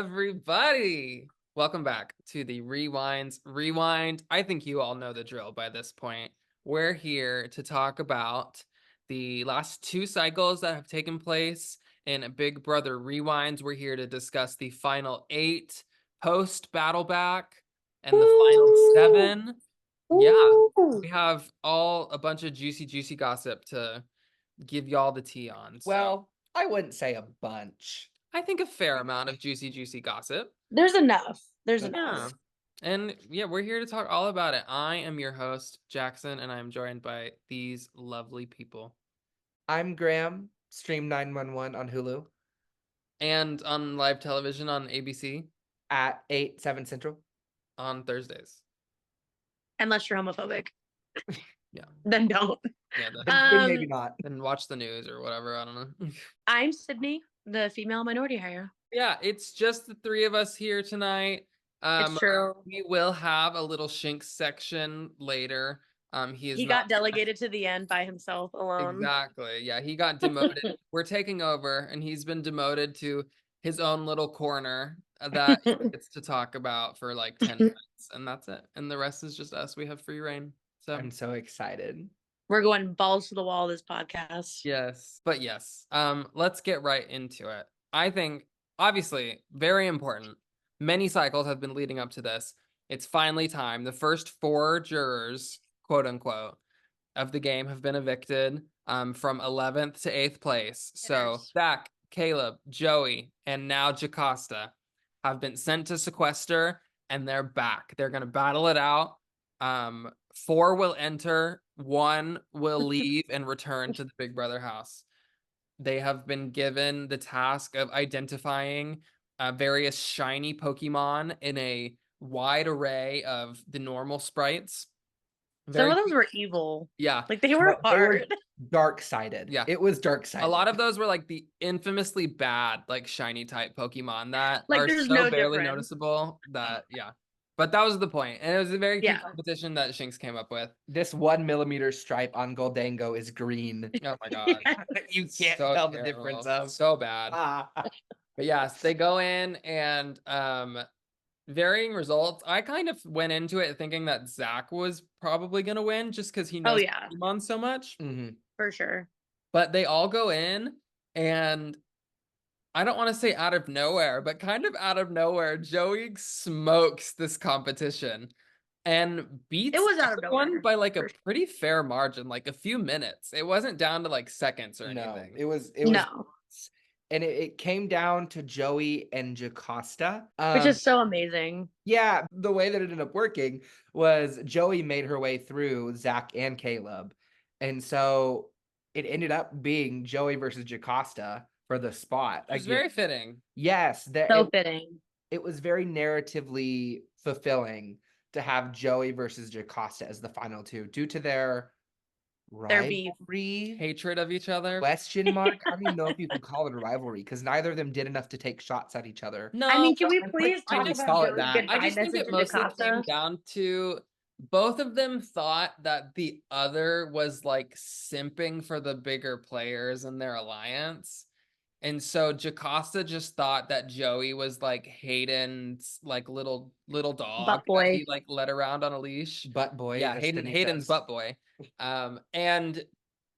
everybody? Welcome back to the Rewinds Rewind. I think you all know the drill by this point. We're here to talk about the last two cycles that have taken place in Big Brother Rewinds. We're here to discuss the final 8 post battle back and the final 7. Yeah, we have a bunch of juicy gossip to give y'all the tea on. So. Well, I wouldn't say a bunch. I think a fair amount of juicy gossip. There's enough. There's enough. And yeah, we're here to talk all about it. I am your host, Jackson, and I'm joined by these lovely people. I'm Graham, stream 911 on Hulu. And on live television on ABC. At 8, 7 Central. On Thursdays. Unless you're homophobic. Yeah. Then don't. Yeah, then maybe not. Then watch the news or whatever, I don't know. I'm Sydney, the female minority hire. Yeah, it's just the three of us here tonight. It's true. We will have a little Shinx section later. He got delegated to the end by himself alone. Exactly. Yeah, he got demoted. We're taking over, and he's been demoted to his own little corner that he gets to talk about for like 10 minutes, and that's it. And the rest is just us. We have free reign. So I'm so excited. We're going balls to the wall this podcast. Yes. But yes, let's get right into it. I think, obviously, very important. Many cycles have been leading up to this. It's finally time. The first 4 jurors, quote unquote, of the game have been evicted from 11th to 8th place. So Zach, Caleb, Joey, and now Jocasta have been sent to sequester, and they're back. They're going to battle it out. 4 will enter, 1 will leave and return to the Big Brother house. They have been given the task of identifying various shiny Pokemon in a wide array of the normal sprites. Some of those were evil. Yeah. Like they were hard. Dark-sided. Yeah. It was dark-sided. A lot of those were like the infamously bad, like shiny type Pokemon that like, are there's so no barely difference. Noticeable that, yeah. But that was the point. And it was a very cute competition that Shinx came up with. This 1 millimeter stripe on Goldango is green. Oh my God. You can't tell the difference of. So bad. But yes, they go in and varying results. I kind of went into it thinking that Zach was probably going to win just because he knows Pokemon so much. Mm-hmm. For sure. But they all go in, and I don't want to say out of nowhere, but kind of out of nowhere, Joey smokes this competition and beats everyone by like a pretty fair margin, like a few minutes. It wasn't down to like seconds or anything. It was and it came down to Joey and Jocasta. Which is so amazing. Yeah, the way that it ended up working was Joey made her way through Zach and Caleb. And so it ended up being Joey versus Jocasta for the spot. It's very fitting. Yes. Fitting. It was very narratively fulfilling to have Joey versus Jocasta as the final 2 due to their rivalry, hatred of each other. Question mark. I don't even know if you can call it a rivalry because neither of them did enough to take shots at each other. No, I mean, can we please talk about that? I just think it mostly came down to both of them thought that the other was like simping for the bigger players in their alliance. And so Jocasta just thought that Joey was like Hayden's like little dog butt boy. that he like led around on a leash. Butt boy. Yeah, Hayden's butt boy. And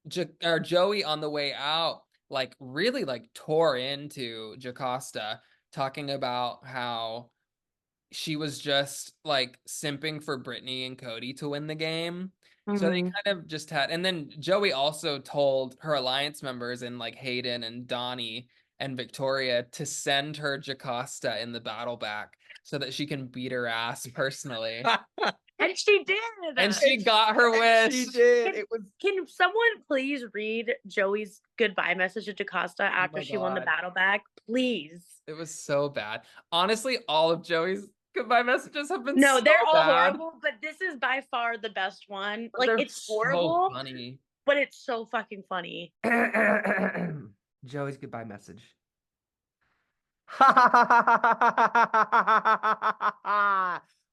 Joey on the way out like really like tore into Jocasta, talking about how she was just like simping for Brittany and Cody to win the game. So they kind of just had, and then Joey also told her alliance members in like Hayden and Donnie and Victoria to send her Jocasta in the battle back so that she can beat her ass personally. And she did. And she got her wish. She did. Can someone please read Joey's goodbye message to Jocasta after she won the battle back? Please. It was so bad. Honestly, all of Joey's goodbye messages have been they're all horrible, but this is by far the best one. Like, it's horrible, so funny, but it's so fucking funny. Joey's goodbye message.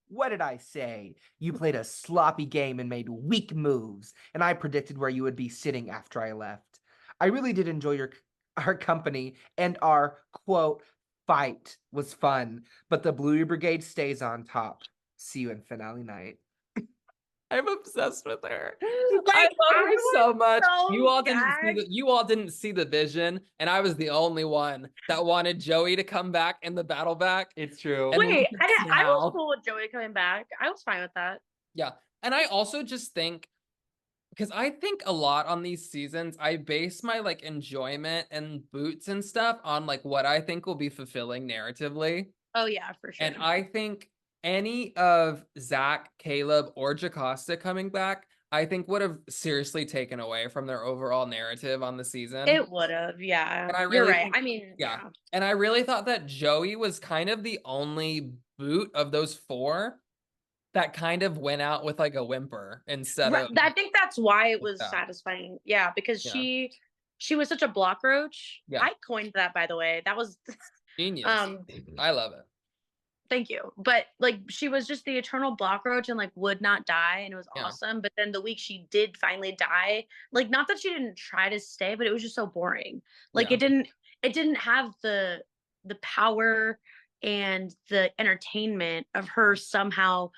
What did I say? You played a sloppy game and made weak moves, and I predicted where you would be sitting after I left. I really did enjoy our company and our, quote, fight was fun, but the Blue Brigade stays on top. See you in finale night. I'm obsessed with her. Like, I love her was so much. so You all gagged. didn't see the vision, and I was the only one that wanted Joey to come back in the battle back. It's true. And Wait, I was now, cool with Joey coming back. I was fine with that. yeah. And I also just think, because I think a lot on these seasons, I base my like enjoyment and boots and stuff on like what I think will be fulfilling narratively. Oh yeah, for sure. And I think any of Zach, Caleb, or Jocasta coming back, I think would have seriously taken away from their overall narrative on the season. It would have, yeah. And I You're really right. think- I mean, yeah. And I really thought that Joey was kind of the only boot of those four that kind of went out with like a whimper instead Right, of I think that's why it was that. satisfying. Yeah, because Yeah. she was such a blockroach. Yeah. I coined that, by the way. That was genius. um I love it. thank you. But like she was just the eternal blockroach and like would not die, and it was Yeah. awesome. But then the week she did finally die, like not that she didn't try to stay, but it was just so boring. Like Yeah. it didn't have the power and the entertainment of her somehow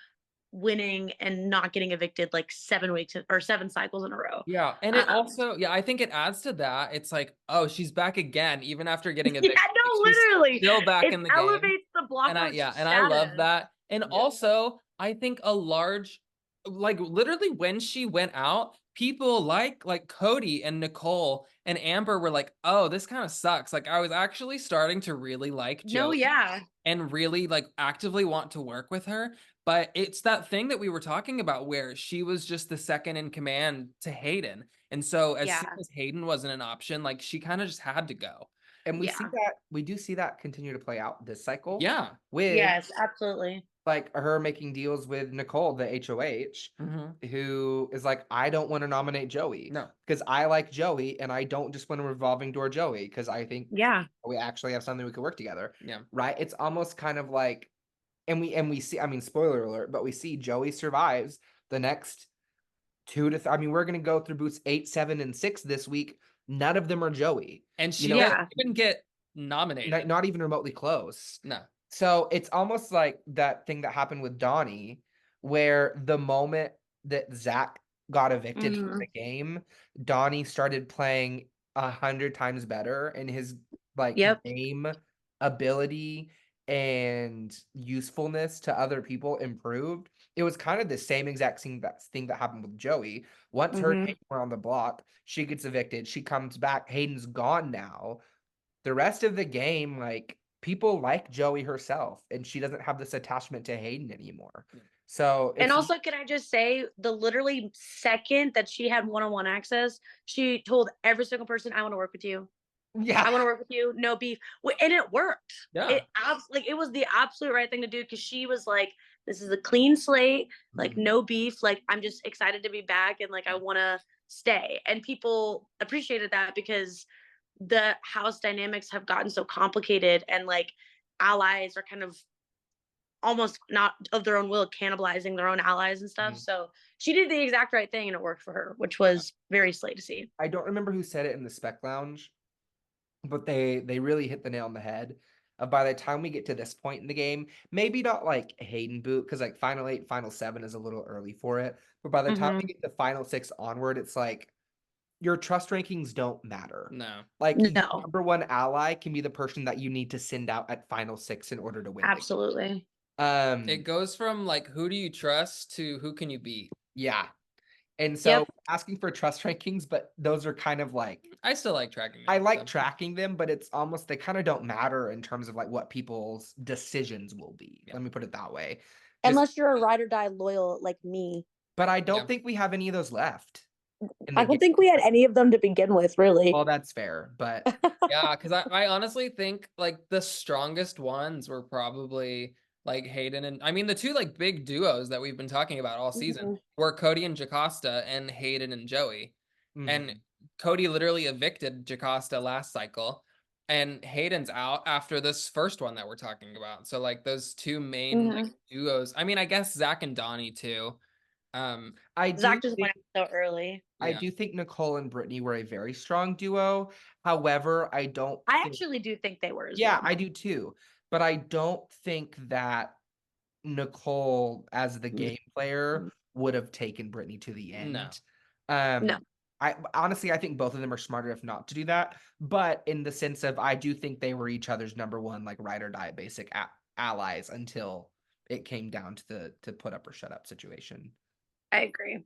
winning and not getting evicted like 7 weeks or 7 cycles in a row. Yeah. And it also, yeah, I think it adds to that. It's like, oh, she's back again, even after getting evicted. Yeah, no, She's literally. still back It in the game. elevates the block. And I love that. And also, I think a large, like literally when she went out, people like Cody and Nicole and Amber were like, oh, this kind of sucks. Like I was actually starting to really like No, Joey yeah. and really like actively want to work with her. But it's that thing that we were talking about where she was just the second in command to Hayden. And so as soon as Hayden wasn't an option, like she kind of just had to go. And we do see that continue to play out this cycle. Yeah. With Yes, absolutely. like her making deals with Nicole, the HOH, who is like, I don't want to nominate Joey. No. Because I like Joey and I don't just want a revolving door Joey because I think we actually have something we could work together. Yeah. Right? It's almost kind of like and we see, I mean, spoiler alert, but we see Joey survives the next 2 to I mean, we're gonna go through boots 8, 7, and 6 this week. None of them are Joey. And she didn't even get nominated. Not even remotely close. No. So it's almost like that thing that happened with Donnie, where the moment that Zach got evicted from the game, Donnie started playing 100 times better, and his like game ability and usefulness to other people improved. It was kind of the same exact thing that happened with Joey. Once her and Hayden were on the block, she gets evicted. She comes back. Hayden's gone now. The rest of the game, like people like Joey herself, and she doesn't have this attachment to Hayden anymore. So, and also, can I just say, the literally second that she had one-on-one access, she told every single person, "I want to work with you. Yeah, I want to work with you. No beef." And it worked. Yeah, it was the absolute right thing to do because she was like, "This is a clean slate. Like no beef. Like I'm just excited to be back and like I want to stay." And people appreciated that because the house dynamics have gotten so complicated and like allies are kind of almost not of their own will cannibalizing their own allies and stuff. So she did the exact right thing and it worked for her, which was very slay to see. I don't remember who said it in the spec lounge, but they really hit the nail on the head. By the time we get to this point in the game, maybe not like Hayden boot, because like final 8, final 7 is a little early for it. But by the time we get to final 6 onward, it's like your trust rankings don't matter. No. Like number 1 ally can be the person that you need to send out at final 6 in order to win. Absolutely. It goes from like who do you trust to who can you beat? Yeah. And so asking for trust rankings, but those are kind of like I still like tracking them. I like tracking them, but it's almost they kind of don't matter in terms of like what people's decisions will be. Let me put it that way. Unless you're a ride or die loyal like me. But I don't think we have any of those left. I don't think we had any of them to begin with, really. Well, that's fair, but yeah, because I honestly think like the strongest ones were probably like Hayden and I mean the two like big duos that we've been talking about all season were Cody and Jocasta and Hayden and Joey. And Cody literally evicted Jocasta last cycle and Hayden's out after this first one that we're talking about. So like those two main like, duos. I mean, I guess Zach and Donnie too. I do Zach just think went out so early. I Yeah. do think Nicole and Brittany were a very strong duo. However, I don't I think actually do think they were as yeah, well. I do too. But I don't think that Nicole, as the game player, would have taken Brittany to the No. end. No. I honestly I think both of them are smart enough not to do that. But in the sense of I do think they were each other's number one, like ride or die basic allies until it came down to the put up or shut up situation. I agree.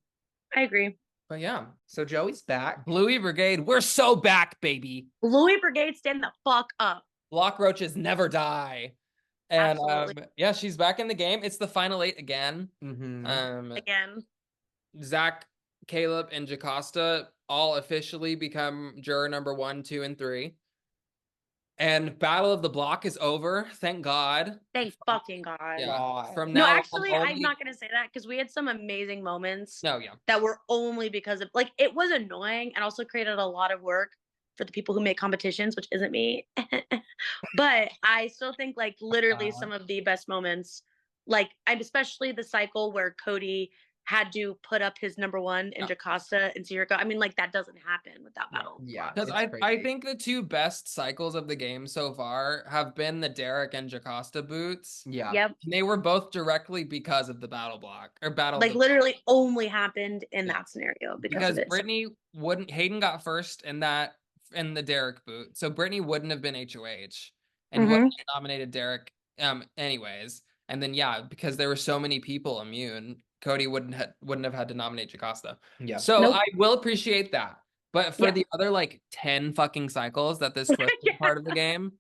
I agree. But yeah, So Joey's back. Bluey Brigade, we're so back, baby. Louis Brigade, stand the fuck up. Blockroaches never die. And Absolutely. yeah, she's back in the game. It's the final 8 again. Again. Zach, Caleb, and Jocasta all officially become juror number 1, 2, and 3. And Battle of the Block is over. Thank God. Thank fucking God. Yeah. God. From No, now on, actually, I'm not gonna say that because we had some amazing moments No, yeah. that were only because of like it was annoying and also created a lot of work for the people who make competitions, which isn't me. But I still think like literally some of the best moments, like I'm especially the cycle where Cody had to put up his number 1 in Jocasta and Zirka. I mean, like that doesn't happen without Battle. Yeah. Because It's I crazy. think the 2 best cycles of the game so far have been the Derek and Jocasta boots. Yeah. Yep. And they were both directly because of the battle block or battle. Like literally only happened in that scenario because of it. Brittany wouldn't. Hayden got first in the Derek boot, so Brittany wouldn't have been HOH and wouldn't have nominated Derek anyways. And then yeah, because there were so many people immune, Cody wouldn't have had to nominate Jocasta. Yeah. So I will appreciate that. But for Yeah. the other like 10 fucking cycles that this was part of the game,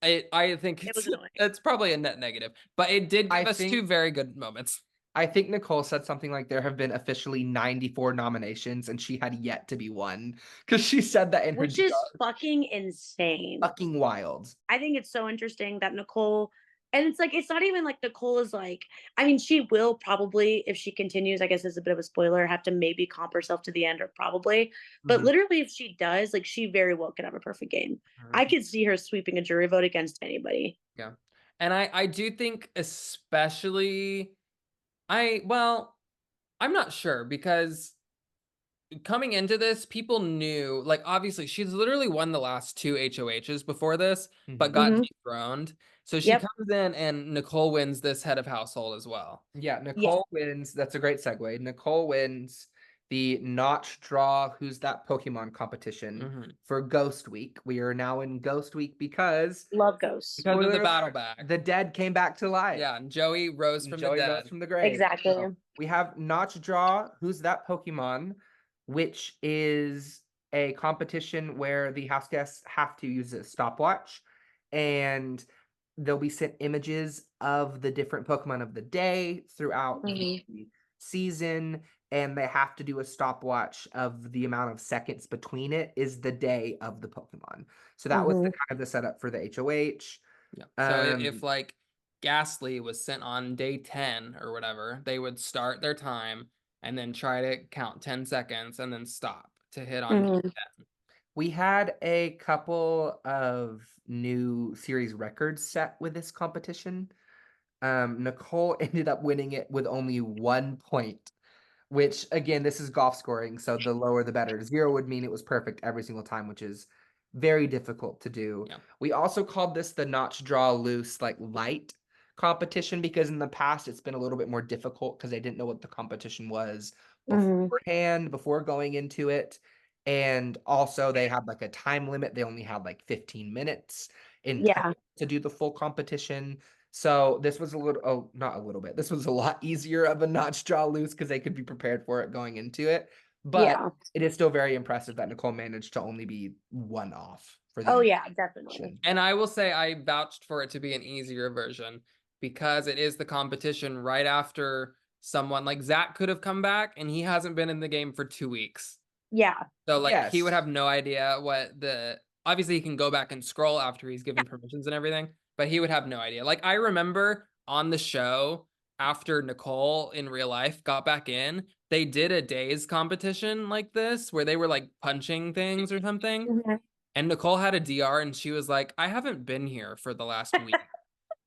I think It was annoying. it's probably a net negative. But it did give us 2 very good moments. I think Nicole said something like there have been officially 94 nominations and she had yet to be one because she said that in Which her is DR. fucking insane. Fucking wild. I think it's so interesting that Nicole, and it's like, it's not even like Nicole is like, I mean, she will probably, if she continues, I guess it's a bit of a spoiler, have to maybe comp herself to the end or probably. But literally, if she does, like, she very well could have a perfect game. I could see her sweeping a jury vote against anybody. Yeah. And I do think especially I'm not sure because coming into this, people knew, like, obviously she's literally won the last 2 HOHs before this, but got dethroned. So she comes in and Nicole wins this head of household as well. Yeah, Nicole wins. That's a great segue. Nicole wins the Notch Draw Who's That Pokemon competition for Ghost Week. We are now in Ghost Week because love ghosts. Because of the battle bag. The dead came back to life. Yeah, and Joey rose from the dead. Rose from the grave. Exactly. So we have Notch Draw Who's That Pokemon, which is a competition where the house guests have to use a stopwatch and they'll be sent images of the different Pokemon of the day throughout the season, and they have to do a stopwatch of the amount of seconds between it is the day of the Pokemon. So that was the kind of the setup for the HOH. Yeah. So if like Ghastly was sent on day 10 or whatever, they would start their time and then try to count 10 seconds and then stop to hit on 10. We had a couple of new series records set with this competition. Nicole ended up winning it with only 1 point, which again, this is golf scoring, so the lower the better. 0 would mean it was perfect every single time, which is very difficult to do. Yeah. We also called this the Notch Draw Loose, like light competition, because in the past it's been a little bit more difficult because they didn't know what the competition was beforehand, before going into it. And also they had like a time limit. They only had like 15 minutes in time to do the full competition. So this was not a little bit. This was a lot easier of a Notch Draw Loose because they could be prepared for it going into it. But it is still very impressive that Nicole managed to only be 1 off for the definitely. And I will say I vouched for it to be an easier version because it is the competition right after someone like Zach could have come back and he hasn't been in the game for 2 weeks. Yeah. So like he would have no idea obviously he can go back and scroll after he's given permissions and everything, but he would have no idea. Like I remember on the show after Nicole in real life got back in, they did a days competition like this where they were like punching things or something. And Nicole had a DR and she was like, I haven't been here for the last week.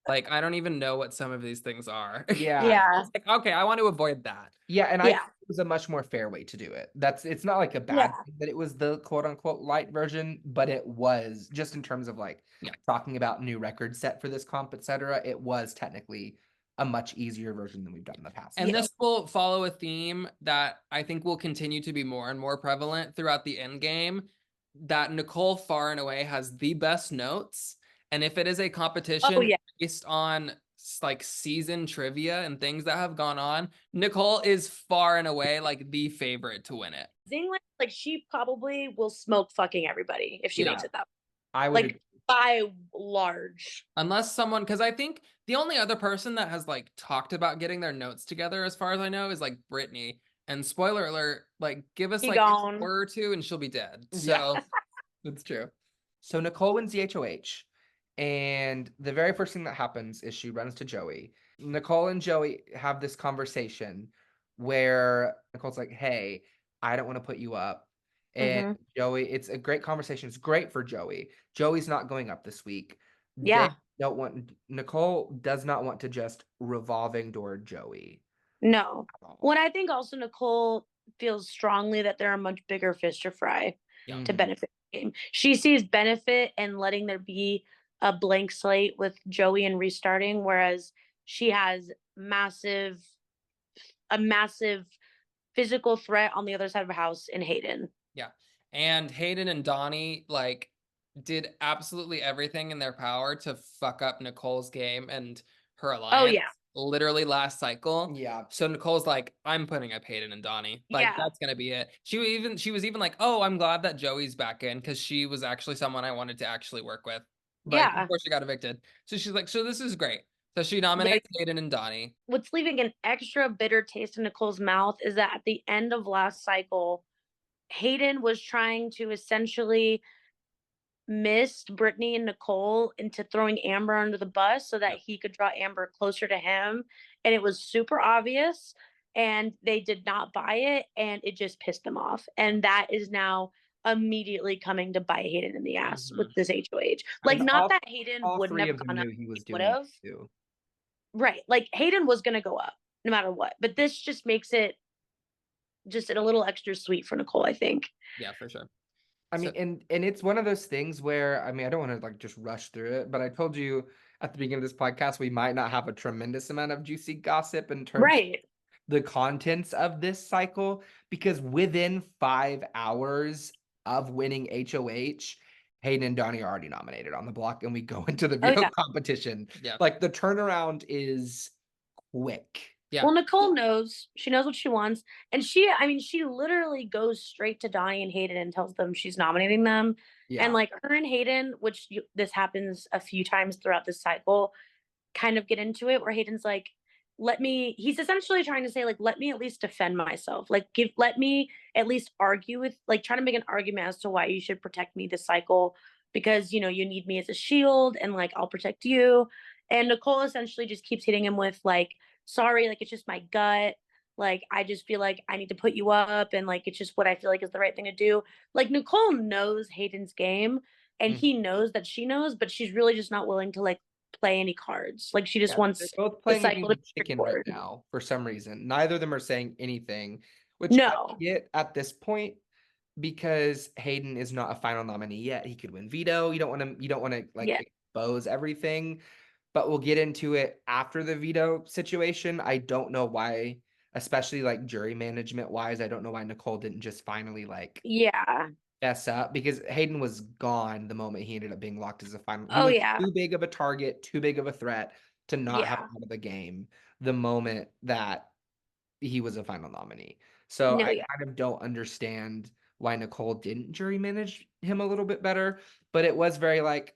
Like, I don't even know what some of these things are. Yeah. Yeah. It's like, okay, I want to avoid that. Yeah, and I Yeah. think it was a much more fair way to do it. It's not like a bad Yeah. thing that it was the quote unquote light version, but it was just in terms of like Yeah. talking about new record set for this comp, etc. It was technically a much easier version than we've done in the past. And Yeah. this will follow a theme that I think will continue to be more and more prevalent throughout the end game. That Nicole far and away has the best notes. And if it is a Oh competition yeah. based on like season trivia and things that have gone on, Nicole is far and away like the favorite to win it. Like she probably will smoke fucking everybody if she Yeah. makes it that I way. would Like by large. Unless someone, because I think the only other person that has like talked about getting their notes together, as far as I know, is like Brittany. And spoiler alert, like give us He like an gone. hour or two and she'll be dead. Yeah. So it's true. So Nicole wins the HOH, and the very first thing that happens is she runs to Joey. Nicole and Joey have this conversation where Nicole's like, "Hey, I don't want to put you up." And Mhm. Joey, it's a great conversation. It's great for Joey. Joey's not going up this week. Yeah. They don't want Nicole does not want to just revolving door Joey No. at all. What I think also Nicole feels strongly that there are much bigger fish to fry Yeah. to benefit the game. She sees benefit in letting there be a blank slate with Joey and restarting, whereas she has a massive physical threat on the other side of the house in Hayden. Yeah. And Hayden and Donnie like did absolutely everything in their power to fuck up Nicole's game and her alliance. Oh yeah. Literally last cycle. Yeah. So Nicole's like, I'm putting up Hayden and Donnie. Like, Yeah. that's gonna be it. She was even like, oh, I'm glad that Joey's back in because she was actually someone I wanted to actually work with. But Yeah. before she got evicted. So she's like, so this is great. So she nominates Hayden and Donnie. What's leaving an extra bitter taste in Nicole's mouth is that at the end of last cycle, Hayden was trying to essentially missed Brittany and Nicole into throwing Amber under the bus so that Yep. he could draw Amber closer to him. And it was super obvious. And they did not buy it. And it just pissed them off. And that is now immediately coming to bite Hayden in the ass with this HOH. Like, And not that Hayden all wouldn't three have of them gone up. knew he was Would doing it have. too. Right. Like, Hayden was going to go up no matter what. But this just makes it just a little extra sweet for Nicole, I think. Yeah, for sure. I mean, and it's one of those things where, I mean, I don't want to like just rush through it, but I told you at the beginning of this podcast we might not have a tremendous amount of juicy gossip in terms of the contents of this cycle, because within 5 hours of winning HOH, Hayden and Donnie are already nominated on the block, and we go into the veto competition. Yeah. Like the turnaround is quick. Yeah. Well, Nicole knows. She knows what she wants. And she literally goes straight to Donnie and Hayden and tells them she's nominating them. Yeah. And like her and Hayden, this happens a few times throughout this cycle, kind of get into it where Hayden's like, he's essentially trying to say, like, let me at least defend myself. Like, let me at least argue with, like, trying to make an argument as to why you should protect me this cycle because, you need me as a shield and like, I'll protect you. And Nicole essentially just keeps hitting him with like, sorry, like, it's just my gut. Like, I just feel like I need to put you up. And like, it's just what I feel like is the right thing to do. Like, Nicole knows Hayden's game and he knows that she knows, but she's really just not willing to like play any cards. Like, she just wants they're both the playing cycle to be chicken right straightforward. now for some reason. Neither of them are saying anything, which No. I get at this point because Hayden is not a final nominee yet. He could win veto. You don't want to like expose everything, but we'll get into it after the veto situation. I don't know why, especially like jury management wise, I don't know why Nicole didn't just finally like mess up, because Hayden was gone the moment he ended up being locked as a final. He was too big of a target, too big of a threat to not have him out of the game the moment that he was a final nominee. So I kind of don't understand why Nicole didn't jury manage him a little bit better, but it was very like,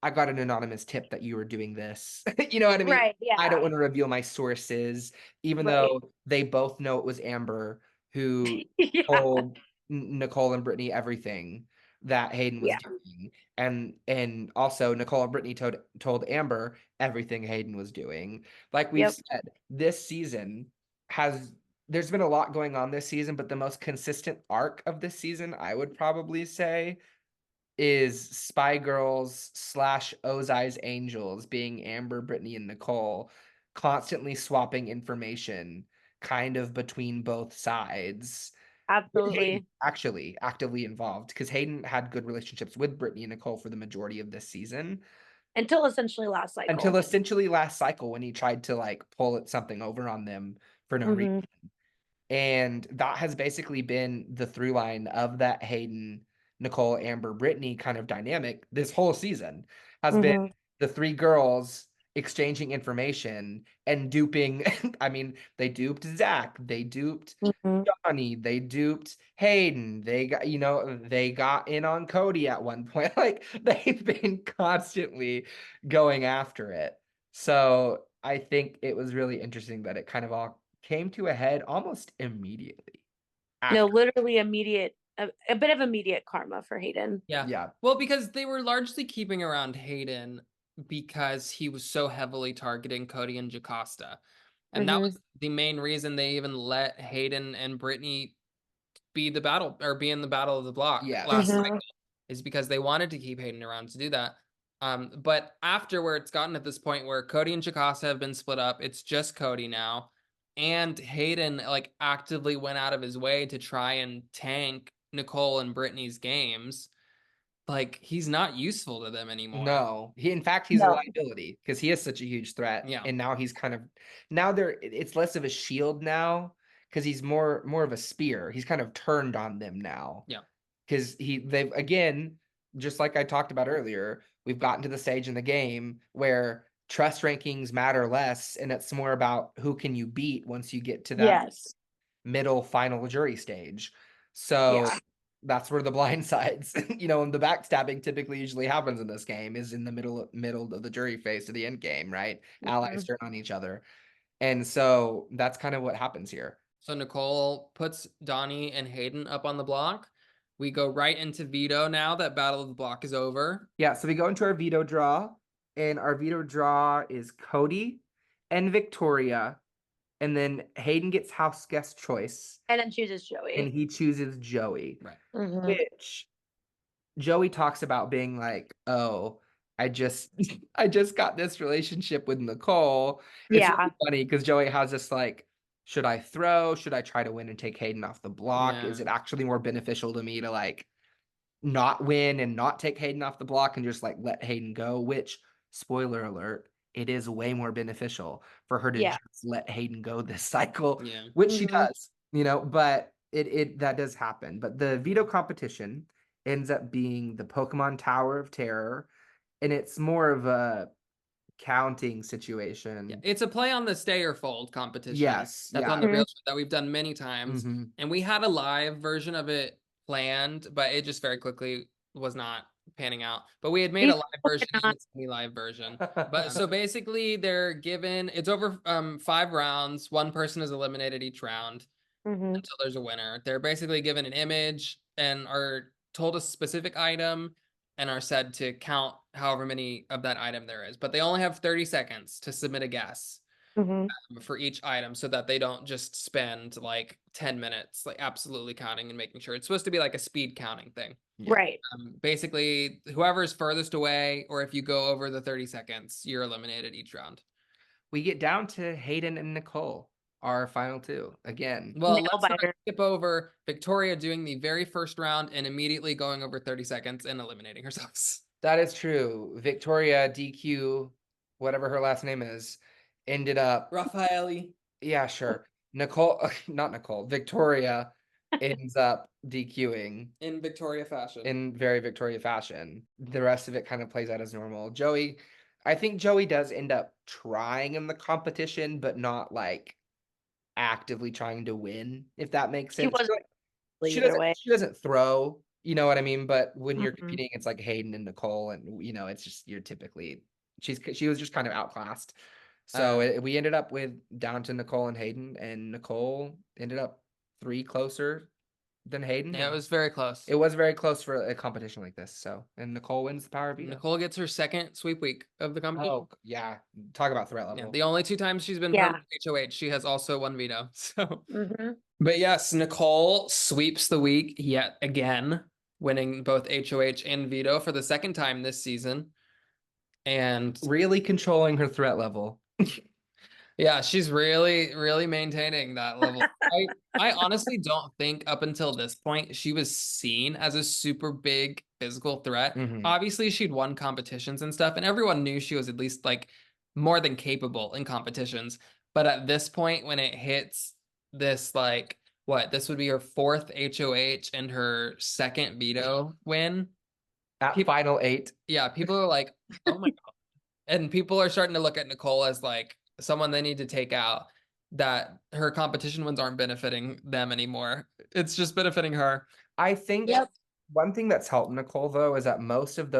I got an anonymous tip that you were doing this. You know what I mean? Right, yeah. I don't want to reveal my sources, even though they both know it was Amber who told Nicole and Brittany everything that Hayden was doing. And also Nicole and Brittany told Amber everything Hayden was doing. Like we've said, this season there's been a lot going on this season, but the most consistent arc of this season, I would probably say, is Spy Girls / Ozai's Angels, being Amber, Brittany, and Nicole, constantly swapping information kind of between both sides. With Hayden Absolutely. actually actively involved, because Hayden had good relationships with Brittany and Nicole for the majority of this season. Until essentially last Until cycle. essentially last cycle, when he tried to like pull something over on them for no reason. And that has basically been the through line of that Hayden, Nicole, Amber, Brittany kind of dynamic this whole season, has been the three girls exchanging information and duping. I mean, they duped Zach, they duped Johnny, they duped Hayden, they got, they got in on Cody at one point. Like, they've been constantly going after it. So I think it was really interesting that it kind of all came to a head almost immediately. No, After. literally immediate, a bit of immediate karma for Hayden. Yeah. Well, because they were largely keeping around Hayden because he was so heavily targeting Cody and Jocasta. And that was the main reason they even let Hayden and Brittany be in the battle of the block last cycle, is because they wanted to keep Hayden around to do that. But after where it's gotten at this point where Cody and Jocasta have been split up, it's just Cody now. And Hayden like actively went out of his way to try and tank Nicole and Brittany's games. Like, he's not useful to them anymore. No, in fact, he's a liability because he is such a huge threat. Yeah. And now he's kind of, it's less of a shield now, because he's more of a spear. He's kind of turned on them now. Yeah. Because they've, again, just like I talked about earlier, we've gotten to the stage in the game where trust rankings matter less, and it's more about who can you beat once you get to that middle final jury stage. So that's where the blind sides, and the backstabbing typically usually happens in this game, is in the middle of the jury phase to the end game, right? Allies turn on each other. And so that's kind of what happens here. So Nicole puts Donnie and Hayden up on the block. We go right into veto now that Battle of the Block is over. Yeah, so we go into our veto draw, and our veto draw is Cody and Victoria, and then Hayden gets house guest choice. And then chooses Joey. And he chooses Joey. Right. Which Joey talks about being like, oh, I just got this relationship with Nicole. It's really funny because Joey has this like, should I throw? Should I try to win and take Hayden off the block? Yeah. Is it actually more beneficial to me to like not win and not take Hayden off the block and just like let Hayden go? Which, spoiler alert, it is way more beneficial for her to just let Hayden go this cycle, which she does, but it that does happen. But the veto competition ends up being the Pokemon Tower of Terror, and it's more of a counting situation. Yeah, it's a play on the stay or fold competition. Yes. That's on the real show that we've done many times. And we had a live version of it planned, but it just very quickly was not panning out. But we had made a live version and a semi-live version. But so basically it's over 5 rounds. One person is eliminated each round until there's a winner. They're basically given an image and are told a specific item and are said to count however many of that item there is. But they only have 30 seconds to submit a guess for each item, so that they don't just spend like 10 minutes like absolutely counting and making sure. It's supposed to be like a speed counting thing. Right. Basically, whoever's furthest away, or if you go over the 30 seconds, you're eliminated each round. We get down to Hayden and Nicole, our final two again. Well, let's not skip over Victoria doing the very first round and immediately going over 30 seconds and eliminating herself. That is true. Victoria DQ, whatever her last name is, ended up Raffaele. Yeah, sure. Not Nicole. Victoria ends up DQing in Victoria fashion. In very Victoria fashion. The rest of it kind of plays out as normal. I think Joey does end up trying in the competition, but not like actively trying to win, if that makes sense. She doesn't throw, you know what I mean? But when you're competing, it's like Hayden and Nicole, and it's just she was just kind of outclassed. So we ended up down to Nicole and Hayden, and Nicole ended up 3 closer than Hayden. Yeah, it was very close. It was very close for a competition like this. And Nicole wins the power veto. Nicole gets her second sweep week of the competition. Oh, yeah. Talk about threat level. Yeah, the only 2 times she's been put in HOH, she has also won veto. So, but yes, Nicole sweeps the week yet again. winning both HOH and veto for the second time this season. And Really controlling her threat level. yeah, she's really, really maintaining that level. I honestly don't think up until this point she was seen as a super big physical threat. Obviously, she'd won competitions and stuff, and everyone knew she was at least like more than capable in competitions. But at this point, when it hits this, like, what, this would be her fourth HOH and her second veto win. At final 8. Yeah, people are like, oh my God. And people are starting to look at Nicole as like someone they need to take out, that her competition wins aren't benefiting them anymore. It's just benefiting her. I think one thing that's helped Nicole, though, is that most of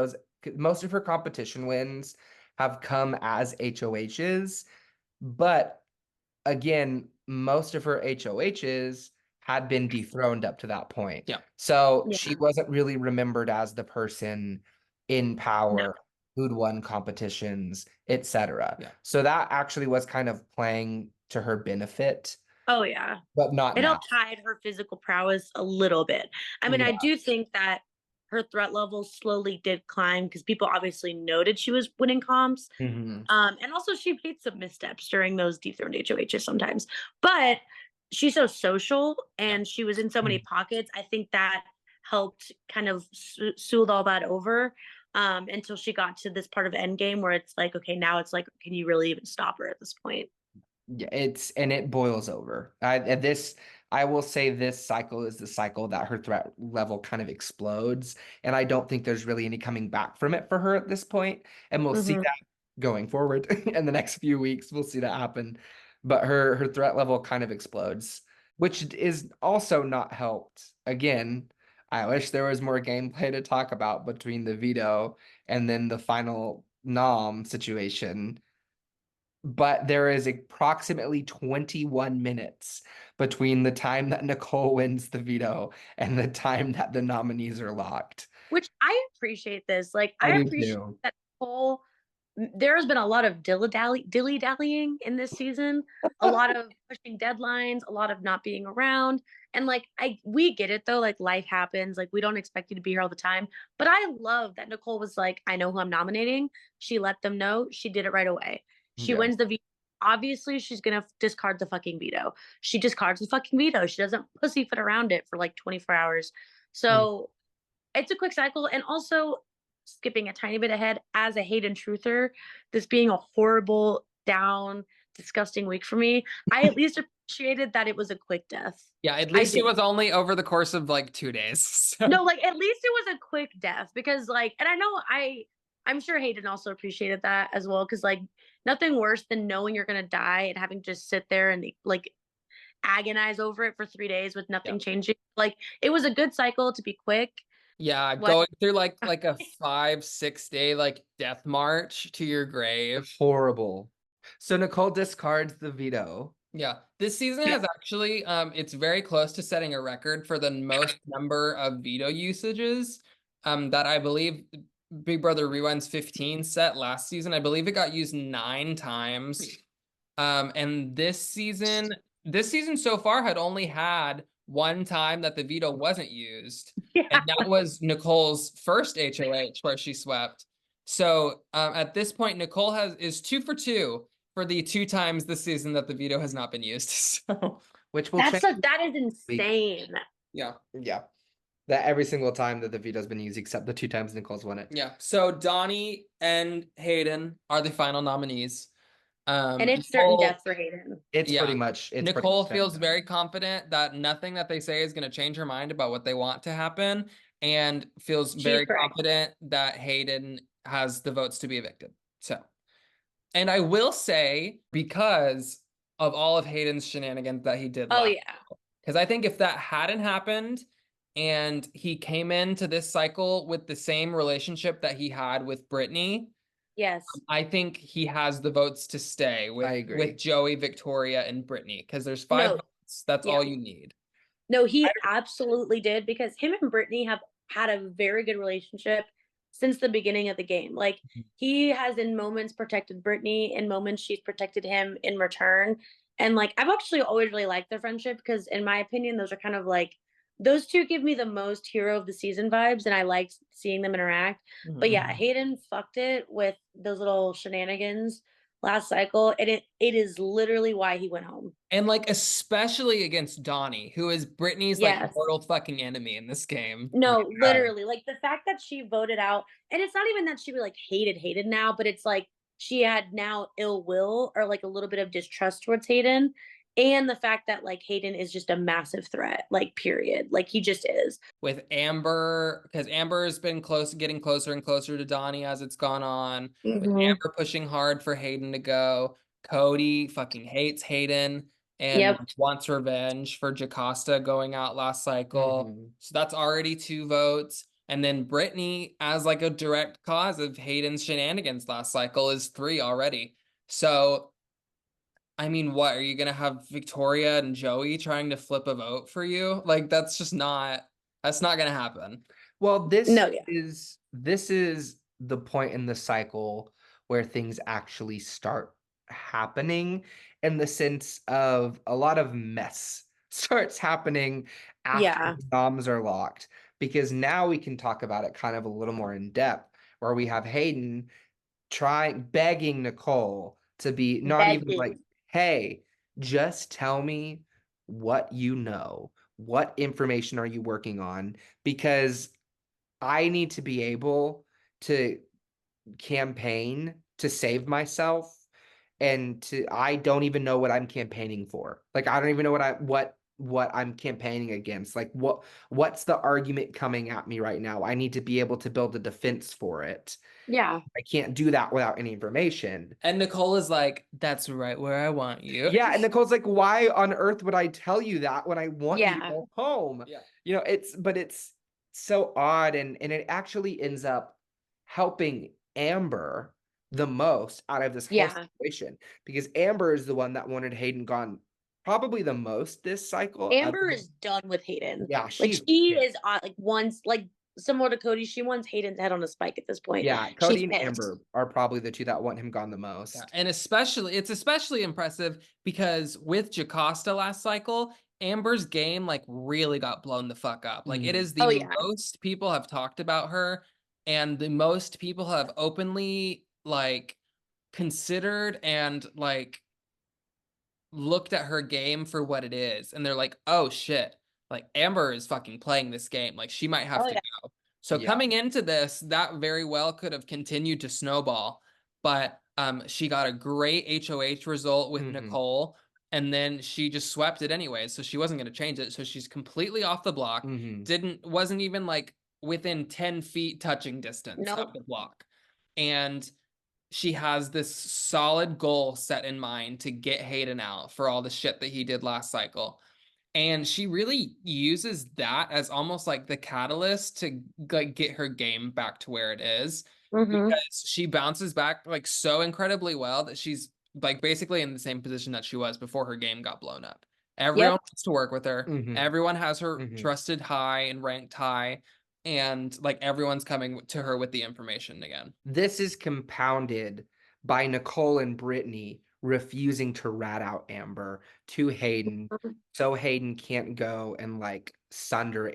her competition wins have come as HOHs. But again, most of her HOHs had been dethroned up to that point. Yeah. So she wasn't really remembered as the person in power who'd won competitions, etc. Yeah. So that actually was kind of playing to her benefit. Oh yeah. But not it now. helped hide her physical prowess a little bit. I mean, I do think that her threat level slowly did climb because people obviously noted she was winning comps. And also she made some missteps during those dethroned HOHs sometimes. But she's so social and she was in so many pockets. I think that helped kind of soothe all that over until she got to this part of Endgame where it's like, okay, now it's like, can you really even stop her at this point? Yeah, it boils over. I will say this cycle is the cycle that her threat level kind of explodes, and I don't think there's really any coming back from it for her at this point. And we'll see that going forward in the next few weeks. We'll see that happen. But her threat level kind of explodes, which is also not helped. Again, I wish there was more gameplay to talk about between the veto and then the final nom situation. But there is approximately 21 minutes between the time that Nicole wins the veto and the time that the nominees are locked. Which I appreciate this. Like, I I do appreciate too. that Nicole, there's been a lot of dilly-dallying in this season, a lot of pushing deadlines, a lot of not being around. And like, we get it though, like life happens, like we don't expect you to be here all the time. But I love that Nicole was like, I know who I'm nominating. She let them know. She did it right away. She wins the veto. Obviously, she's gonna discard the fucking veto. She discards the fucking veto. She doesn't pussyfoot around it for like 24 hours. So it's a quick cycle. And also, skipping a tiny bit ahead, as a Hayden truther, this being a horrible, down, disgusting week for me, I at least appreciated that it was a quick death. Yeah, at least it was only over the course of like 2 days. So. No, like at least it was a quick death because like, and I know I'm sure Hayden also appreciated that as well because like nothing worse than knowing you're gonna die and having to just sit there and like agonize over it for 3 days with nothing changing. Like it was a good cycle to be quick. Yeah, going through like a 5-6 day like death march to your grave. Horrible. So Nicole discards the veto. Yeah, this season has actually it's very close to setting a record for the most number of veto usages. That I believe Big Brother Rewind's 15 set last season. I believe it got used 9 times. And this season so far had only had 1 time that the veto wasn't used. And that was Nicole's first HOH where she swept. So at this point, Nicole is 2 for 2 for the 2 times this season that the veto has not been used. So which will that is insane. Yeah. That every single time that the veto's been used, except the 2 times Nicole's won it. Yeah. So Donnie and Hayden are the final nominees. And it's certain death for Hayden. It's pretty much. Nicole feels very confident that nothing that they say is going to change her mind about what they want to happen, and feels very confident that Hayden has the votes to be evicted. So, and I will say, because of all of Hayden's shenanigans that he did last, because I think if that hadn't happened and he came into this cycle with the same relationship that he had with Brittany, I think he has the votes to stay with Joey, Victoria, and Brittany, because there's 5 votes. That's all you need. No, he absolutely did, because him and Brittany have had a very good relationship since the beginning of the game. Like he has in moments protected Brittany, in moments she's protected him in return. And like I've actually always really liked their friendship because in my opinion, those are kind of like those two give me the most hero of the season vibes, and I liked seeing them interact. But yeah, Mhm. Hayden fucked it with those little shenanigans last cycle, and it is literally why he went home. And like especially against Donnie, who is Brittany's like Yes. mortal fucking enemy in this game. No, literally, like the fact that she voted out, and it's not even that she like hated now, but it's like she had now ill will or like a little bit of distrust towards Hayden, and the fact that like Hayden is just a massive threat, like period, like he just is. With Amber, because Amber has been getting closer and closer to Donnie as it's gone on. With Hmm. Amber pushing hard for Hayden to go. Cody fucking hates Hayden and Yep. wants revenge for Jocasta going out last cycle. Mhm. So that's already 2 votes. And then Brittany, as like a direct cause of Hayden's shenanigans last cycle, is 3 already. So I mean, what are you gonna have Victoria and Joey trying to flip a vote for you? Like that's not gonna happen. Well, No, yeah. this is the point in the cycle where things actually start happening, in the sense of a lot of mess starts happening after Yeah. the noms are locked, because now we can talk about it kind of a little more in depth, where we have Hayden begging Nicole to be not even Begging. like, hey, just tell me what you know. What information are you working on? Because I need to be able to campaign to save myself, and I don't even know what I'm campaigning for. Like I don't even know what I'm campaigning against. Like what's the argument coming at me right now? I need to be able to build a defense for it. Yeah. I can't do that without any information. And Nicole is like, that's right where I want you. Yeah, and Nicole's like, why on earth would I tell you that when I want you to Yeah. go home? Yeah. It's so odd, and it actually ends up helping Amber the most out of this whole Yeah. situation, because Amber is the one that wanted Hayden gone probably the most this cycle. Amber is done with Hayden. Yeah, Like she's she is like once like similar to Cody, she wants Hayden's head on a spike at this point. yeah, She's Cody and pissed. Amber are probably the two that want him gone the Yeah, most. and it's especially impressive because with Jocasta last cycle, Amber's game like really got blown the fuck up. Like it Mhm. is Oh the yeah. most people have talked about her, and the most people have openly like considered and like looked at her game for what it is, and they're like, oh shit, like Amber is fucking playing this game, like she might have Oh to yeah. go. So Yeah. coming into this, that very well could have continued to snowball, but she got a great HOH result with Mhm. Nicole, and then she just swept it anyways, so she wasn't going to change it, so she's completely off the block. Mhm. Wasn't even like within 10 feet touching distance of Nope. the block, and she has this solid goal set in mind to get Hayden out for all the shit that he did last cycle. And she really uses that as almost like the catalyst to like get her game back to where it is, Mm-hmm. because she bounces back like so incredibly well that she's like basically in the same position that she was before her game got blown up. Everyone Yep. wants to work with her. Mhm. Everyone has her Mhm. trusted high and ranked high, and like everyone's coming to her with the information again. This is compounded by Nicole and Brittany refusing to rat out Amber to Hayden, so Hayden can't go and like sunder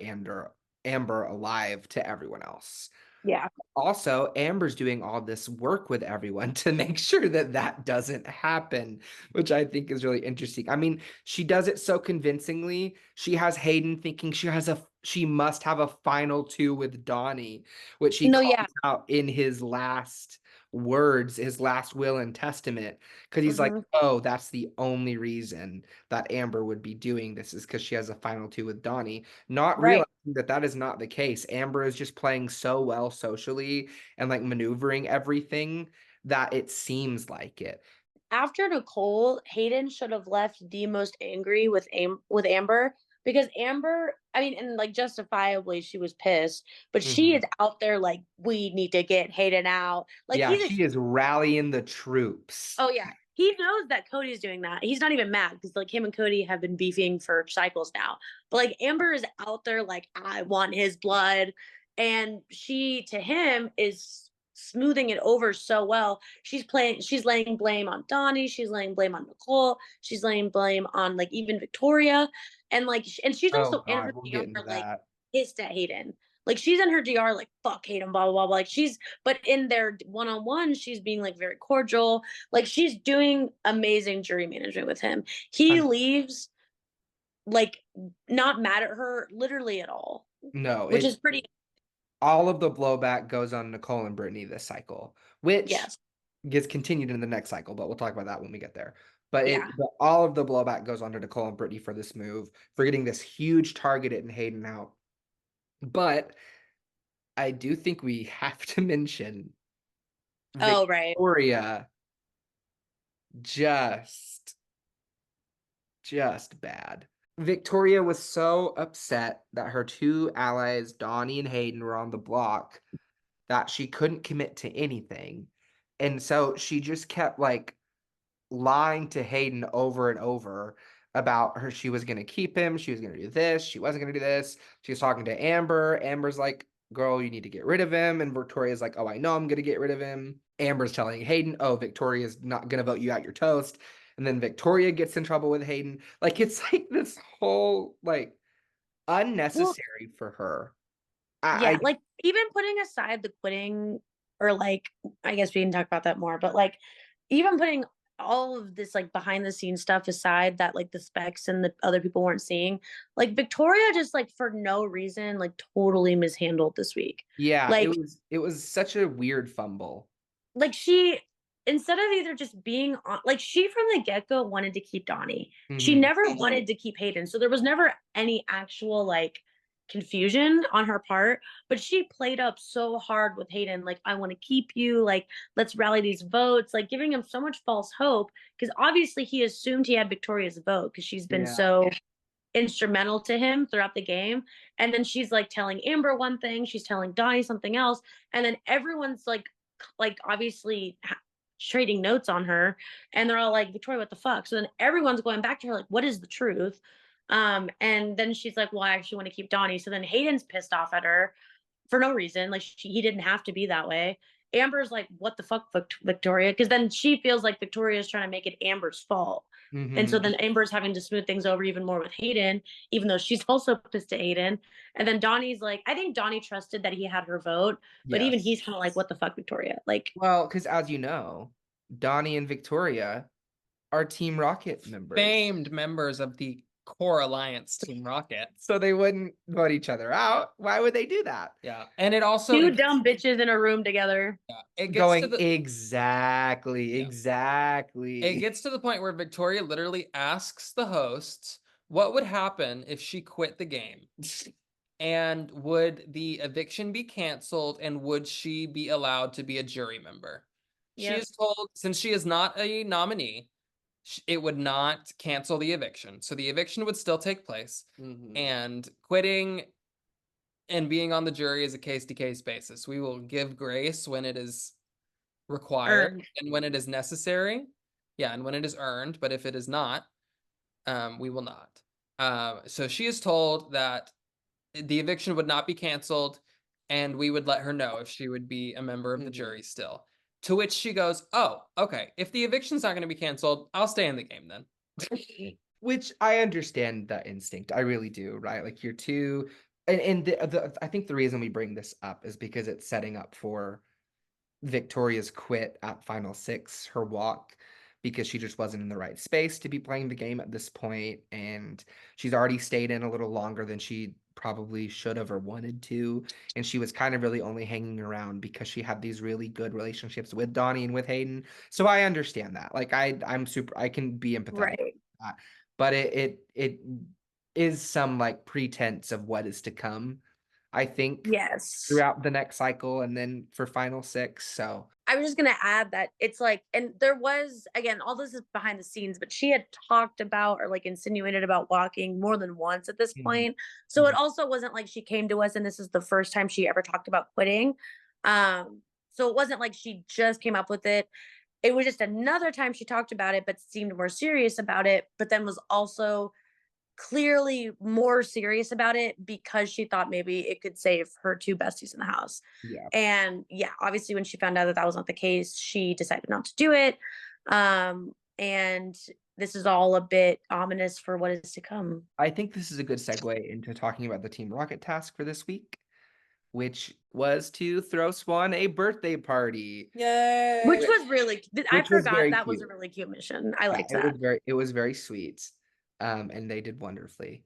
Amber alive to everyone else. Yeah. Also, Amber's doing all this work with everyone to make sure that that doesn't happen, which I think is really interesting. I mean, she does it so convincingly. She has Hayden thinking she must have a final 2 with Donnie, which he No, calls yeah. out in his last words, his last will and testament, because he's like, Mm-hmm. oh, that's the only reason that Amber would be doing this, is because she has a final 2 with Donnie, not Right. realizing that that is not the case. Amber is just playing so well socially and like maneuvering everything that it seems like it. After Nicole, Hayden should have left the most angry with Amber, because Amber, I mean, and like justifiably she was pissed, but she Mhm. is out there like, we need to get Hayden out. Like Yeah, he's she is rallying the troops. oh yeah. He knows that Cody's doing that. He's not even mad because like him and Cody have been beefing for cycles now. But like Amber is out there like, I want his blood. And she to him is smoothing it over so well. She's laying blame on Donnie, she's laying blame on Nicole, she's laying blame on like even Victoria. And like, and she's Oh also in God, her we'll get DR into like that. pissed at Hayden. Like she's in her DR like fuck Hayden, blah blah blah. Like but in their one-on-one, she's being like very cordial. Like she's doing amazing jury management with him. He Um, leaves like not mad at her literally at all, no, which is pretty. all of the blowback goes on Nicole and Brittany this cycle, which Yes. gets continued in the next cycle, but we'll talk about that when we get there. But Yeah. all of the blowback goes on to Nicole and Brittany for this move, for getting this huge target and Hayden out. But I do think we have to mention Oh, right. Victoria just bad. Victoria was so upset that her two allies, Donnie and Hayden, were on the block that she couldn't commit to anything. And so she just kept like lying to Hayden over and over about her. She was going to keep him. She was going to do this. She wasn't going to do this. She was talking to Amber. Amber's like, girl, you need to get rid of him. And Victoria's like, oh, I know I'm going to get rid of him. Amber's telling Hayden, oh, Victoria's not going to vote you out your toast. And then Victoria gets in trouble with Hayden. Like, it's like this whole, like, Well, unnecessary for her. yeah, I like even putting aside the quitting or like I guess we can talk about that more, but like even putting all of this like behind the scenes stuff aside that like the specs and the other people weren't seeing, like Victoria just like for no reason like totally mishandled this week. yeah, Like it was such a weird fumble. she instead of either just being on like she from the get-go wanted to keep Donnie. She Mhm. never wanted to keep Hayden. So there was never any actual like confusion on her part, but she played up so hard with Hayden like I want to keep you, like let's rally these votes, like giving him so much false hope because obviously he assumed he had Victoria's vote because she's been Yeah. so instrumental to him throughout the game. And then she's like telling Amber one thing, she's telling Donnie something else, and then everyone's like obviously trading notes on her, and they're all like, Victoria, what the fuck? So then everyone's going back to her like, what is the truth? And then she's like, well, I actually want to keep Donnie. So then Hayden's pissed off at her for no reason. Like he didn't have to be that way. Amber's like, what the fuck, Victoria? Because then she feels like Victoria is trying to make it Amber's fault. And so Mhm. then Amber's having to smooth things over even more with Hayden, even though she's also pissed at Hayden. And then Donnie's like, I think Donnie trusted that he had her vote, but even Yes. he's kind of like, what the fuck, Victoria? Like, Well, because as you know, Donnie and Victoria are Team Rocket members. Famed members of the core alliance Team Rocket. So they wouldn't vote each other out. Why would they do that? Yeah. And it also two dumb bitches in a room together. yeah, it gets Going to the exactly, Yeah. exactly. it gets to the point where Victoria literally asks the hosts what would happen if she quit the game. And would the eviction be canceled and would she be allowed to be a jury member? She Yep. is told, since she is not a nominee, it would not cancel the eviction. So the eviction would still take place. Mhm. And quitting and being on the jury is a case-to-case basis. We will give grace when it is required Earned. and when it is necessary. Yeah, and when it is earned. But if it is not, we will not. So she is told that the eviction would not be canceled, and we would let her know if she would be a member of the jury still. To which she goes, "Oh, okay. If the eviction's not going to be canceled, I'll stay in the game then." Which I understand that instinct. I really do, right? Like you're too and I think the reason we bring this up is because it's setting up for Victoria's quit at Final Six, her walk, because she just wasn't in the right space to be playing the game at this point, and she's already stayed in a little longer than she probably should have or wanted to, and she was kind of really only hanging around because she had these really good relationships with Donnie and with Hayden. So I understand that. Like I can be empathetic Right. with that. But it is some like pretense of what is to come, I think, Yes. throughout the next cycle and then for Final Six. So I was just gonna add that it's like, and there was again, all this is behind the scenes, but she had talked about or like insinuated about walking more than once at this Mhm. point. So it also wasn't like she came to us and this is the first time she ever talked about quitting. So it wasn't like she just came up with it. It was just another time she talked about it, but seemed more serious about it, but then was also clearly more serious about it because she thought maybe it could save her two besties in the house. Yeah. And yeah, obviously when she found out that that was not the case, she decided not to do it. And this is all a bit ominous for what is to come. I think this is a good segue into talking about the Team Rocket task for this week, which was to throw Swan a birthday party. Yay! Which was really, I Which was forgot very that was a cute. really cute mission. I Yeah, liked that. it was very sweet. And they did wonderfully.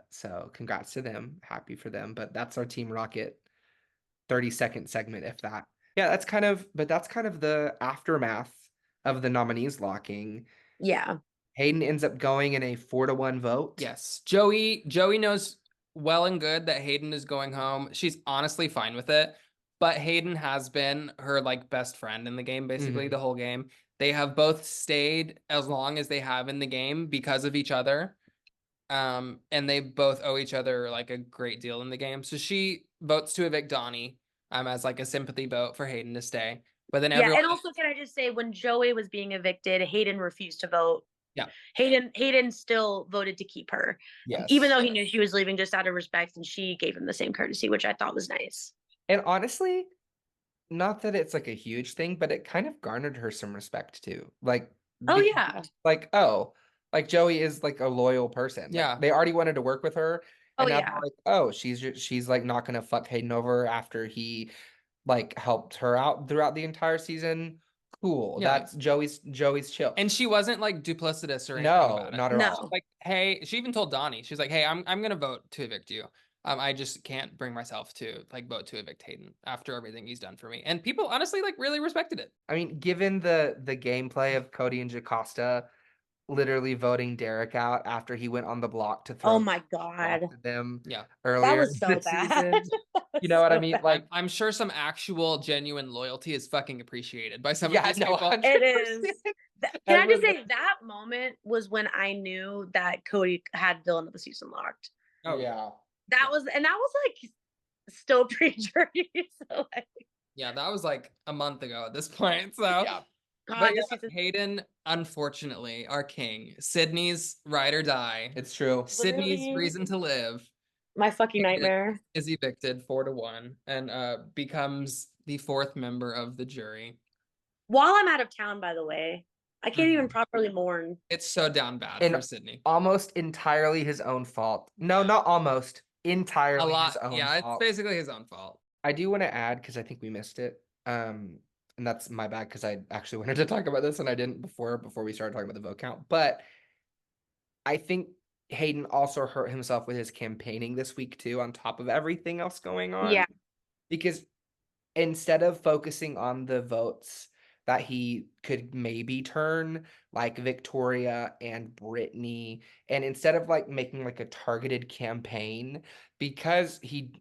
So congrats to them. Happy for them. But that's our Team Rocket 30-second segment, if that. Yeah, that's kind of the aftermath of the nominees locking. Yeah. Hayden ends up going in a 4-1 vote. Yes. Joey knows well and good that Hayden is going home. She's honestly fine with it. But Hayden has been her like best friend in the game, basically the whole game. They have both stayed as long as they have in the game because of each other. And they both owe each other like a great deal in the game. So she votes to evict Donnie as like a sympathy vote for Hayden to stay. But then Yeah, and also can I just say when Joey was being evicted, Hayden refused to vote. Yeah. Hayden still voted to keep her. Yes. Even though he knew she was leaving just out of respect, and she gave him the same courtesy, which I thought was nice. And honestly, not that it's like a huge thing, but it kind of garnered her some respect too. Like, oh yeah, like Joey is like a loyal person. Yeah, like, they already wanted to work with her, and now yeah, like, she's like not gonna fuck Hayden over after he like helped her out throughout the entire season. Cool, yeah. That's Joey's chill. And she wasn't like duplicitous or anything about it. Not at all. Like, hey, she even told Donnie, she's like, hey, I'm gonna vote to evict you. I just can't bring myself to like vote to evict Hayden after everything he's done for me. And people honestly like really respected it. I mean, given the gameplay of Cody and Jocasta literally voting Derek out after he went on the block to throw oh my god, them that earlier was so this bad. season. You know what I mean? Bad. Like, I'm sure some actual genuine loyalty is fucking appreciated by some of these no, people. 100%. It is. Can I just say that moment was when I knew that Cody had villain of the season locked. Oh yeah. That was like still pre-jury. So like, yeah, that was like a month ago at this point. So Yeah. God, but this yeah, season, Hayden, unfortunately, our king, Sydney's ride or die. It's true. Sydney's literally reason to live my fucking nightmare. is evicted 4-1 and becomes the fourth member of the jury. While I'm out of town, by the way, I can't even properly mourn. It's so down bad And for Sydney. almost entirely his own fault. No, not almost. Entirely A lot. his own Yeah, fault. it's basically his own fault. I do want to add, because I think we missed it. And that's my bad, because I actually wanted to talk about this and I didn't before we started talking about the vote count. But I think Hayden also hurt himself with his campaigning this week too, on top of everything else going on. Yeah. Because instead of focusing on the votes that he could maybe turn, like Victoria and Brittany, and instead of like making like a targeted campaign, because he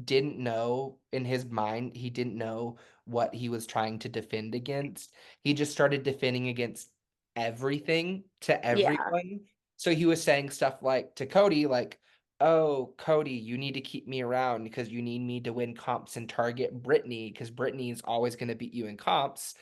didn't know in his mind, he didn't know what he was trying to defend against. He just started defending against everything to everyone. So he was saying stuff like to Cody, like, oh, Cody, you need to keep me around because you need me to win comps and target Brittany because Brittany is always going to beat you in comps.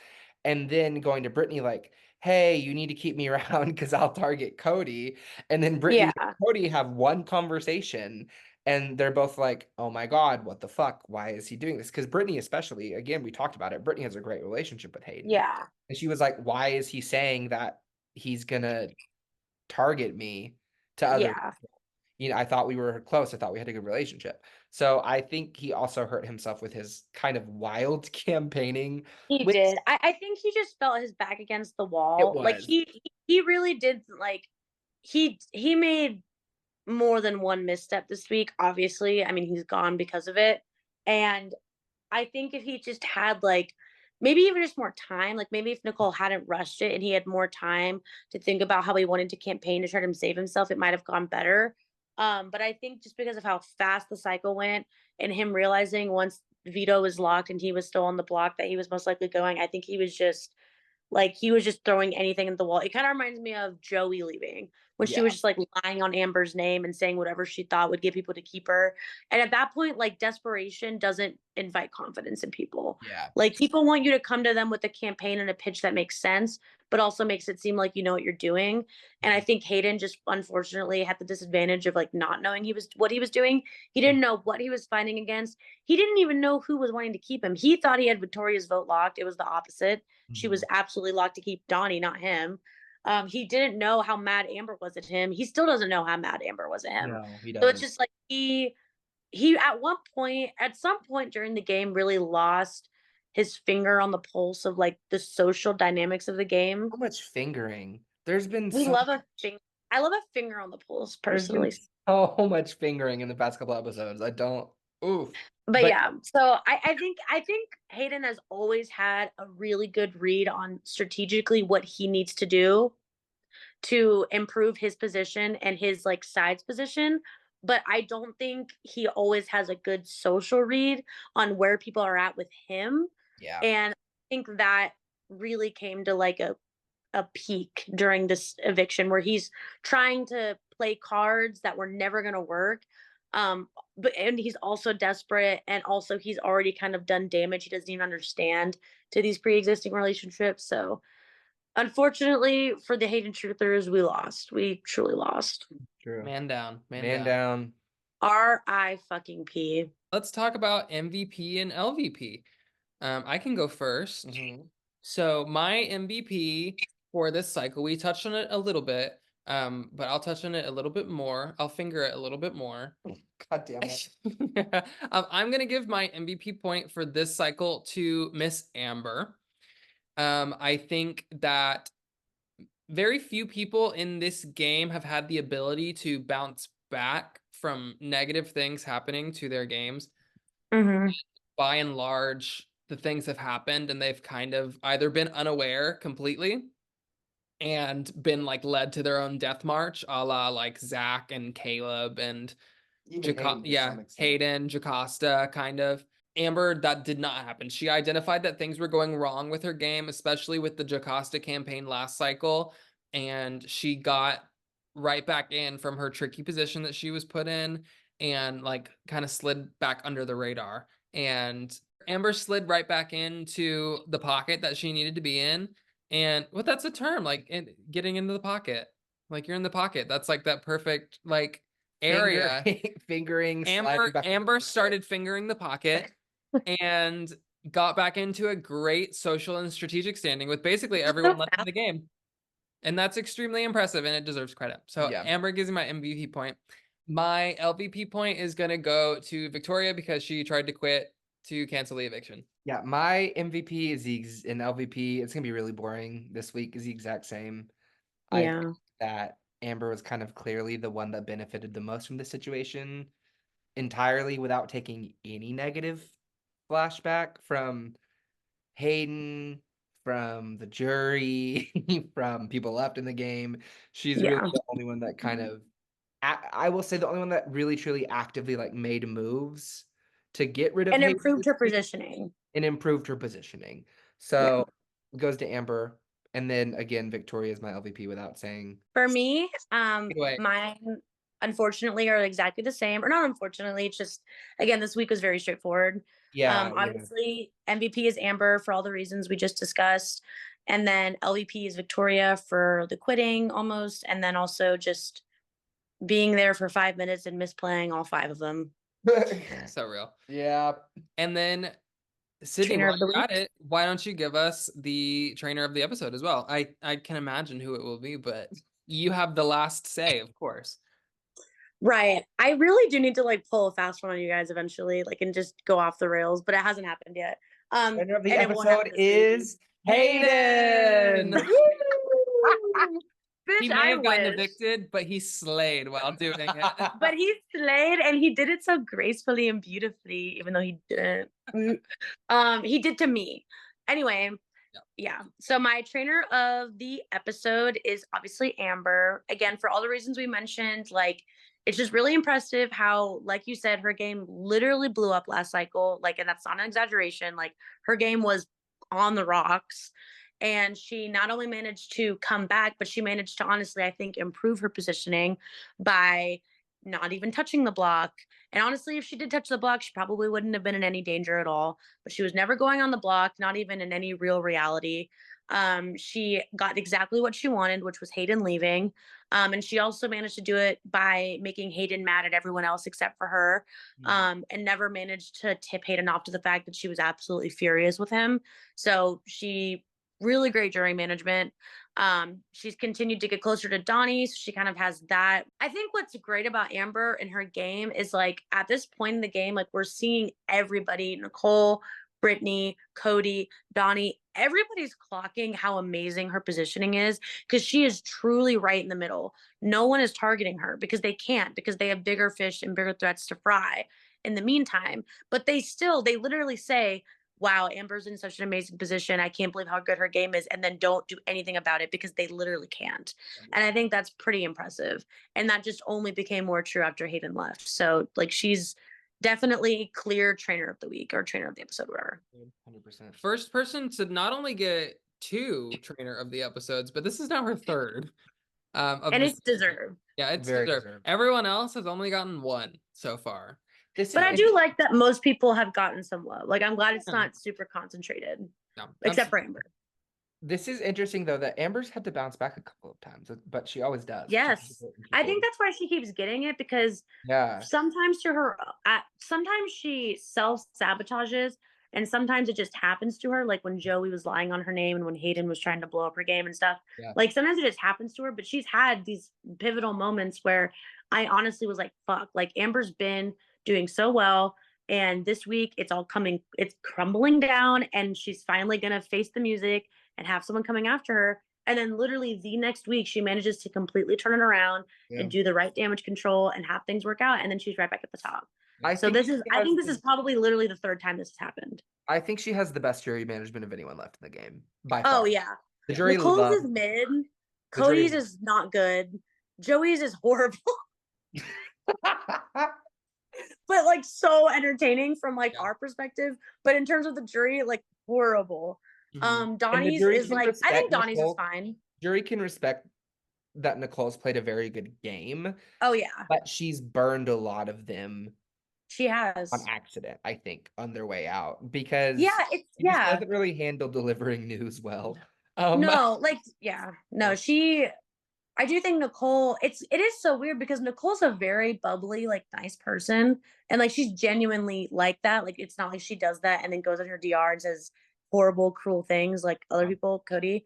And then going to Brittany, like, hey, you need to keep me around because I'll target Cody. And then Brittany and Cody have one conversation and they're both like, oh my God, what the fuck? Why is he doing this? Because Brittany, especially, again, we talked about it. Brittany has a great relationship with Hayden. Yeah. And she was like, why is he saying that he's going to target me to other people? You know, I thought we were close. I thought we had a good relationship. So I think he also hurt himself with his kind of wild campaigning. He did. I think he just felt his back against the wall. Like he really did. Like he made more than one misstep this week. Obviously, I mean, he's gone because of it. And I think if he just had like maybe even just more time, like maybe if Nicole hadn't rushed it and he had more time to think about how he wanted to campaign to try to save himself, it might have gone better. But I think just because of how fast the cycle went and him realizing once Vito was locked and he was still on the block that he was most likely going, I think he was just throwing anything at the wall. It kind of reminds me of Joey leaving when she was just like lying on Amber's name and saying whatever she thought would get people to keep her. And at that point, like desperation doesn't invite confidence in people. Yeah. Like people want you to come to them with a campaign and a pitch that makes sense, but also makes it seem like you know what you're doing. And I think Hayden just unfortunately had the disadvantage of like not knowing what he was doing. He didn't know what he was fighting against. He didn't even know who was wanting to keep him. He thought he had Victoria's vote locked. It was the opposite. She was absolutely locked to keep Donnie, not him. He didn't know how mad Amber was at him. He still doesn't know how mad Amber was at him. No, he So it's doesn't. just like he at some point during the game really lost his finger on the pulse of like the social dynamics of the game. So much fingering. There's been We so love a finger. I love a finger on the pulse there's been personally. so much fingering in the past couple episodes. I don't. Oof. But But yeah, so I think Hayden has always had a really good read on strategically what he needs to do to improve his position and his like side's position. But I don't think he always has a good social read on where people are at with him. yeah, And I think that really came to like a peak during this eviction where he's trying to play cards that were never going to work. But and he's also desperate, and also he's already kind of done damage he doesn't even understand to these pre-existing relationships. So unfortunately for the Hayden Truthers, we lost. We truly lost. true. Man down. Man down. R.I. fucking P. Let's talk about MVP and LVP. I can go first. Mhm. So my MVP for this cycle, we touched on it a little bit, but I'll touch on it a little bit more. I'll finger it a little bit more. God damn it. I'm gonna give my MVP point for this cycle to Miss Amber. I think that very few people in this game have had the ability to bounce back from negative things happening to their games. Mm-hmm. By and large, the things have happened and they've kind of either been unaware completely and been like led to their own death march, a la like Zach and Caleb and Even Hayden to some extent. Hayden, Jocasta, kind of. Amber, that did not happen. She identified that things were going wrong with her game, especially with the Jocasta campaign last cycle, and she got right back in from her tricky position that she was put in and like kind of slid back under the radar. And Amber slid right back into the pocket that she needed to be in. And what that's a term, like getting into the pocket. Like you're in the pocket. That's like that perfect like area. Fingering. Amber started fingering the pocket and got back into a great social and strategic standing with basically everyone left in the game. And that's extremely impressive and it deserves credit. So Yeah. Amber gives me my MVP point. My LVP point is going to go to Victoria because she tried to quit to cancel the eviction. Yeah, my MVP is an LVP. It's gonna be really boring this week. Is the exact same. I Yeah. think that Amber was kind of clearly the one that benefited the most from the situation entirely without taking any negative flashback from Hayden, from the jury, from people left in the game. She's really Yeah. the only one that kind of, I will say the only one that really truly actively like made moves to get rid of And Hayden improved her positioning. and improved her positioning. So it goes to Amber. And then again, Victoria is my LVP without saying. For me, Anyway, mine unfortunately are exactly the same. Or not unfortunately, it's just again, this week was very straightforward. Yeah, Obviously MVP is Amber for all the reasons we just discussed. And then LVP is Victoria for the quitting almost. And then also just being there for 5 minutes and misplaying all 5 of them. so real. Yeah. And then Sydney, Trainer while of the you're at week. it, why don't you give us the trainer of the episode as well? I can imagine who it will be, but you have the last say, of course. Right. I really do need to like pull a fast one on you guys eventually, like and just go off the rails, but it hasn't happened yet. Trainer of the And it won't happen episode this week. is Hayden. Bitch, He may I have gotten wish. evicted, but he slayed while doing it. But he slayed and he did it so gracefully and beautifully, even though he didn't. He did to me. Anyway, yeah. So my trainer of the episode is obviously Amber. Again, for all the reasons we mentioned, like it's just really impressive how, like you said, her game literally blew up last cycle. Like, and that's not an exaggeration. Like her game was on the rocks. And she not only managed to come back, but she managed to honestly, I think, improve her positioning by not even touching the block. And honestly, if she did touch the block, she probably wouldn't have been in any danger at all. But she was never going on the block, not even in any real reality. She got exactly what she wanted, which was Hayden leaving. And she also managed to do it by making Hayden mad at everyone else except for her, and never managed to tip Hayden off to the fact that she was absolutely furious with him. So she really great jury management. She's continued to get closer to Donnie, so she kind of has that. I think what's great about Amber in her game is like at this point in the game, like we're seeing everybody, Nicole, Brittany, Cody, Donnie, everybody's clocking how amazing her positioning is because she is truly right in the middle. No one is targeting her because they can't, because they have bigger fish and bigger threats to fry in the meantime. But they literally say, wow, Amber's in such an amazing position. I can't believe how good her game is. And then don't do anything about it because they literally can't. And I think that's pretty impressive. And that just only became more true after Hayden left. So like she's definitely clear trainer of the week or trainer of the episode, whatever. 100%. First person to not only get 2 trainer of the episodes, but this is now her 3rd. And it's deserved. Yeah, it's Very deserved. deserved. Everyone else has only gotten 1 so far. But I do like that most people have gotten some love. Like I'm glad it's not super concentrated. No, except for Amber. This is interesting though that Amber's had to bounce back a couple of times, but she always does. Yes, I think that's why she keeps getting it because sometimes sometimes she self sabotages, and sometimes it just happens to her. Like when Joey was lying on her name, and when Hayden was trying to blow up her game and stuff. Yeah. Like sometimes it just happens to her. But she's had these pivotal moments where I honestly was like, "Fuck!" Like Amber's been doing so well. And this week it's crumbling down, and she's finally gonna face the music and have someone coming after her. And then literally the next week she manages to completely turn it around and do the right damage control and have things work out. And then she's right back at the top. I think this is probably literally the 3rd time this has happened. I think she has the best jury management of anyone left in the game by far. Oh yeah. The jury Nicole's is mid. Cody's is not good. Joey's is horrible. But like so entertaining from like our perspective. But in terms of the jury, like horrible. Donnie's is like, I think Donnie's is fine. Jury can respect that Nicole's played a very good game. Oh yeah. But she's burned a lot of them. She has on accident, I think, on their way out because she doesn't really handle delivering news well. I do think Nicole, it is so weird because Nicole's a very bubbly, like nice person. And like, she's genuinely like that. Like, it's not like she does that and then goes on her DR and says horrible, cruel things like other people, Cody.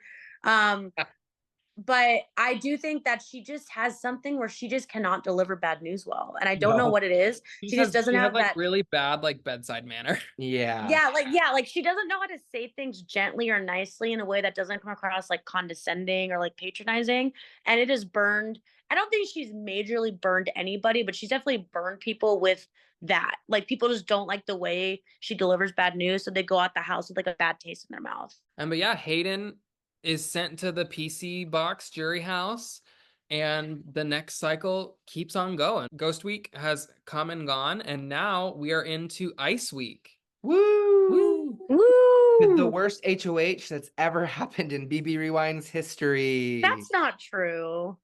But I do think that she just has something where she just cannot deliver bad news well. And I don't know what it is. She just doesn't have like that really bad, like bedside manner. Yeah. Like she doesn't know how to say things gently or nicely in a way that doesn't come across like condescending or like patronizing. And it has burned. I don't think she's majorly burned anybody, but she's definitely burned people with that. Like people just don't like the way she delivers bad news. So they go out the house with like a bad taste in their mouth. But yeah, Hayden is sent to the PC box jury house, and the next cycle keeps on going. Ghost Week has come and gone, and now we are into Ice Week. Woo! Woo! Woo! The worst HOH that's ever happened in BB Rewind's history. That's not true.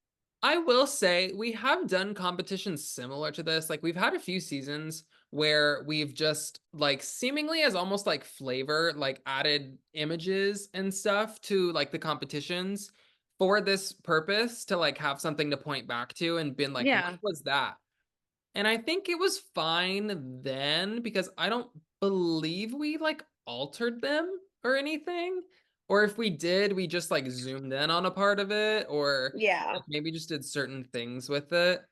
I will say we have done competitions similar to this. Like we've had a few seasons where we've just like seemingly as almost like flavor, like added images and stuff to like the competitions for this purpose to like have something to point back to and been like, what was that? And I think it was fine then because I don't believe we like altered them or anything. Or if we did, we just like zoomed in on a part of it or like, maybe just did certain things with it.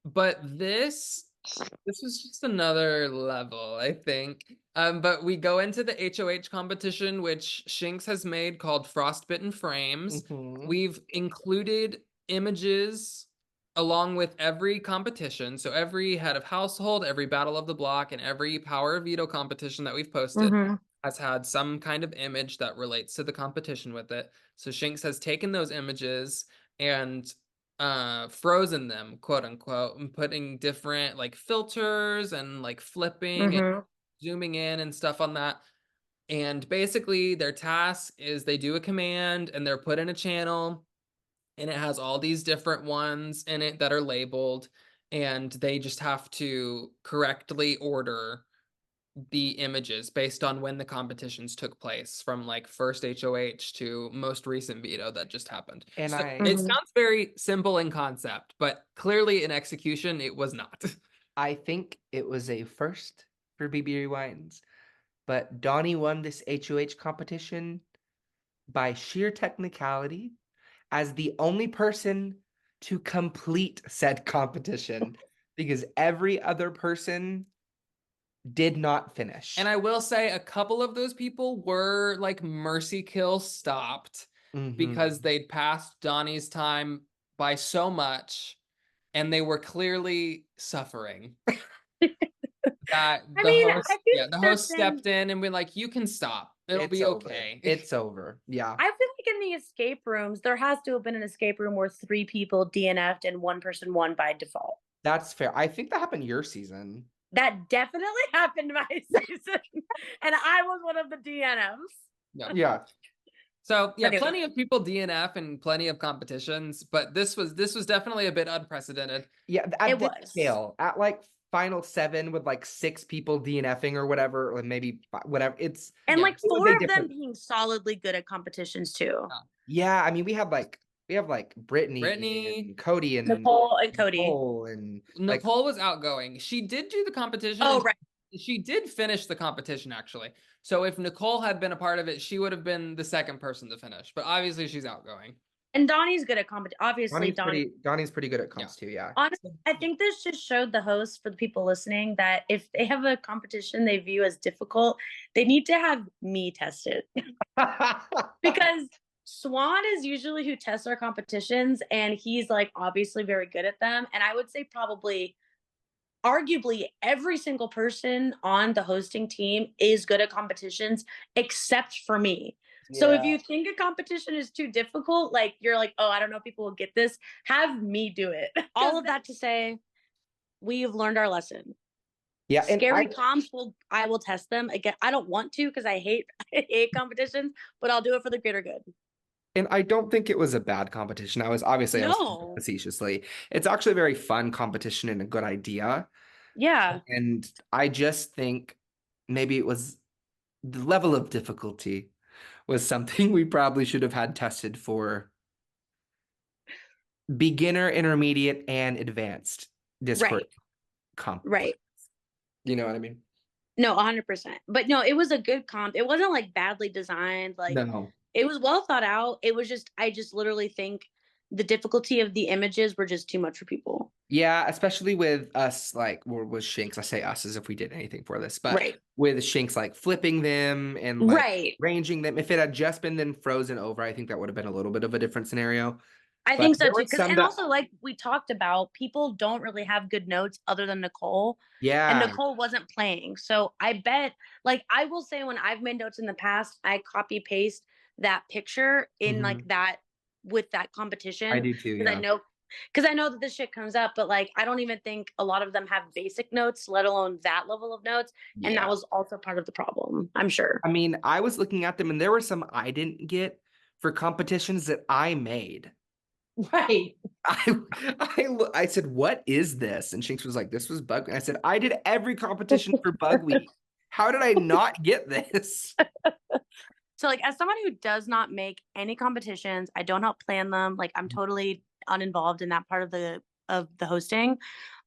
But this was just another level, I think. But we go into the HOH competition, which Shinx has made called Frostbitten Frames. We've included images along with every competition. So every head of household, every battle of the block, and every power veto competition that we've posted has had some kind of image that relates to the competition with it. So Shinx has taken those images and frozen them, quote unquote, and putting different like filters and like flipping and zooming in and stuff on that. And basically their task is they do a command and they're put in a channel and it has all these different ones in it that are labeled, and they just have to correctly order the images based on when the competitions took place from like first HOH to most recent veto that just happened. And so it sounds very simple in concept, but clearly in execution, it was not. I think it was a first for BB Rewinds, but Donnie won this HOH competition by sheer technicality as the only person to complete said competition because every other person did not finish. And I will say a couple of those people were like mercy kill stopped because they'd passed Donnie's time by so much and they were clearly suffering. That I the mean, host, I feel yeah, the like host there's been stepped in and been like, you can stop. It'll It's be over. okay. It's over. Yeah. I feel like in the escape rooms, there has to have been an escape room where 3 people DNF'd and 1 person won by default. That's fair. I think that happened your season. That definitely happened my season, and I was one of the DNFs. Yeah. So yeah, Anyway. plenty of people DNF and plenty of competitions, but this was definitely a bit unprecedented. Yeah, at It this was. scale, at like final 7 with like 6 people DNFing or whatever, or maybe whatever. It's And Yeah. like It was 4 a of them different- being solidly good at competitions too. yeah. I mean, we have like Brittany and Cody and Nicole and Cody. Nicole and like Nicole was outgoing. She did do the competition. Oh, and right. She did finish the competition actually. So if Nicole had been a part of it, she would have been the second person to finish. But obviously she's outgoing. And Donnie's good at competition. Obviously, Donnie's pretty good at comps too. Yeah. Honestly, I think this just showed the hosts, for the people listening, that if they have a competition they view as difficult, they need to have me test it. Because Swan is usually who tests our competitions, and he's like obviously very good at them. And I would say probably, arguably, every single person on the hosting team is good at competitions except for me. So if you think a competition is too difficult, like you're like, oh, I don't know if people will get this, have me do it. All of that to say, we've learned our lesson. Yeah, and Scary comps I will test them again. I don't want to because I hate competitions, but I'll do it for the greater good. And I don't think it was a bad competition. I was No. facetiously. It's actually a very fun competition and a good idea. Yeah. And I just think maybe it was the level of difficulty was something we probably should have had tested for beginner, intermediate, and advanced Discord comp. Right. You know what I mean? No, 100%. But no, it was a good comp. It wasn't like badly designed. Like No. it was well thought out. It was just, I just literally think the difficulty of the images were just too much for people. Yeah, especially with us, like, with Shinx. I say us as if we did anything for this, but Right. with Shinx, like flipping them and like Right. ranging them. If it had just been then frozen over, I think that would have been a little bit of a different scenario. I But think so there too. was some And that- also, like we talked about, people don't really have good notes other than Nicole. Yeah. And Nicole wasn't playing. So I bet, like, I will say when I've made notes in the past, I copy paste that picture in like that with that competition. I do too. Yeah. Because I know that this shit comes up, but like I don't even think a lot of them have basic notes, let alone that level of notes. And that was also part of the problem, I'm sure. I mean, I was looking at them and there were some I didn't get for competitions that I made. Right. I said, what is this? And Shinx was like, this was Bug Week. I said, I did every competition for Bug Week. How did I not get this? So like as someone who does not make any competitions, I don't help plan them. Like I'm totally uninvolved in that part of the hosting.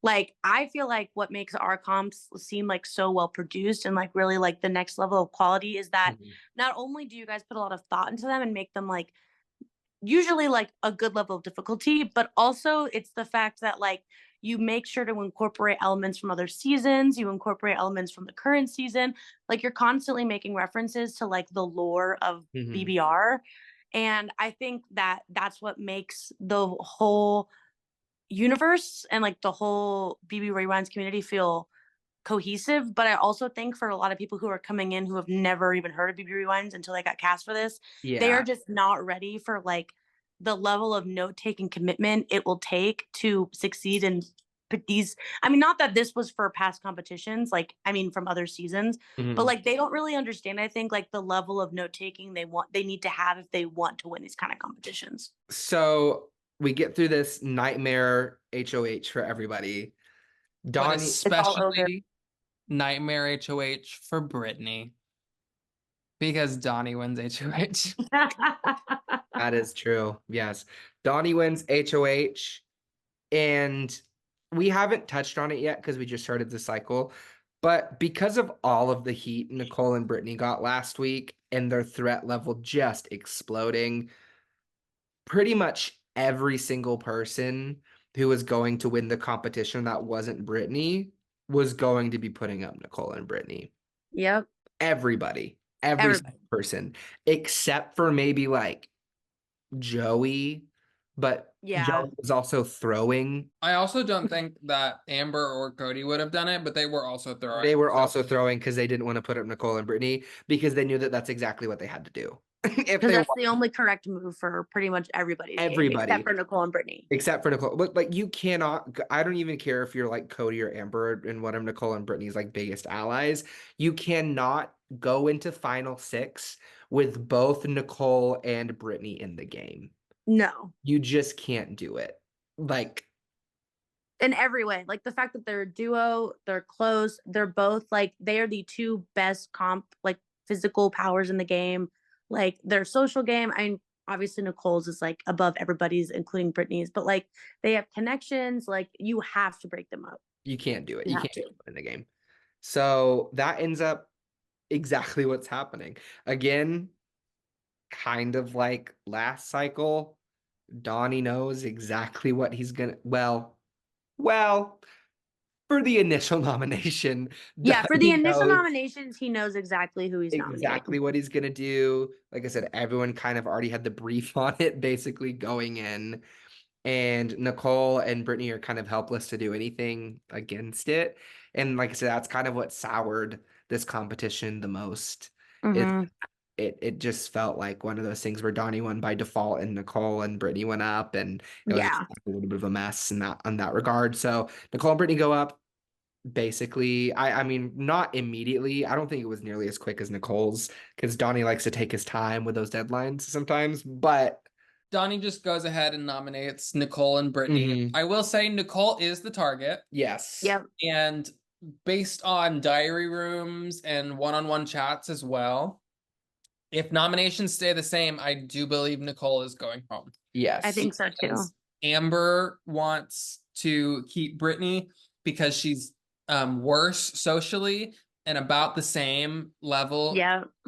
Like I feel like what makes our comps seem like so well produced and like really like the next level of quality is that not only do you guys put a lot of thought into them and make them like usually like a good level of difficulty, but also it's the fact that like you make sure to incorporate elements from other seasons, you incorporate elements from the current season, like you're constantly making references to like the lore of BBR. And I think that that's what makes the whole universe and like the whole BB Rewinds community feel cohesive. But I also think for a lot of people who are coming in who have never even heard of BB Rewinds until they got cast for this, they are just not ready for like the level of note-taking commitment it will take to succeed in these. I mean, not that this was for past competitions, like I mean from other seasons, but like they don't really understand, I think, like the level of note-taking they need to have if they want to win these kind of competitions. So we get through this nightmare HOH for everybody. Donnie, especially nightmare HOH for Brittany. Because Donnie wins HOH. That is true. Yes. Donnie wins HOH. And we haven't touched on it yet because we just started the cycle. But because of all of the heat Nicole and Brittany got last week and their threat level just exploding, pretty much every single person who was going to win the competition that wasn't Brittany was going to be putting up Nicole and Brittany. Yep. Everybody, every single person, except for maybe like Joey, but Yeah. Joey was also throwing. I also don't think that Amber or Cody would have done it, but they were also throwing. They were also throwing because they didn't want to put up Nicole and Brittany because they knew that that's exactly what they had to do. Because that's the only correct move for pretty much everybody's game, except for Nicole and Brittany. Except for Nicole. But like you cannot, I don't even care if you're like Cody or Amber and one of Nicole and Brittany's like biggest allies. You cannot go into final 6 with both Nicole and Brittany in the game. No. You just can't do it. Like in every way. Like the fact that they're a duo, they're close, they're both like they are the 2 best like physical powers in the game. Like their social game, I mean, obviously Nicole's is like above everybody's, including Brittany's, but like they have connections. Like you have to break them up. You can't do it. You can't do it in the game. So that ends up exactly what's happening. Again, kind of like last cycle, Donnie knows exactly what he's gonna well, for the initial nomination. Yeah, for the initial nominations, he knows exactly who he's nominating. Exactly what he's gonna do. Like I said, everyone kind of already had the brief on it basically going in. And Nicole and Brittany are kind of helpless to do anything against it. And like I said, that's kind of what soured this competition the most. It just felt like one of those things where Donnie won by default and Nicole and Brittany went up, and it was a little bit of a mess in that regard. So Nicole and Brittany go up. Basically, I mean, not immediately. I don't think it was nearly as quick as Nicole's because Donnie likes to take his time with those deadlines sometimes, but Donnie just goes ahead and nominates Nicole and Brittany. I will say Nicole is the target. Yes. Yep. And based on diary rooms and one-on-one chats as well, if nominations stay the same, I do believe Nicole is going home. Yes. I think so too. Amber wants to keep Brittany because she's worse socially and about the same level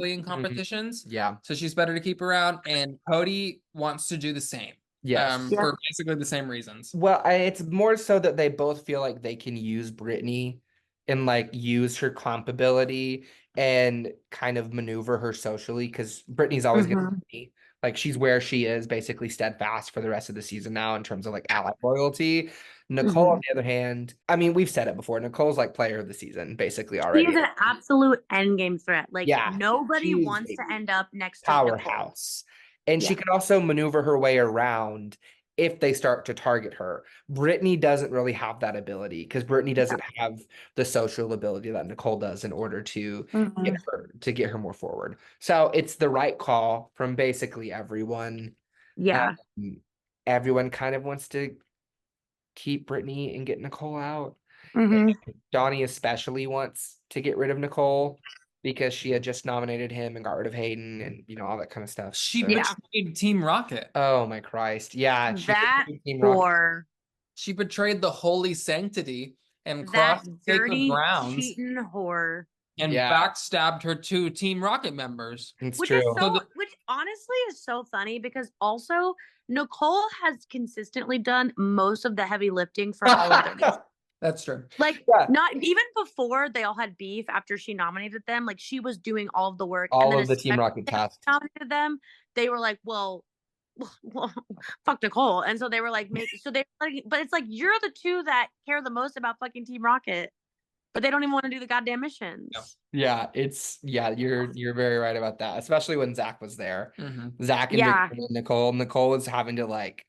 in competitions. Yeah. So she's better to keep around. And Cody wants to do the same. Yes. For basically the same reasons. Well, it's more so that they both feel like they can use Brittany and like use her comp ability and kind of maneuver her socially because Brittany's always going to be like she's where she is basically steadfast for the rest of the season now in terms of like ally loyalty. Nicole, on the other hand, I mean, we've said it before. Nicole's like player of the season, basically already. She is an absolute endgame threat. Like nobody wants to end up next to powerhouse. And she can also maneuver her way around if they start to target her. Brittany doesn't really have that ability because Brittany doesn't have the social ability that Nicole does in order to get her more forward. So it's the right call from basically everyone. Yeah. Everyone kind of wants to keep Brittany and get Nicole out. Donnie especially wants to get rid of Nicole because she had just nominated him and got rid of Hayden and, you know, all that kind of stuff. She betrayed Team Rocket. Oh, my Christ. Yeah. She betrayed the holy sanctity and crossed sacred grounds. Cheating whore. And backstabbed her 2 Team Rocket members. It's which true. Is which honestly is so funny because also Nicole has consistently done most of the heavy lifting for all of them. That's true. Like not even before they all had beef after she nominated them, like she was doing all of the work. All of the Team Rocket tasks. Nominated them. They were like, well, fuck Nicole. And so they were like, but it's like you're the 2 that care the most about fucking Team Rocket. But they don't even want to do the goddamn missions. Yeah, you're very right about that. Especially when Zach was there. Zach and Nicole. Nicole was having to like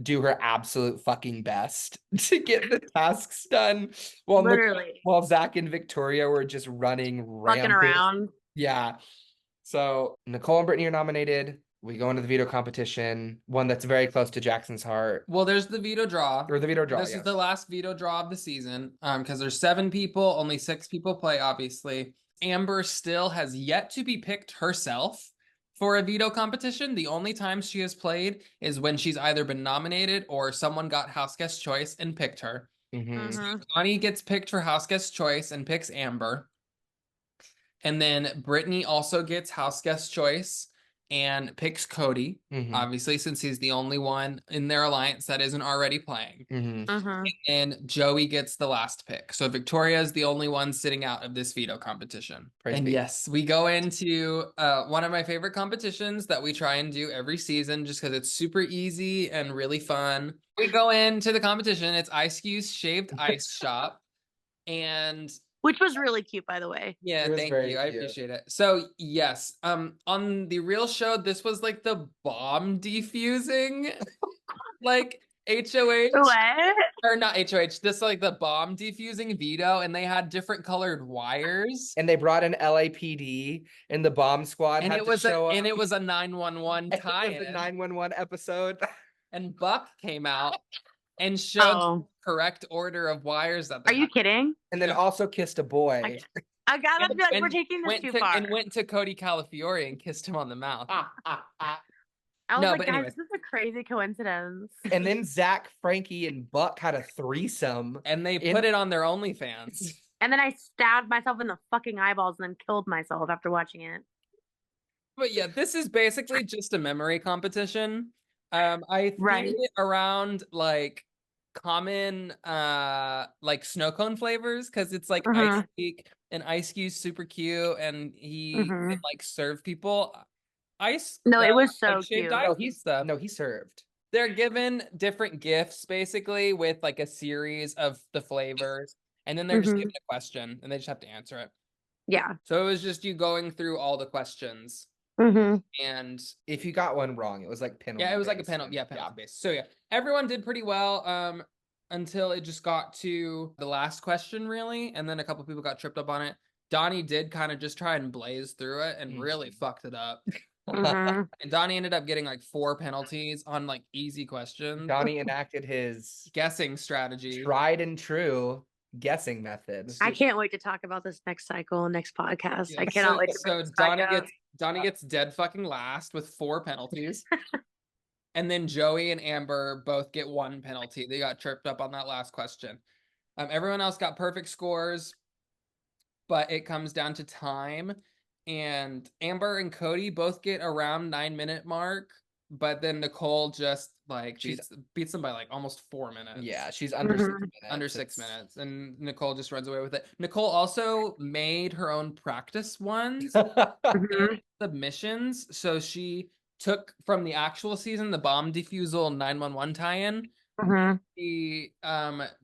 do her absolute fucking best to get the tasks done. While Zach and Victoria were just running fucking around. Yeah. So Nicole and Brittany are nominated. We go into the veto competition, one that's very close to Jackson's heart. Well, there's the veto draw. This is the last veto draw of the season because there's 7 people, only 6 people play, obviously. Amber still has yet to be picked herself for a veto competition. The only time she has played is when she's either been nominated or someone got house guest choice and picked her. Donnie gets picked for house guest choice and picks Amber. And then Brittany also gets house guest choice and picks Cody, obviously, since he's the only one in their alliance that isn't already playing. And Joey gets the last pick. So Victoria is the only one sitting out of this veto competition. And yes, we go into one of my favorite competitions that we try and do every season just because it's super easy and really fun. We go into the competition. It's Ice Cube's Shaved Ice Shop. And which was really cute, by the way. yeah, thank you. I appreciate it. So yes, on the real show, this was like the bomb defusing, like HOH. What? Or not HOH, this like the bomb defusing veto, and they had different colored wires. And they brought in LAPD, and the bomb squad And had to show up. And it was a 911 tie-in. It was a 911 episode. And Buck came out and showed the correct order of wires that they Are you kidding? And then also kissed a boy. I gotta be like, we're taking this too far. And went to Cody Calafiore and kissed him on the mouth. I was like, guys, this is a crazy coincidence. And then Zach, Frankie, and Buck had a threesome. And they put it on their OnlyFans. And then I stabbed myself in the fucking eyeballs and then killed myself after watching it. But yeah, this is basically just a memory competition. I think it around like common like snow cone flavors because it's like Ice Peak and Ice Cube's super cute and he can like serve people. It was so cute. He served. They're given different gifts basically with like a series of the flavors, and then they're just given a question and they just have to answer it. Yeah. So it was just you going through all the questions. And if you got one wrong, it was like penalty. Yeah, it was like a penalty. Yeah, penalty based. So yeah, everyone did pretty well. Until it just got to the last question, really, and then a couple people got tripped up on it. Donnie did kind of just try and blaze through it and really fucked it up. And Donnie ended up getting like 4 penalties on like easy questions. Donnie enacted his guessing strategy, tried and true guessing method. I can't wait to talk about this next cycle, next podcast. Yeah. I cannot wait to. So Donnie gets dead fucking last with 4 penalties. And then Joey and Amber both get 1 penalty. They got tripped up on that last question. Everyone else got perfect scores, but it comes down to time. And Amber and Cody both get around 9-minute mark, but then Nicole just like beats them by like almost 4 minutes. Yeah, she's under 6 minutes. Under 6 minutes, and Nicole just runs away with it. Nicole also made her own practice ones, submissions, so she took from the actual season the bomb defusal 911 tie-in. She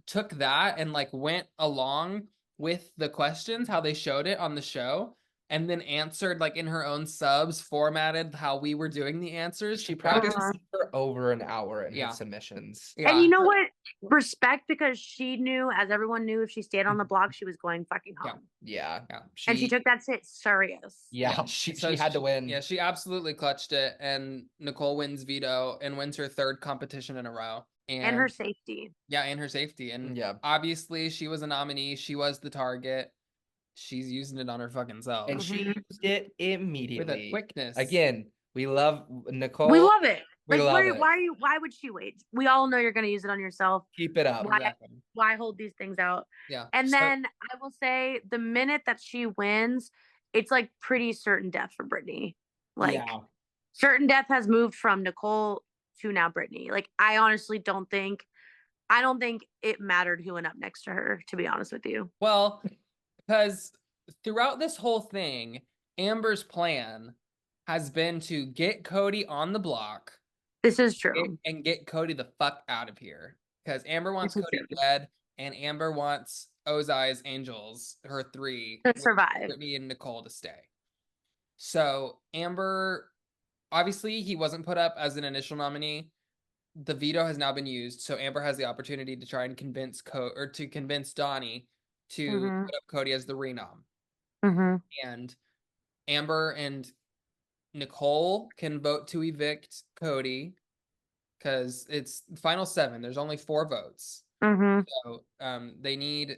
took that and like went along with the questions how they showed it on the show, and then answered like in her own subs, formatted how we were doing the answers. She practiced for over an hour in her submissions. And you know what? Respect, because she knew, as everyone knew, if she stayed on the block, she was going fucking home. Yeah. And she took that shit serious. Yeah, she had to win. Yeah, she absolutely clutched it. And Nicole wins veto and wins her 3rd competition in a row. And her safety. Yeah, and her safety. And obviously she was a nominee. She was the target. She's using it on her fucking self. And she used it immediately. With a quickness. Again, we love Nicole. We love it. Like, why would she wait? We all know you're going to use it on yourself. Keep it up. Why hold these things out? Yeah. And then I will say the minute that she wins, it's like pretty certain death for Brittany. Like certain death has moved from Nicole to now Brittany. Like I honestly don't think it mattered who went up next to her, to be honest with you. Well, because throughout this whole thing, Amber's plan has been to get Cody on the block. This is true. And get Cody the fuck out of here. Because Amber wants Cody dead, and Amber wants Ozai's Angels, her 3, to survive. Brittany and Nicole to stay. So Amber, obviously he wasn't put up as an initial nominee. The veto has now been used, so Amber has the opportunity to try and convince Donnie to put up Cody as the renom. And Amber and Nicole can vote to evict Cody because it's final 7. There's only 4 votes. So they need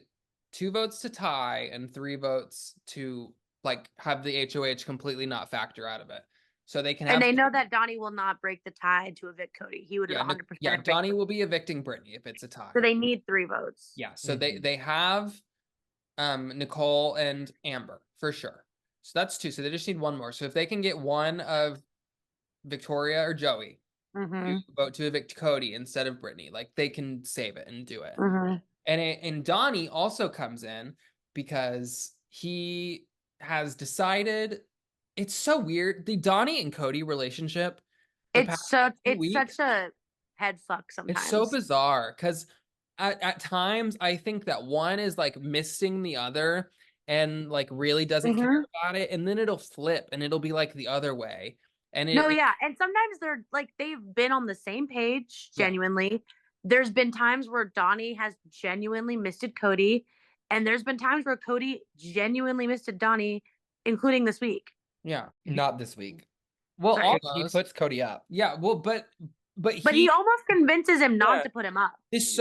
2 votes to tie and 3 votes to like have the HOH completely not factor out of it. So they can And have. they know that Donnie will not break the tie to evict Cody. He would 100% Yeah, evict Donnie Cody. will be evicting Brittany if it's a tie. So they need 3 votes. Yeah, so they have Nicole and Amber for sure. So that's 2. So they just need 1 more. So if they can get one of Victoria or Joey to vote to evict Cody instead of Brittany, like they can save it and do it. And Donnie also comes in because he has decided. It's so weird. The Donnie and Cody relationship. It's such a head fuck sometimes. It's so bizarre because at times I think that one is like missing the other and like really doesn't care about it, and then it'll flip and it'll be like the other way. And and sometimes they're like they've been on the same page genuinely. Yeah. There's been times where Donnie has genuinely misted Cody, and there's been times where Cody genuinely misted Donnie, including this week. Yeah, not this week. Well, he puts Cody up. Yeah, well, but he almost convinces him not to put him up. This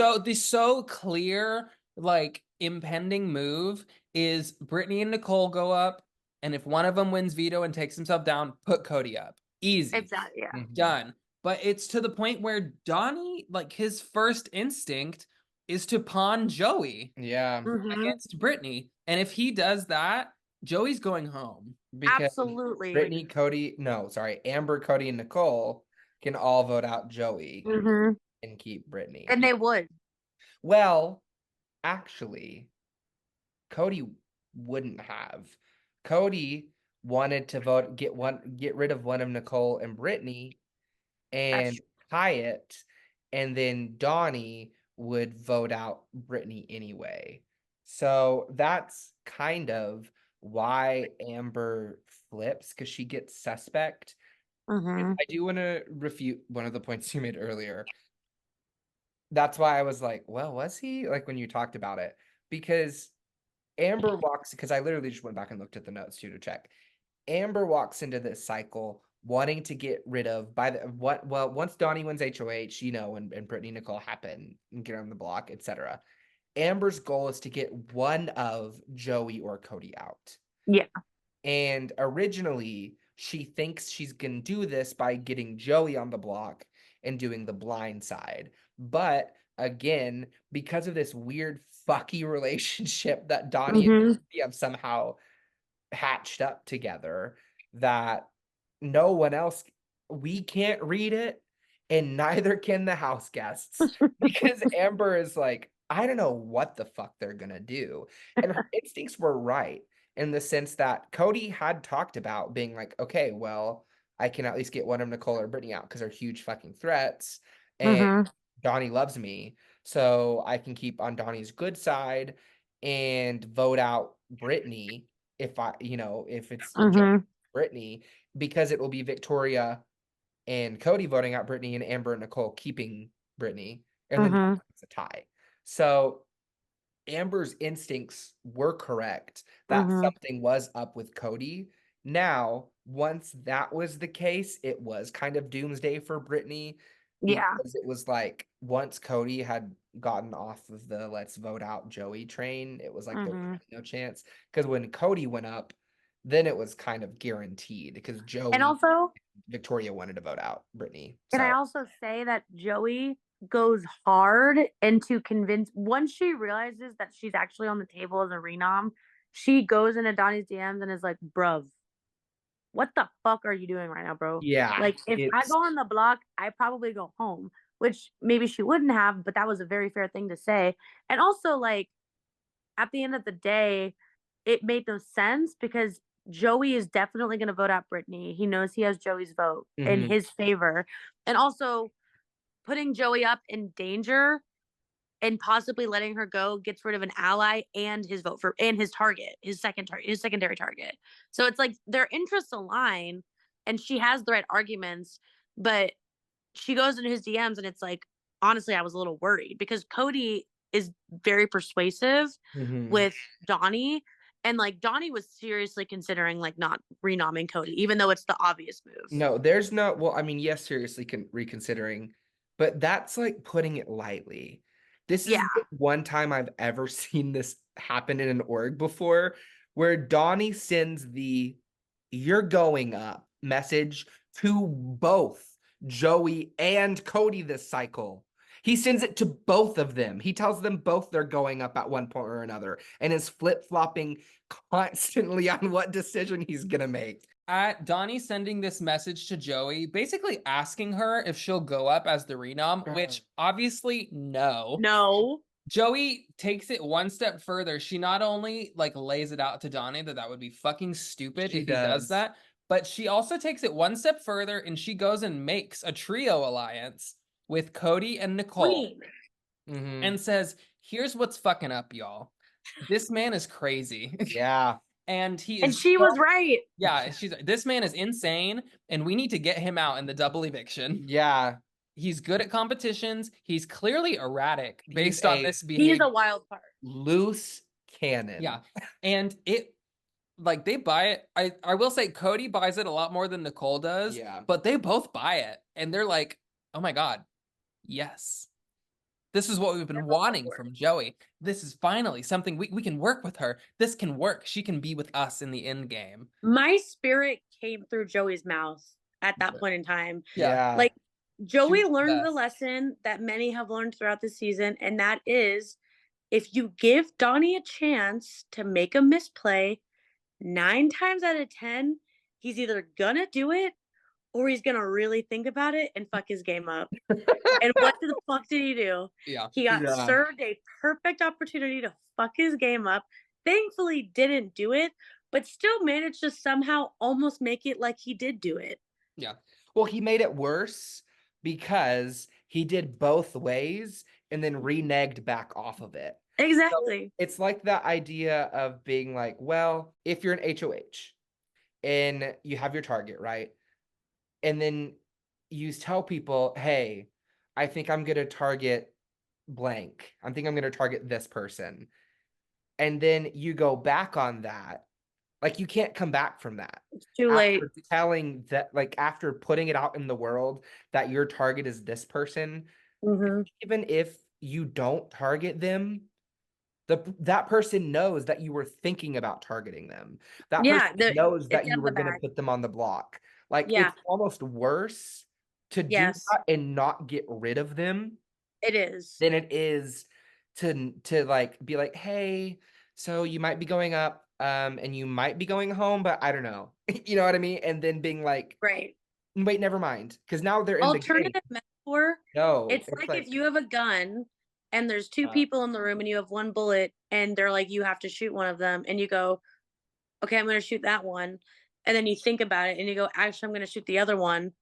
so clear like impending move is Brittany and Nicole go up, and if one of them wins veto and takes himself down, put Cody up. Easy. Exactly. Yeah. Done. But it's to the point where Donnie, like his first instinct is to pawn Joey. Yeah. Against Brittany, and if he does that, Joey's going home. Because absolutely. Brittany, Amber, Cody, and Nicole can all vote out Joey and keep Brittany. And they would. Well, actually, Cody wouldn't have. Cody wanted to get rid of one of Nicole and Brittany and tie it, and then Donnie would vote out Brittany anyway. So that's kind of why Amber flips, because she gets suspect. I do want to refute one of the points you made earlier. That's why I was like, well, was he? Like when you talked about it. Because Amber walks, because I literally just went back and looked at the notes too to check. Amber walks into this cycle wanting to get rid of once Donnie wins HOH, and Brittany Nicole happen and get on the block, etc. Amber's goal is to get one of Joey or Cody out. Yeah. And originally, she thinks she's going to do this by getting Joey on the block and doing the blind side. But again, because of this weird fucky relationship that Donnie and Joey have somehow hatched up together, that no one else, we can't read it, and neither can the house guests, because Amber is like, I don't know what the fuck they're gonna do. And her instincts were right in the sense that Cody had talked about being like, okay, well, I can at least get one of Nicole or Brittany out because they're huge fucking threats. And Donnie loves me, so I can keep on Donnie's good side and vote out Brittany if it's Brittany, because it will be Victoria and Cody voting out Brittany and Amber and Nicole keeping Brittany, and then it's a tie. So Amber's instincts were correct that something was up with Cody. Now, once that was the case, it was kind of doomsday for Brittany. Yeah. Because it was like, once Cody had gotten off of the let's vote out Joey train, it was like there was no chance. Because when Cody went up, then it was kind of guaranteed, because Joey and also Victoria wanted to vote out Brittany. Can I also say that Joey goes hard into convince, once she realizes that she's actually on the table as a renom, she goes into Donnie's DMs and is like, bruv, what the fuck are you doing right now, bro? Yeah. Like, if I go on the block, I probably go home, which maybe she wouldn't have, but that was a very fair thing to say. And also, like, at the end of the day, it made no sense because Joey is definitely going to vote out Brittany. He knows he has Joey's vote in his favor. And also, putting Joey up in danger and possibly letting her go gets rid of an ally and his vote and his target, his secondary target. So it's like their interests align, and she has the right arguments, but she goes into his DMs and it's like, honestly, I was a little worried because Cody is very persuasive with Donnie. And like Donnie was seriously considering like not renomming Cody, even though it's the obvious move. No, there's no, well, I mean, yes, seriously reconsidering, but that's like putting it lightly. This is the one time I've ever seen this happen in an org before, where Donnie sends you're going up message to both Joey and Cody this cycle. He sends it to both of them. He tells them both they're going up at one point or another and is flip-flopping constantly on what decision he's going to make. Donnie sending this message to Joey, basically asking her if she'll go up as the renom, which obviously no. No. Joey takes it one step further. She not only like lays it out to Donnie that would be fucking stupid if he does that, but she also takes it one step further and she goes and makes a trio alliance with Cody and Nicole and says, here's what's fucking up, y'all. This man is crazy. Yeah. And he is. And she was right. Yeah, this man is insane, and we need to get him out in the double eviction. Yeah. He's good at competitions. He's clearly erratic based on this behavior. He's a wild card. Loose cannon. Yeah. And it, like, they buy it. I will say Cody buys it a lot more than Nicole does. Yeah. But they both buy it. And they're like, oh my God, yes. This is what we've been wanting from Joey. This is finally something we can work with her. This can work. She can be with us in the end game. My spirit came through Joey's mouth at that point in time. Yeah. Like, Joey learned the lesson that many have learned throughout the season, and that is if you give Donnie a chance to make a misplay, 9 times out of 10, he's either gonna do it or he's gonna really think about it and fuck his game up. And what the fuck did he do? Yeah. He got served a perfect opportunity to fuck his game up. Thankfully didn't do it, but still managed to somehow almost make it like he did do it. Yeah. Well, he made it worse because he did both ways and then reneged back off of it. Exactly. So it's like that idea of being like, well, if you're an HOH and you have your target, right? And then you tell people, hey, I think I'm going to target blank. I think I'm going to target this person. And then you go back on that. Like, you can't come back from that. It's too late. Telling that, like, after putting it out in the world that your target is this person, even if you don't target them, that person knows that you were thinking about targeting them. That person knows that you were going to put them on the block. Like, it's almost worse to do that and not get rid of them. It is. Than it is to like be like, hey, so you might be going up, and you might be going home, but I don't know. You know what I mean? And then being like, right. Wait, never mind. Because now they're in alternative the game. metaphor. No. It's like if you have a gun and there's 2 people in the room and you have 1 bullet and they're like, you have to shoot one of them, and you go, okay, I'm going to shoot that one. And then you think about it and you go, actually, I'm going to shoot the other one.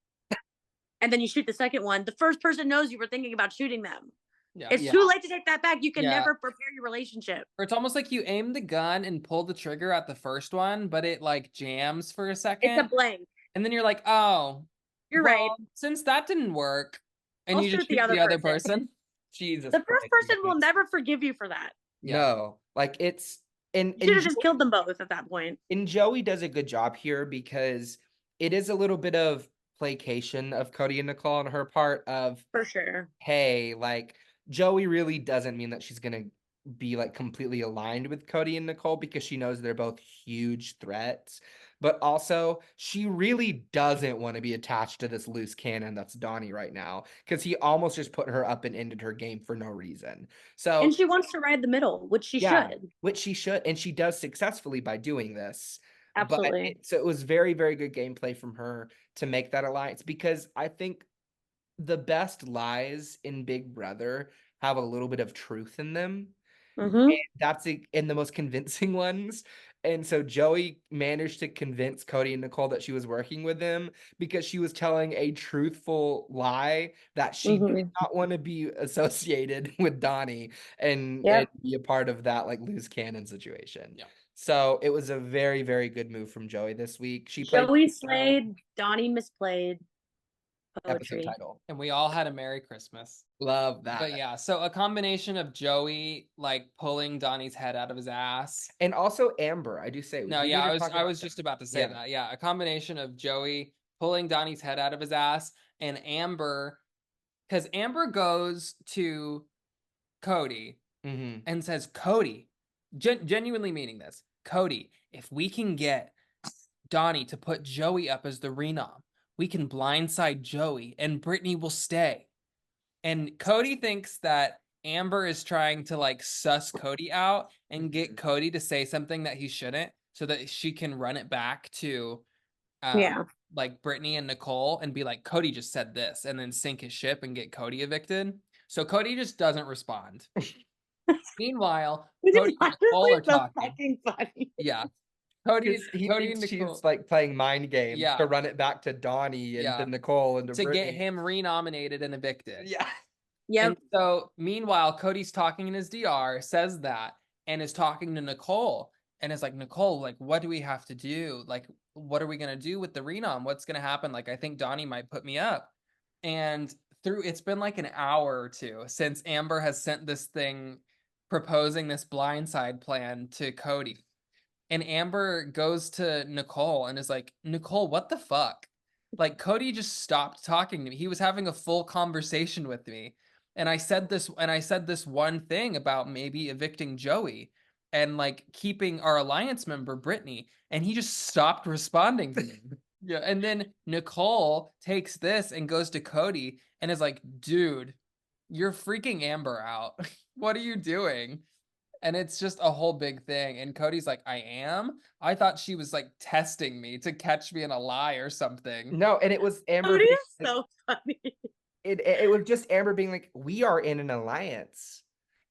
And then you shoot the second one. The first person knows you were thinking about shooting them. Yeah. It's too late to take that back. You can never prepare your relationship. Or it's almost like you aim the gun and pull the trigger at the first one, but it like jams for a second. It's a blank. And then you're like, oh, you're right. Since that didn't work, and you just shoot the other person. Jesus. The first person will never forgive you for that. No, like it's you should have just killed them both at that point. And Joey does a good job here because it is a little bit of placation of Cody and Nicole on her part of, for sure, hey, like, Joey really doesn't mean that she's gonna be like completely aligned with Cody and Nicole because she knows they're both huge threats. But also, she really doesn't want to be attached to this loose cannon that's Donnie right now because he almost just put her up and ended her game for no reason. So, and she wants to ride the middle, which she should. Which she should, and she does successfully by doing this. Absolutely. So it was very, very good gameplay from her to make that alliance because I think the best lies in Big Brother have a little bit of truth in them. And that's in the most convincing ones. And so Joey managed to convince Cody and Nicole that she was working with them because she was telling a truthful lie that she did not want to be associated with Donnie and be a part of that like loose cannon situation. Yeah. So it was a very, very good move from Joey this week. Joey slayed, Donnie misplayed. Poetry. Episode title. And we all had a Merry Christmas. Love that. But yeah, so a combination of Joey like pulling Donnie's head out of his ass. And also Amber, I do say. No, yeah, I was just about to say that. Yeah, a combination of Joey pulling Donnie's head out of his ass and Amber, because Amber goes to Cody and says, Cody, genuinely meaning this, Cody, if we can get Donnie to put Joey up as the renom. We can blindside Joey and Brittany will stay. And Cody thinks that Amber is trying to like suss Cody out and get Cody to say something that he shouldn't so that she can run it back to Yeah. like Brittany and Nicole and be like, Cody just said this, and then sink his ship and get Cody evicted. So Cody just doesn't respond. Meanwhile, Cody and Nicole are so talking. fucking funny. Yeah. Cody He and thinks Nicole, she's like playing mind games Yeah. to run it back to Donnie and to Nicole and to to Brittany. get him renominated and evicted. Yeah. Yep. And so meanwhile, Cody's talking in his DR, says that, and is talking to Nicole, and is like, Nicole, like, what do we have to do? Like, what are we gonna do with the renom? What's gonna happen? Like, I think Donnie might put me up. And it's been like an hour or two since Amber has sent this thing proposing this blindside plan to Cody. And Amber goes to Nicole and is like, Nicole, what the fuck? Like, Cody just stopped talking to me. He was having a full conversation with me. And I said this one thing about maybe evicting Joey and like keeping our alliance member Brittany, and he just stopped responding to me. Yeah. And then Nicole takes this and goes to Cody and is like, dude, you're freaking Amber out. What are you doing? And it's just a whole big thing. And Cody's like, I am? I thought she was like testing me to catch me in a lie or something. No, and it was Amber. Cody is so funny. It was just Amber being like, we are in an alliance.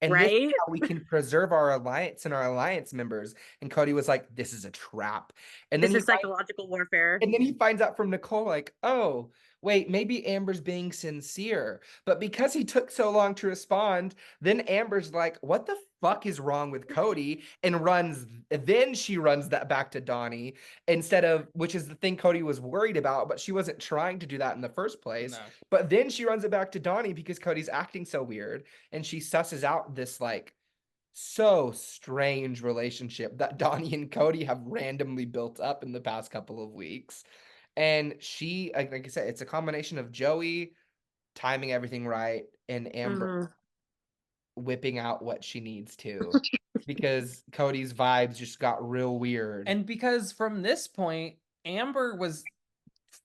And this is Right? how we can preserve our alliance and our alliance members. And Cody was like, this is a trap. And This then is psychological warfare. and then he finds out from Nicole, like, oh, wait, maybe Amber's being sincere. But because he took so long to respond, then Amber's like, what the fuck is wrong with Cody? And then she runs that back to Donnie instead of, which is the thing Cody was worried about, but she wasn't trying to do that in the first place. No. But then she runs it back to Donnie because Cody's acting so weird. And she susses out this like so strange relationship that Donnie and Cody have randomly built up in the past couple of weeks. And she, like I said, it's a combination of Joey timing everything right and Amber whipping out what she needs to because Cody's vibes just got real weird. And because from this point, Amber was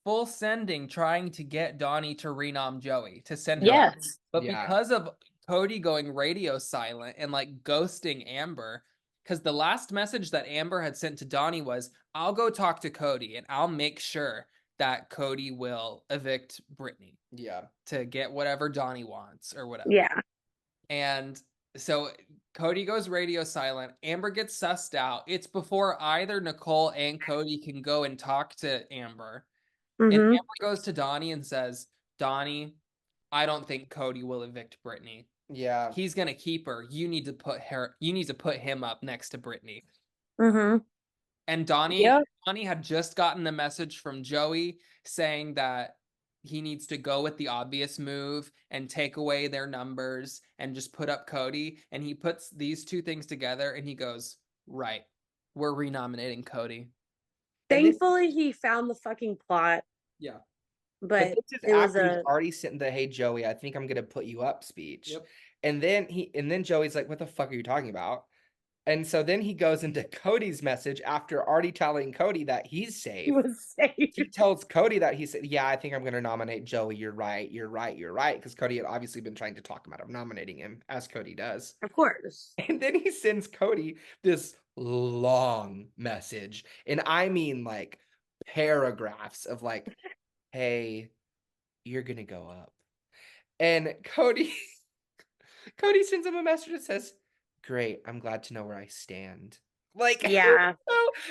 full sending trying to get Donnie to renom Joey, to send her. Yes. But Yeah. because of Cody going radio silent and like ghosting Amber, because the last message that Amber had sent to Donnie was, I'll go talk to Cody and I'll make sure that Cody will evict Brittany Yeah. to get whatever Donnie wants or whatever. Yeah. And so Cody goes radio silent. Amber gets sussed out. It's before either Nicole and Cody can go and talk to Amber. And Amber goes to Donnie and says, Donnie, I don't think Cody will evict Brittany. Yeah. He's gonna keep her. You need to put him up next to Brittany. And Donnie had just gotten a message from Joey saying that he needs to go with the obvious move and take away their numbers and just put up Cody. And he puts these two things together and he goes, right, we're renominating Cody. Thankfully, he found the fucking plot. Yeah. But this is it was after he's already sent the "Hey Joey, I think I'm gonna put you up" speech. Yep. And then Joey's like, "What the fuck are you talking about?" And so then he goes into Cody's message after already telling Cody that he's safe. He was safe. He tells Cody that he said, "Yeah, I think I'm gonna nominate Joey. You're right. Because Cody had obviously been trying to talk him out of nominating him, as Cody does. Of course. And then he sends Cody this long message, and I mean like paragraphs of like, hey, you're gonna go up. And Cody sends him a message that says, great, I'm glad to know where I stand. Like, yeah,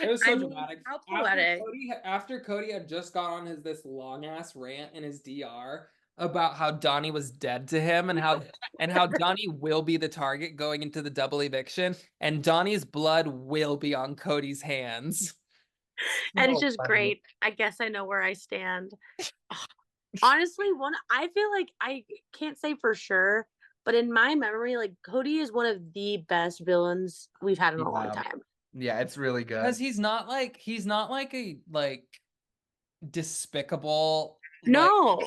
it was so dramatic. How poetic. After Cody had just got on this long ass rant in his DR about how Donnie was dead to him and how Donnie will be the target going into the double eviction, and Donnie's blood will be on Cody's hands. And it's just great. I guess I know where I stand. Honestly, I feel like I can't say for sure, but in my memory, like Cody is one of the best villains we've had in a long time. Yeah, it's really good. Because he's not like a despicable, no,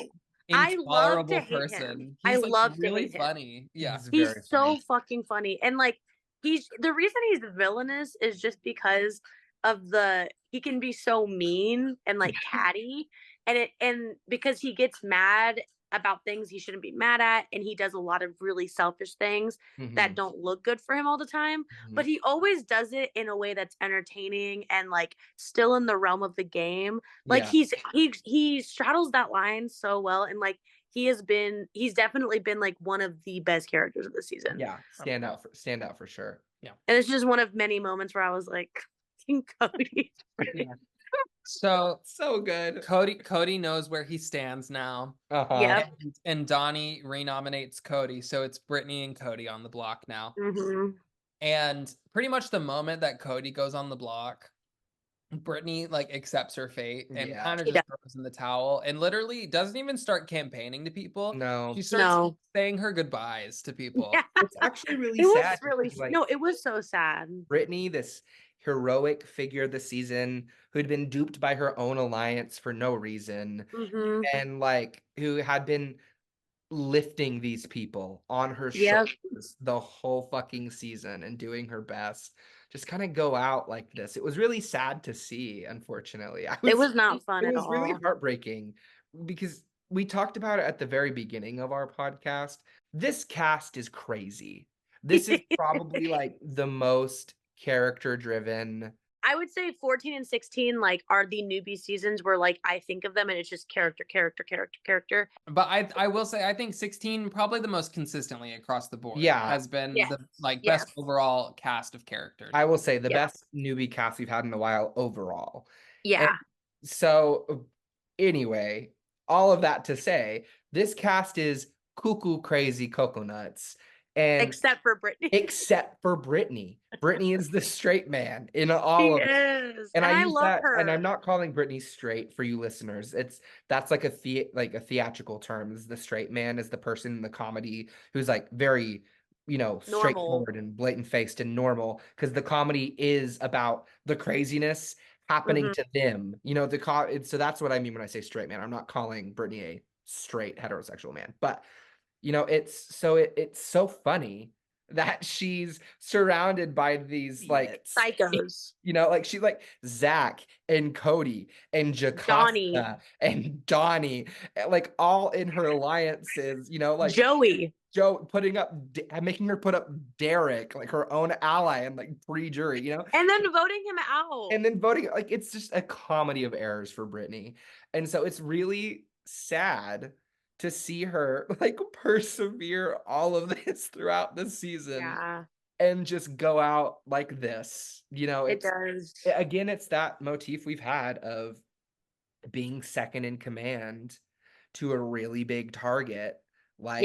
intolerable person. I love really funny. Yeah, he's so fucking funny, and like the reason he's villainous is just because he can be so mean and like catty, and because he gets mad about things he shouldn't be mad at, and he does a lot of really selfish things that don't look good for him all the time, but he always does it in a way that's entertaining and like still in the realm of the game. Like he straddles that line so well, and like he's definitely been like one of the best characters of the season. Yeah, stand out for sure. Yeah. And it's just one of many moments where I was like, King Cody. Yeah. So good. Cody knows where he stands now. Yep. And Donnie renominates Cody, so it's Brittany and Cody on the block now. And pretty much the moment that Cody goes on the block, Brittany like accepts her fate and kind of just throws in the towel and literally doesn't even start campaigning to people. No, she starts saying her goodbyes to people. Yeah. It's actually really sad. It was so sad. Brittany, this heroic figure this season who'd been duped by her own alliance for no reason, and like who had been lifting these people on her shoulders the whole fucking season and doing her best, just kind of go out like this. It was really sad to see, unfortunately. It was not fun at all. It was really heartbreaking because we talked about it at the very beginning of our podcast. This cast is crazy. This is probably like the most character driven. I would say 14 and 16 like are the newbie seasons where like I think of them and it's just character. But I will say I think 16 probably the most consistently across the board has been the like best overall cast of characters. I will say the best newbie cast we've had in a while overall. Yeah. And so anyway, all of that to say, this cast is cuckoo crazy coconuts. And except for Brittany. Brittany is the straight man in all of it. And I use love that, her. and I'm not calling Brittany straight for you listeners. That's like a theatrical term. The straight man is the person in the comedy who's like very, straightforward and blatant faced and normal, because the comedy is about the craziness happening to them. So that's what I mean when I say straight man. I'm not calling Brittany a straight heterosexual man, but it's so funny that she's surrounded by these like psychos, like she's like Zach and Cody and Jocasta and Donnie, like all in her alliances, like Joe making her put up Derek, like her own ally and like pre-jury, and then voting him out, and then voting, like it's just a comedy of errors for Brittany. And so it's really sad to see her like persevere all of this throughout the season and just go out like this. It's that motif we've had of being second in command to a really big target, like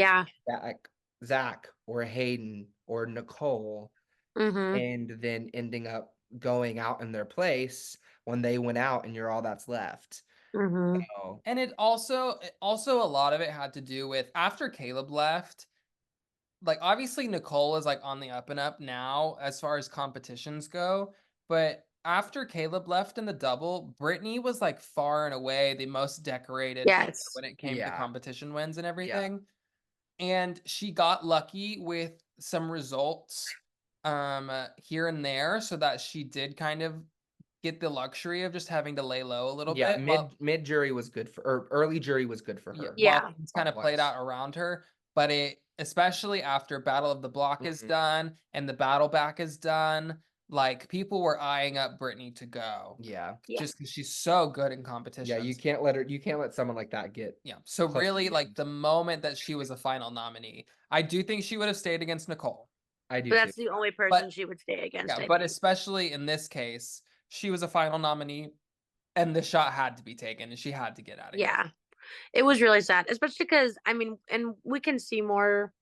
Zach or Hayden or Nicole, and then ending up going out in their place when they went out and you're all that's left. And it also a lot of it had to do with after Caleb left, like obviously Nicole is like on the up and up now as far as competitions go, but after Caleb left in the double, Brittany was like far and away the most decorated when it came to competition wins and everything. And she got lucky with some results here and there, so that she did kind of get the luxury of just having to lay low a little bit. Mid jury was good or early jury was good for her. It's kind of played out around her, but it, especially after Battle of the Block is done and the battle back is done, like people were eyeing up Brittany to go. Just because she's so good in competition. You can't let someone like that get. So really, like the moment that she was a final nominee, I do think she would have stayed against Nicole. I do. But that's the only person she would stay against. But especially in this case, she was a final nominee and the shot had to be taken and she had to get out of here. It was really sad, especially because, I mean, and we can see more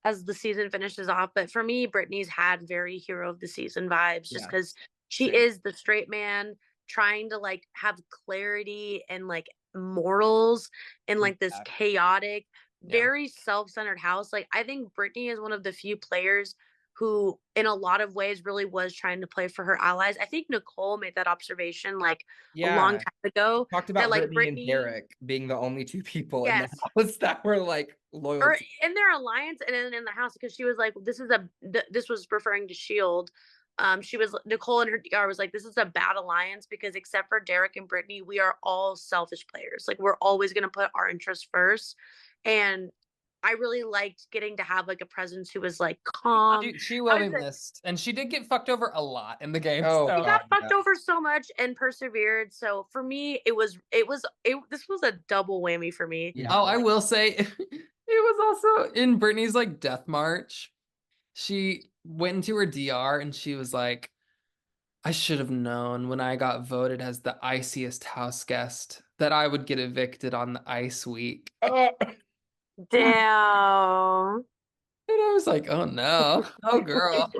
as the season finishes off, but for me, Brittany's had very hero of the season vibes just because she is the straight man trying to like have clarity and like morals in like this chaotic, very self-centered house. Like I think Brittany is one of the few players who in a lot of ways really was trying to play for her allies. I think Nicole made that observation like a long time ago. Talked about that, like, Brittany and Derek being the only two people in the house that were like loyal. Or in their alliance and in the house, because she was like, this was referring to S.H.I.E.L.D., Nicole in her DR was like, this is a bad alliance because except for Derek and Brittany, we are all selfish players. Like we're always gonna put our interests first. And I really liked getting to have like a presence who was like calm. She will be Obviously, missed, and she did get fucked over a lot in the game. Oh, so. she got God, fucked yeah. over so much and persevered. So for me, this was a double whammy for me. Yeah. Oh, I will say, it was also in Brittany's like death march. She went into her DR and she was like, I should have known when I got voted as the iciest house guest that I would get evicted on the ice week. Damn. And I was like, oh no. Oh girl.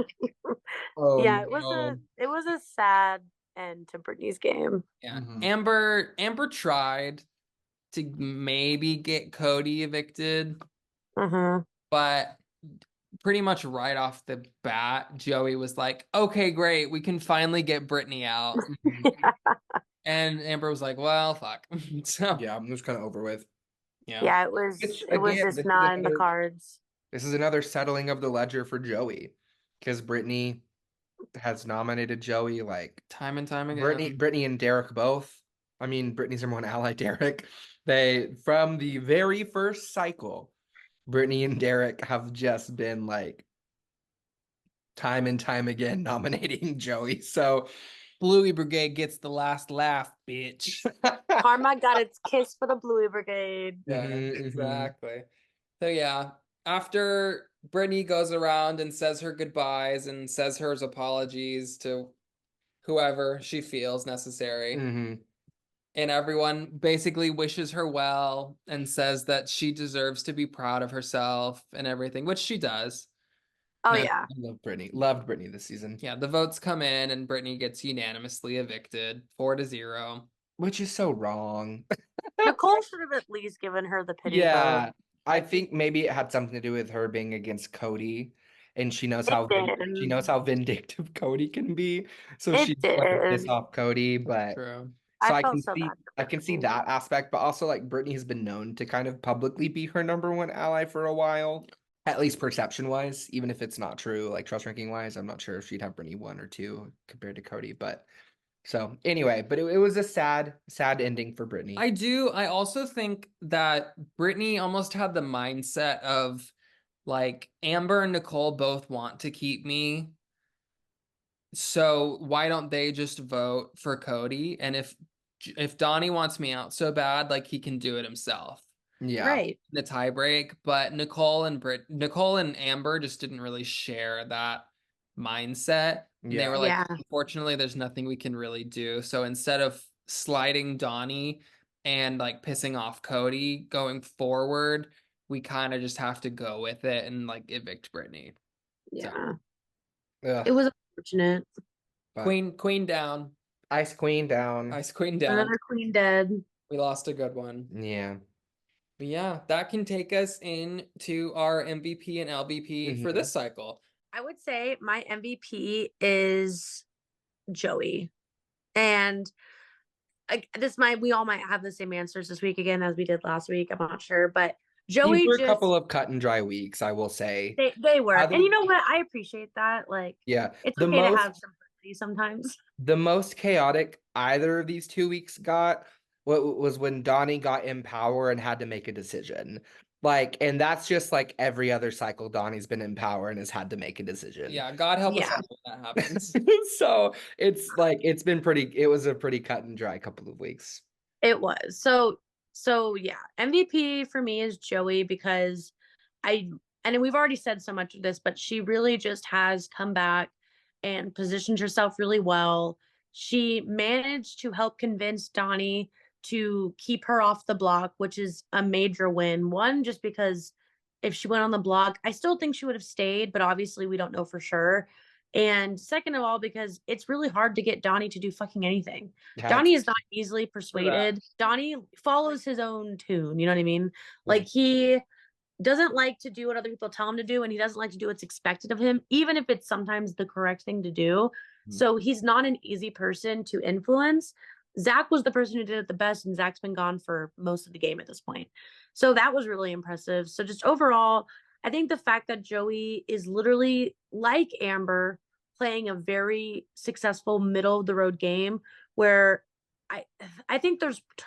Oh, Yeah, no. it was a sad end to Brittany's game. Yeah. Mhm. Amber tried to maybe get Cody evicted, Mm-hmm. but pretty much right off the bat, Joey was like, okay, great, we can finally get Brittany out. And Amber was like, well, fuck. So Yeah, it was kind of over with. Yeah, it was Again, just not in the cards. This is another settling of the ledger for Joey, because Brittany has nominated Joey like time and time again. Brittany and Derek both. I mean, Brittany's number one ally, Derek. They, from the very first cycle, Brittany and Derek have just been like time and time again nominating Joey. So Bluey Brigade gets the last laugh, bitch. Karma got its kiss for the Bluey Brigade. Yeah, Mhm, exactly. So yeah, after Brittany goes around and says her goodbyes and says her apologies to whoever she feels necessary, mhm. and everyone basically wishes her well and says that she deserves to be proud of herself and everything, which she does. Oh And yeah. I love Brittany. Loved Brittany this season. yeah, the votes come in and Brittany gets unanimously evicted 4-0. Which is so wrong. Nicole should have at least given her the pity vote. Yeah. I think maybe it had something to do with her being against Cody, and she knows It how did. vindictive Cody can be. So It she just wanted to piss did. off Cody, but True. so I I felt can so see bad for I can see Brittany. that aspect, but also like Brittany has been known to kind of publicly be her number one ally for a while, at least perception wise, even if it's not true, like trust ranking wise. I'm not sure if she'd have Brittany 1 or 2 compared to Cody, but so anyway, but it was a sad ending for Brittany. I also think that Brittany almost had the mindset of like Amber and Nicole both want to keep me. So why don't they just vote for Cody? And if Donnie wants me out so bad, like he can do it himself. Yeah. Right. The tie break, but Nicole and Amber just didn't really share that mindset. And they Yeah. were like, Yeah. unfortunately, there's nothing we can really do. So instead of sliding Donnie and like pissing off Cody going forward, we kind of just have to go with it and like evict Brittany. Yeah. Ugh, It was unfortunate. but Queen down. Ice Queen down. Ice Queen down. Another queen dead. We lost a good one. Yeah. But yeah, that can take us into our MVP and LVP for this cycle. I would say my MVP is Joey. And we all might have the same answers this week again as we did last week. I'm not sure, but Joey These were just a couple of cut and dry weeks, I will say. they were. Other- And you know what? I appreciate that. Like Yeah. it's The okay to most- have some privacy sometimes. The most chaotic either of these 2 weeks got was when Donnie got in power and had to make a decision. Like, and that's just like every other cycle Donnie's been in power and has had to make a decision. Yeah, God help us Yeah. all when that happens. So it's like it was a pretty cut and dry couple of weeks. It was. So yeah, MVP for me is Joey because and we've already said so much of this, but she really just has come back and positioned herself really well. She managed to help convince Donnie to keep her off the block, which is a major win. One, just because if she went on the block, I still think she would have stayed, but obviously we don't know for sure. And second of all, because it's really hard to get Donnie to do fucking anything. Yeah, Donnie is not easily persuaded. Donnie follows his own tune. You know what I mean? Like he doesn't like to do what other people tell him to do, and he doesn't like to do what's expected of him, even if it's sometimes the correct thing to do. So he's not an easy person to influence. Zach was the person who did it the best, and Zach's been gone for most of the game at this point. So that was really impressive. So just overall, I think the fact that Joey is literally like Amber, playing a very successful middle of the road game where I I think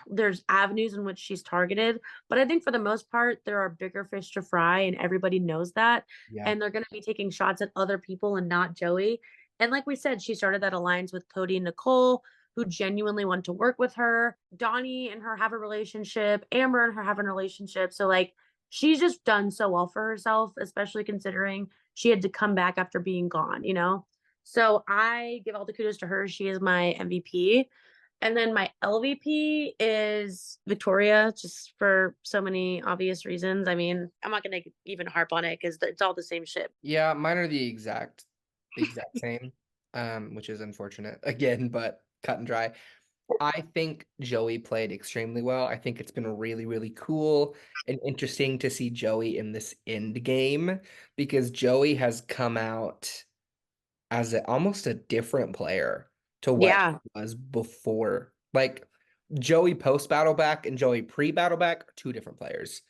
there's avenues in which she's targeted, but I think for the most part there are bigger fish to fry and everybody knows that, Yeah. and they're going to be taking shots at other people and not Joey. And like we said, she started that alliance with Cody and Nicole, who genuinely want to work with her. Donnie and her have a relationship. Amber and her have a relationship. So like she's just done so well for herself, especially considering she had to come back after being gone, you know? So I give all the kudos to her. She is my MVP. And then my LVP is Victoria, just for so many obvious reasons. I mean, I'm not going to even harp on it because it's all the same shit. Yeah, mine are the exact same, which is unfortunate again, but cut and dry. I think Joey played extremely well. I think it's been really, really cool and interesting to see Joey in this end game because Joey has come out as almost a different player to what Yeah, he was before. Like Joey post battle back and Joey pre battle back are two different players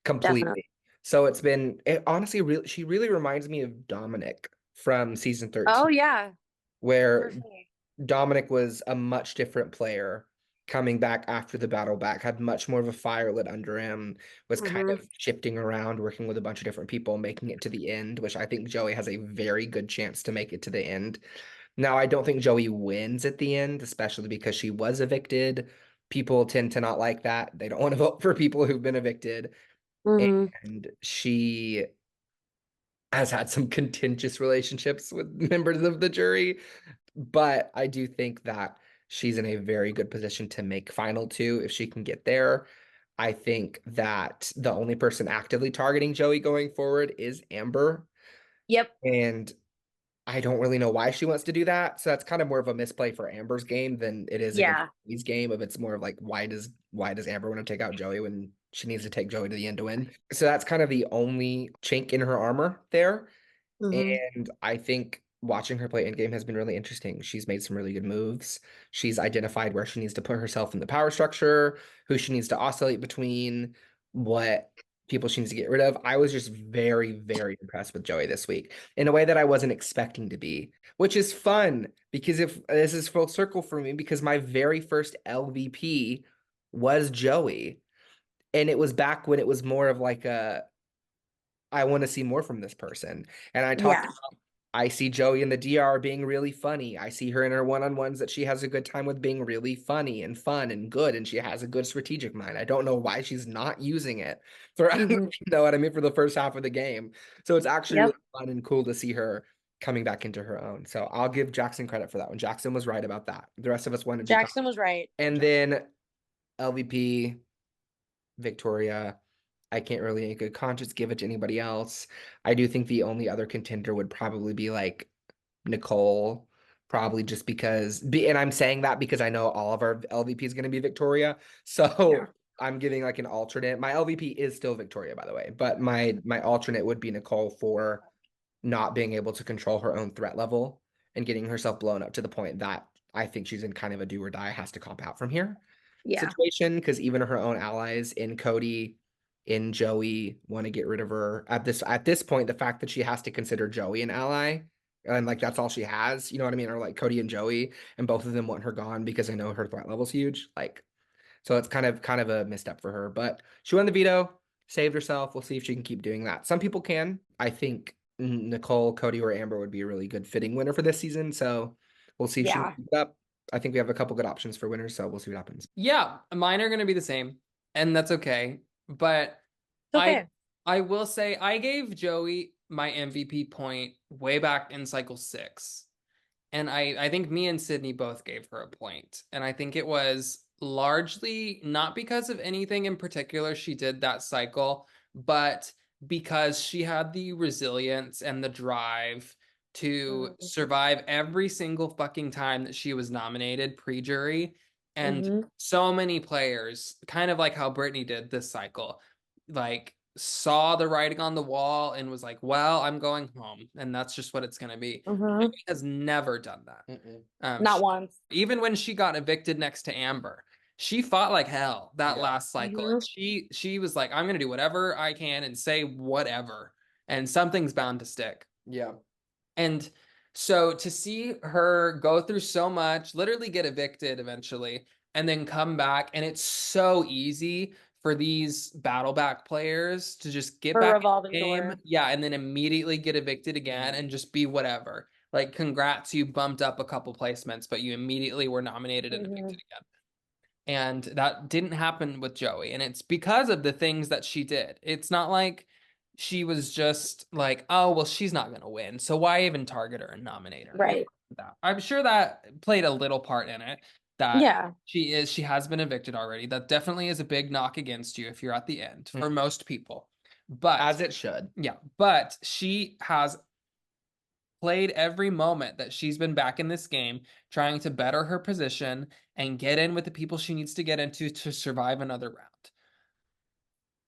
definitely. completely. So it honestly really she really reminds me of Dominic from season Oh, 13, yeah, for where sure. Dominic was a much different player coming back after the battle back, had much more of a fire lit under him, was kind Hmm. of shifting around, working with a bunch of different people, making it to the end, which I think Joey has a very good chance to make it to the end. Now, I don't think Joey wins at the end, especially because she was evicted. People tend to not like that. They don't want to vote for people who've been evicted. Hmm. And she has had some contentious relationships with members of the jury. But I do think that she's in a very good position to make final two if she can get there. I think that the only person actively targeting Joey going forward is Amber. Yep. And I don't really know why she wants to do that. So that's kind of more of a misplay for Amber's game than it is against Yeah. Joey's game. Of it's more of like why does Amber want to take out Joey when she needs to take Joey to the end to win? So that's kind of the only chink in her armor there. Hmm. And I think watching her play endgame has been really interesting. She's made some really good moves. She's identified where she needs to put herself in the power structure, who she needs to oscillate between, what people she needs to get rid of. I was just very, very impressed with Joey this week in a way that I wasn't expecting to be, which is fun because if this is full circle for me, because my very first LVP was Joey. And it was back when it was more of like I want to see more from this person. And I talked Yeah. about, I see Joey in the DR being really funny. I see her in her one-on-ones that she has a good time with being really funny and fun and good. And she has a good strategic mind. I don't know why she's not using it for, Hmm. you know what I mean, for the first half of the game. So it's actually really Yep. fun and cool to see her coming back into her own. So I'll give Jackson credit for that one. Jackson was right about that. The rest of us wanted Jackson. Jackson was right. And then LVP, Victoria. I can't really in good conscience give it to anybody else. I do think the only other contender would probably be like Nicole, probably just because, and I'm saying that because I know all of our LVP is going to be Victoria. So Yeah. I'm giving like an alternate. My LVP is still Victoria, by the way, but my alternate would be Nicole for not being able to control her own threat level and getting herself blown up to the point that I think she's in kind of a do or die, has to comp out from here Yeah. situation because even her own allies in Cody, in Joey want to get rid of her at this point. The fact that she has to consider Joey an ally and like that's all she has, you know what I mean? Or like Cody and Joey, and both of them want her gone because they know her threat level's huge. Like, so it's kind of a misstep for her. But she won the veto, saved herself. We'll see if she can keep doing that. Some people can. I think Nicole, Cody, or Amber would be a really good fitting winner for this season. So we'll see if she can Yeah. keep it up. I think we have a couple good options for winners, so we'll see what happens. Yeah, mine are going to be the same, and that's okay. But It's I okay. I will say I gave Joey my MVP point way back in cycle 6. And I think me and Sydney both gave her a point. And I think it was largely not because of anything in particular she did that cycle, but because she had the resilience and the drive to survive every single fucking time that she was nominated pre-jury. And Mm-hmm. so many players, kind of like how Brittany did this cycle, like saw the writing on the wall and was like, well, I'm going home. And that's just what it's going to be. Mm-hmm. Has never done that. Not once. Even when she got evicted next to Amber, she fought like hell that Yeah. last cycle. Mhm. She was like, I'm gonna do whatever I can and say whatever, and something's bound to stick. Yeah. And So to see her go through so much, literally get evicted eventually, and then come back, and it's so easy for these battle back players to just get For back in revolving the game, door. yeah, and then immediately get evicted again and just be whatever. Like, congrats, you bumped up a couple placements, but you immediately were nominated and evicted again. And that didn't happen with Joey, and it's because of the things that she did. It's not like she was just like, oh, well, she's not gonna win, so why even target her and nominate her? Right. I'm sure that played a little part in it, that Yeah. she has been evicted already. That definitely is a big knock against you if you're at the end for most people. But As it should. yeah, but she has played every moment that she's been back in this game, trying to better her position and get in with the people she needs to get into to survive another round.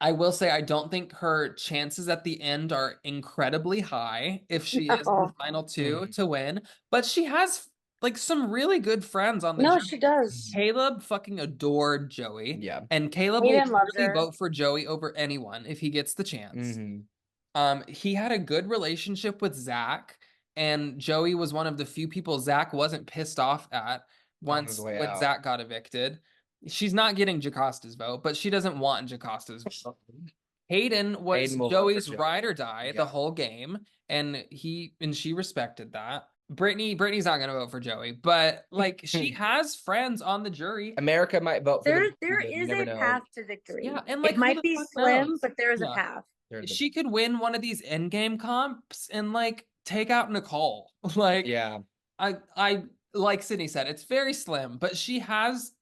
I will say I don't think her chances at the end are incredibly high if she is the No. final two to win, but she has like some really good friends on the No, jury. she does. Caleb fucking adored Joey. Yeah. And Caleb Hayden will loves really her. vote for Joey over anyone if he gets the chance. Mm-hmm. He had a good relationship with Zach, and Joey was one of the few people Zach wasn't pissed off at once way when out. Zach got evicted. She's not getting Jacosta's vote, but she doesn't want Jacosta's vote. Hayden was Hayden will vote for Joey's Joey. ride or die the Yeah. whole game, and she respected that. Brittany's not gonna vote for Joey, but like she has friends on the jury. America might vote for There the is you a never know. path to victory. Yeah, and like it who might the be fuck slim, knows? but there is Yeah. a path. She could win one of these endgame comps and like take out Nicole. Like, Yeah. I like Sydney said, it's very slim, but she has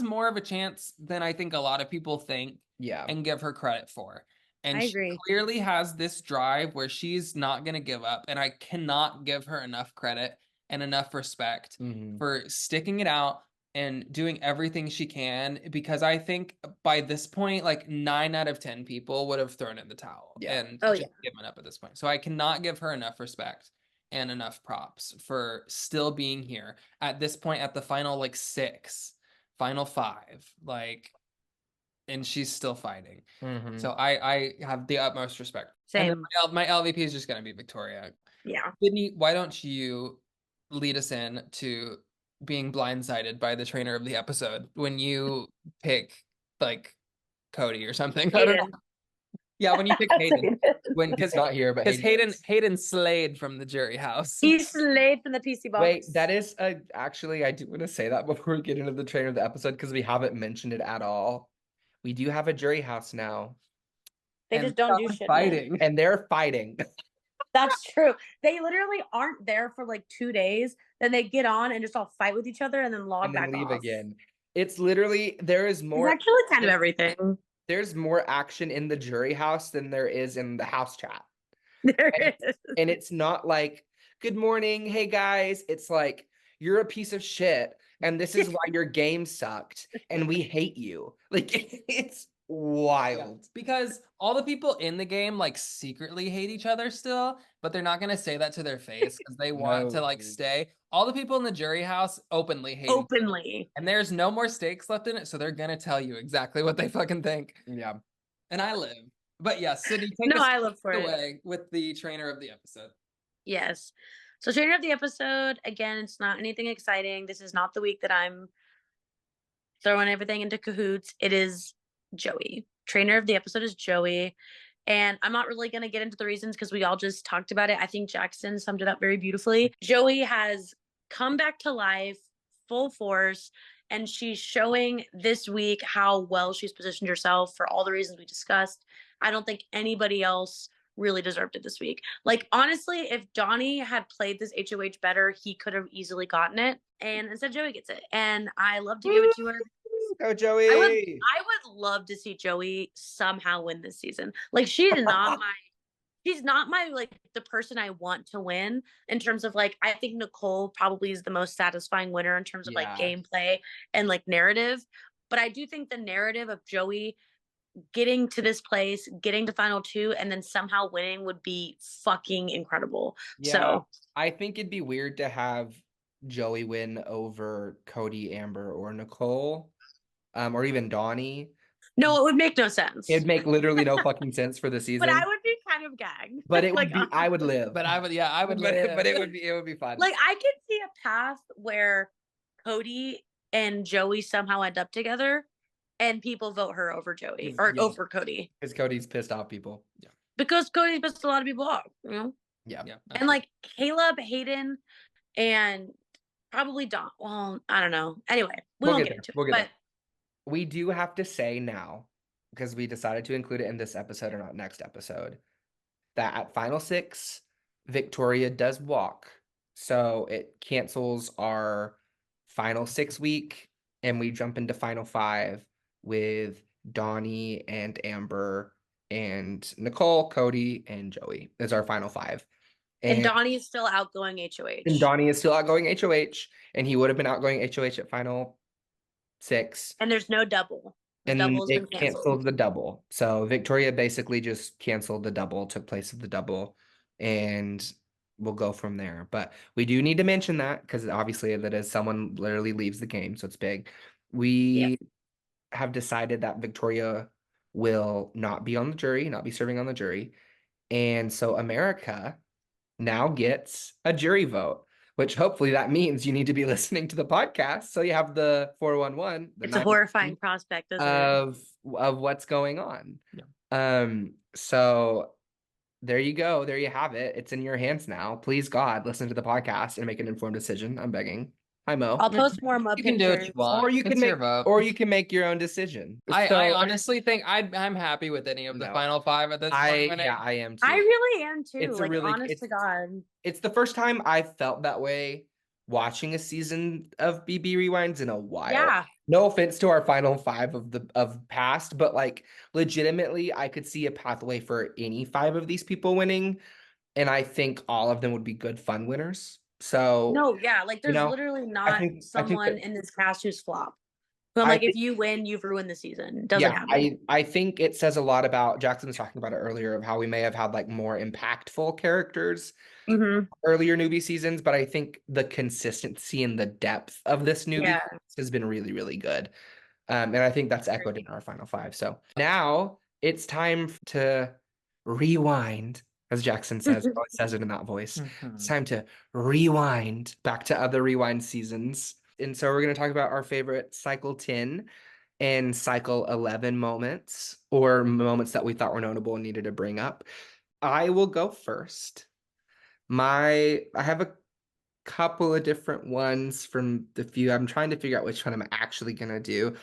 more of a chance than I think a lot of people think Yeah. and give her credit for. And I she agree. clearly has this drive where she's not going to give up, and I cannot give her enough credit and enough respect for sticking it out and doing everything she can, because I think by this point, like 9 out of 10 people would have thrown in the towel and Oh, just given up at this point. So I cannot give her enough respect and enough props for still being here at this point at the final like 6, final 5, like, and she's still fighting. So I have the utmost respect. Same. And then my LVP is just gonna be Victoria. Yeah. Sydney, why don't you lead us in to being blindsided by the trainer of the episode when you pick like Cody or something? I don't know. Yeah, when you pick Hayden. Because not here, but Hayden slayed from the jury house. He slayed from the PC box. Wait, that is actually I do want to say that before we get into the trainer of the episode, because we haven't mentioned it at all. We do have a jury house now. They just don't do shit. Fighting. And they're fighting. That's true. They literally aren't there for like 2 days. Then they get on and just all fight with each other and then log and then back leave off. again. It's literally there is more. It's actually kind of everything. There's more action in the jury house than there is in the house chat. There is. And it's not like, good morning, hey guys. It's like, you're a piece of shit, and this is why your game sucked, and we hate you. Like, it's wild. Yeah, because all the people in the game like secretly hate each other still, but they're not gonna say that to their face because they want to like stay. All the people in the jury house openly hate Openly. and there's no more stakes left in it, so they're gonna tell you exactly what they fucking think. Yeah. And I live. But yeah, Sydney, take us I live for away with the trainer of the episode. Yes. So trainer of the episode, again, it's not anything exciting. This is not the week that I'm throwing everything into cahoots. It is Joey. Trainer of the episode is Joey. And I'm not really going to get into the reasons because we all just talked about it. I think Jackson summed it up very beautifully. Joey has come back to life, full force, and she's showing this week how well she's positioned herself for all the reasons we discussed. I don't think anybody else really deserved it this week. Like, honestly, if Donnie had played this HOH better, he could have easily gotten it. And instead, Joey gets it. And I love to give it to her. Go, Joey. I would love to see Joey somehow win this season. Like, she's not my like the person I want to win in terms of like, I think Nicole probably is the most satisfying winner in terms of like gameplay and like narrative. But I do think the narrative of Joey getting to this place, getting to final 2, and then somehow winning would be fucking incredible. Yeah, so I think it'd be weird to have Joey win over Cody, Amber, or Nicole, or even Donnie. No, it would make no sense. It'd make literally no fucking sense for the season. But I would be kind of gag. But it would like, be, I would live. But I would but live. it would be fun. Like, I could see a path where Cody and Joey somehow end up together and people vote her over Joey or Yeah. over Cody. Because Cody's pissed off people. Yeah. Because Cody's pissed a lot of people off, you know? Yeah. And like Caleb, Hayden, and probably Don. Well, I don't know. Anyway, we won't get into it. But we do have to say now, because we decided to include it in this episode or not next episode, that at Final 6, Victoria does walk. So it cancels our Final 6 week, and we jump into Final 5 with Donnie and Amber and Nicole, Cody, and Joey is our Final 5. And Donnie is still outgoing HOH. And Donnie is still outgoing HOH, and he would have been outgoing HOH at Final 6. And there's no double. The And double's been it canceled. canceled the double. So Victoria basically just canceled the double, took place of the double, and we'll go from there. But we do need to mention that because obviously that is someone literally leaves the game, so it's big. We have decided that Victoria will not be on the jury, not be serving on the jury. And so America now gets a jury vote, which hopefully that means you need to be listening to the podcast. So you have the 411. It's a horrifying prospect, isn't of what's going on. Yeah. So there you go. There you have it. It's in your hands now. Please God, listen to the podcast and make an informed decision. I'm begging. Hi Mo. I'll post more Mo You can do what pictures. you want. Or you can It's your make vote. or you can make your own decision. I honestly think I'm happy with any of the No. Final 5 at this point. I am too. I really am too. It's a like, really- honest to God. It's the first time I felt that way watching a season of BB Rewinds in a while. Yeah. No offense to our Final 5 of past, but like legitimately, I could see a pathway for any 5 of these people winning, and I think all of them would be good fun winners. So No, yeah, like there's literally not think someone that- in this cast who's flop. So I'm I like, if think- you win, you've ruined the season. It doesn't happen. I think it says a lot about, Jackson was talking about it earlier, of how we may have had like more impactful characters earlier newbie seasons, but I think the consistency and the depth of this newbie Yeah. has been really, really good. And I think that's echoed in our Final 5. So now it's time to rewind, as Jackson says. He always says it in that voice. It's time to rewind back to other rewind seasons. And so we're going to talk about our favorite Cycle 10 and Cycle 11 moments, or moments that we thought were notable and needed to bring up. I will go first. I have a couple of different ones from the few. I'm trying to figure out which one I'm actually going to do.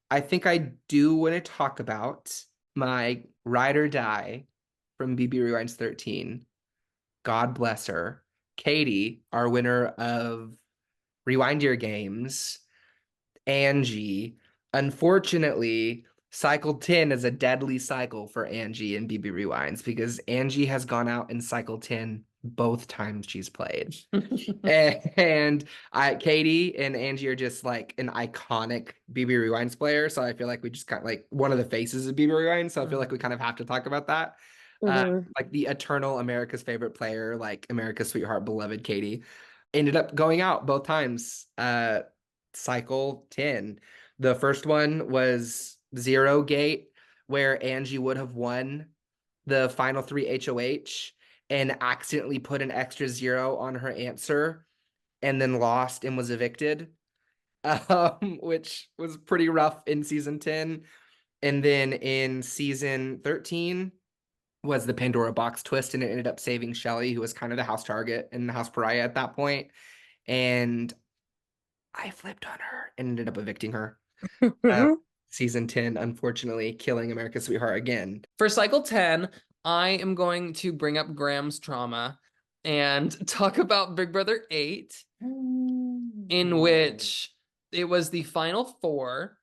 I think I do want to talk about my ride or die from BB Rewinds 13. God bless her. Katie, our winner of Rewind Your Games. Angie. Unfortunately, Cycle 10 is a deadly cycle for Angie and BB Rewinds because Angie has gone out in Cycle 10 both times she's played. and Katie and Angie are just like an iconic BB Rewinds player. So I feel like we just kind of like one of the faces of BB Rewinds. So I feel like we kind of have to talk about that. Like the eternal America's favorite player, like America's sweetheart, beloved Katie, ended up going out both times. Cycle 10. The first one was Zero Gate, where Angie would have won the final 3 HOH and accidentally put an extra 0 on her answer and then lost and was evicted, which was pretty rough in season 10. And then in season 13 was the Pandora box twist, and it ended up saving Shelly, who was kind of the house target and the house pariah at that point. And I flipped on her and ended up evicting her. Season 10, unfortunately, killing America's sweetheart again. For Cycle 10, I am going to bring up Graham's trauma and talk about Big Brother 8, in which it was the final 4,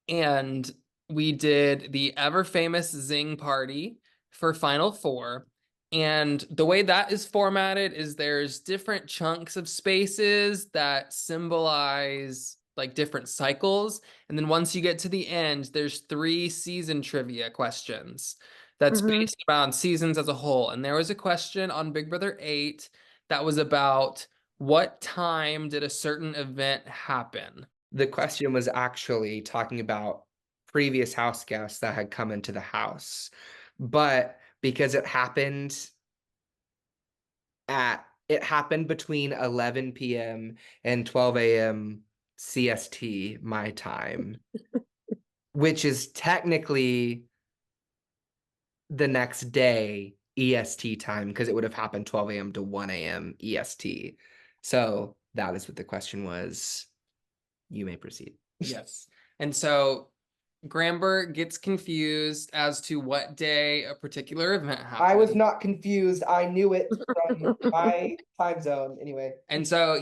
and we did the ever famous Zing party for Final 4. And the way that is formatted is there's different chunks of spaces that symbolize like different cycles. And then once you get to the end, there's 3 season trivia questions that's based around seasons as a whole. And there was a question on Big Brother 8 that was about what time did a certain event happen? The question was actually talking about previous house guests that had come into the house. But because it happened between 11 p.m. and 12 a.m. CST my time, which is technically the next day EST time because it would have happened 12 a.m. to 1 a.m. EST. So that is what the question was. You may proceed. Yes. And so Gramber gets confused as to what day a particular event happened. I was not confused. I knew it from my time zone anyway. And so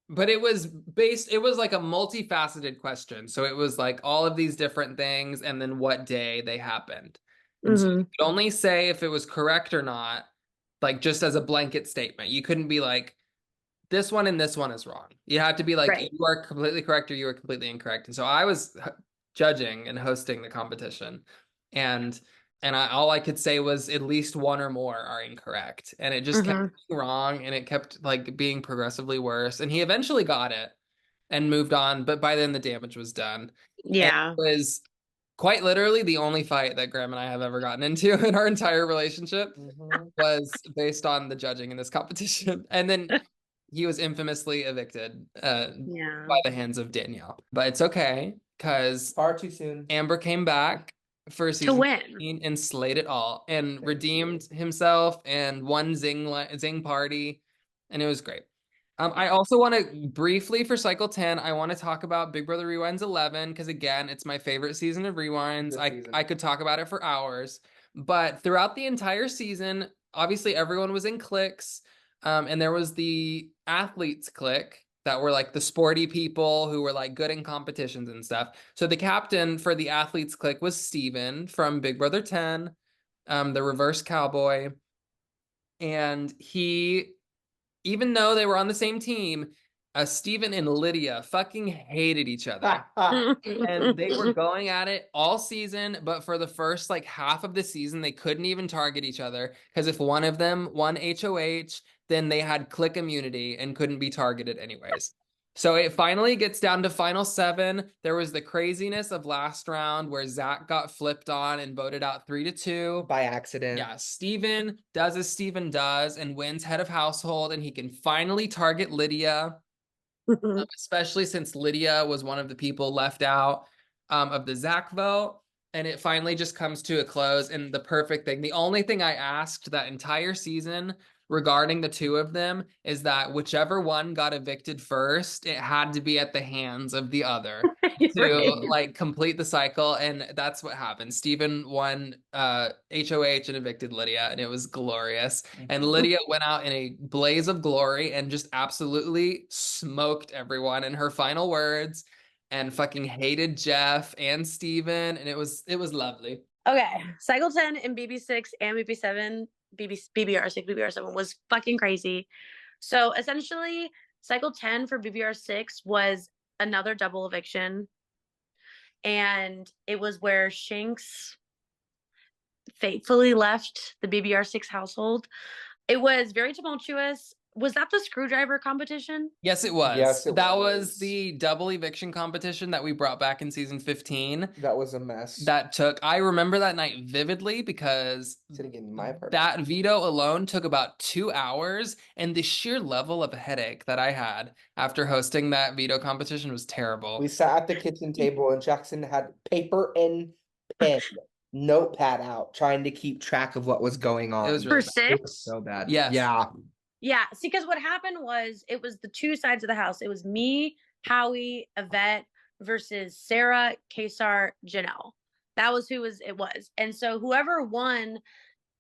but it was like a multifaceted question. So it was like all of these different things and then what day they happened. And so you could only say if it was correct or not, like just as a blanket statement. You couldn't be like, this one and this one is wrong. You had to be like, Right. you are completely correct or you are completely incorrect. And so I was judging and hosting the competition. And all I could say was at least one or more are incorrect. And it just kept being wrong and it kept like being progressively worse. And he eventually got it and moved on. But by then the damage was done. Yeah. And it was quite literally the only fight that Graham and I have ever gotten into in our entire relationship was based on the judging in this competition. And then he was infamously evicted by the hands of Danielle. But it's okay because Far too soon. Amber came back for season win 15 and slayed it all and redeemed himself and won Zing Party, and it was great. I also want to briefly for cycle 10, I want to talk about Big Brother Rewinds 11 because again, it's my favorite season of Rewinds. I could talk about it for hours, but throughout the entire season, obviously everyone was in cliques, and there was the athletes clique that were like the sporty people who were like good in competitions and stuff. So the captain for the athletes clique was Steven from Big Brother 10, the reverse cowboy. And he, even though they were on the same team, Steven and Lydia fucking hated each other. And they were going at it all season, but for the first like half of the season, they couldn't even target each other because if one of them won HOH, then they had click immunity and couldn't be targeted anyways. So it finally gets down to final 7. There was the craziness of last round where Zach got flipped on and voted out 3-2 by accident. Yeah, Steven does as Steven does and wins head of household, and he can finally target Lydia, especially since Lydia was one of the people left out of the Zach vote. And it finally just comes to a close. And the perfect thing, the only thing I asked that entire season regarding the two of them is that whichever one got evicted first, it had to be at the hands of the other to like complete the cycle. And that's what happened. Steven won HOH and evicted Lydia, and it was glorious. And Lydia went out in a blaze of glory and just absolutely smoked everyone in her final words and fucking hated Jeff and Steven, and it was lovely. Okay, cycle 10 and BB6 and BB7, BBR6, BBR7 was fucking crazy. So essentially, cycle 10 for BBR6 was another double eviction, and it was where Shanks faithfully left the BBR6 household. It was very tumultuous. Was that the screwdriver competition? Yes, it was. Yes, that was the double eviction competition that we brought back in season 15. That was a mess. I remember that night vividly because sitting in my apartment. That veto alone took about 2 hours, and the sheer level of headache that I had after hosting that veto competition was terrible. We sat at the kitchen table and Jackson had paper and pen, notepad out, trying to keep track of what was going on. It was really for 6? It was so bad. Yes. Yeah, see, because what happened was it was the two sides of the house. It was me, Howie, Yvette versus Sarah, Kesar, Janelle. That was who it was. And so whoever won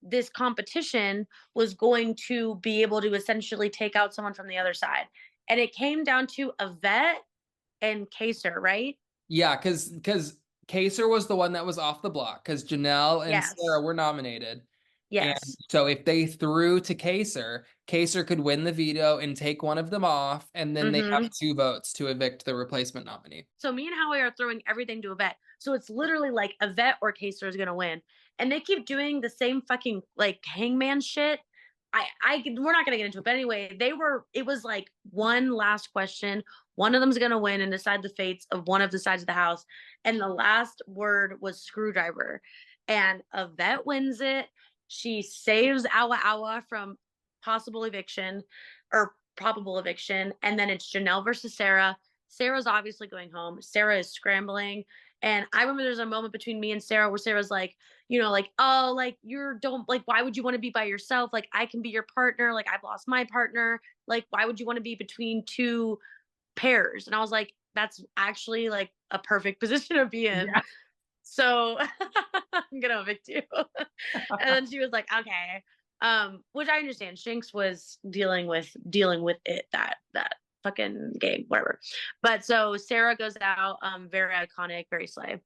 this competition was going to be able to essentially take out someone from the other side. And it came down to Yvette and Kesar, right? Yeah, because Kesar was the one that was off the block because Janelle and Sarah were nominated. Yes. And so if they threw to Kesar could win the veto and take one of them off, and then they have 2 votes to evict the replacement nominee. So me and Howie are throwing everything to Yvette. So it's literally like Yvette or Kesar is gonna win, and they keep doing the same fucking like hangman shit. We're not gonna get into it, but anyway, it was like one last question. One of them's gonna win and decide the fates of one of the sides of the house, and the last word was screwdriver. and Yvette wins it. She saves Awa Awa from possible eviction or probable eviction. And then it's Janelle versus Sarah. Sarah's obviously going home. Sarah is scrambling. And I remember there's a moment between me and Sarah where Sarah's like, you know, like, oh, like, you're don't, like, why would you want to be by yourself? Like, I can be your partner. Like, I've lost my partner. Like, why would you want to be between two pairs? And I was like, that's actually like a perfect position to be in. Yeah. So I'm gonna evict you. And then she was like, okay. Which I understand. Shanks was dealing with it, that fucking game, whatever. But so Sarah goes out, very iconic, very slay.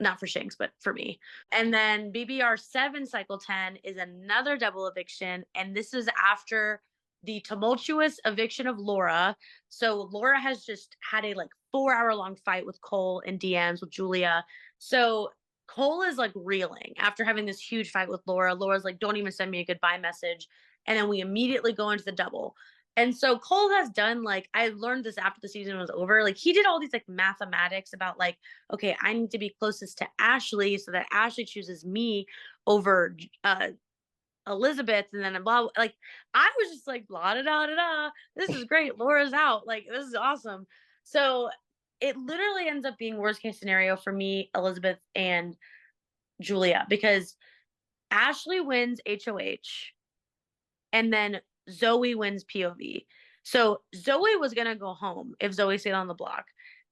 Not for Shanks, but for me. And then BBR 7 cycle 10 is another double eviction. And this is after the tumultuous eviction of Laura. So Laura has just had a like 4-hour long fight with Cole in DMs with Julia. So Cole is like reeling after having this huge fight with Laura. Laura's like, don't even send me a goodbye message. And then we immediately go into the double. And so Cole has done, like, I learned this after the season was over. Like, he did all these like mathematics about like, okay, I need to be closest to Ashley so that Ashley chooses me over Elizabeth, and then blah. Like, I was just like, blah da da da da. This is great. Laura's out. Like, this is awesome. So it literally ends up being worst case scenario for me, Elizabeth, and Julia, because Ashley wins HOH, and then Zoe wins POV. So Zoe was gonna go home if Zoe stayed on the block.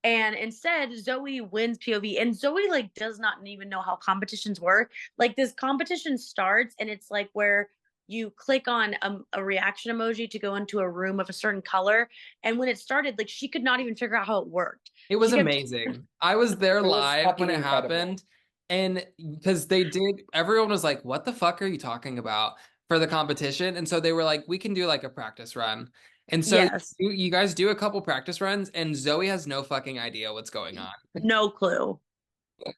And instead, Zoe wins POV. And Zoe like does not even know how competitions work. Like, this competition starts and it's like where you click on a reaction emoji to go into a room of a certain color. And when it started, like, she could not even figure out how it worked. It was She kept- amazing. I was there It was live when fucking it incredible. happened. And because everyone was like, what the fuck are you talking about for the competition? And so they were like, we can do like a practice run. And so Yes. you guys do a couple practice runs, and Zoe has no fucking idea what's going on. No clue.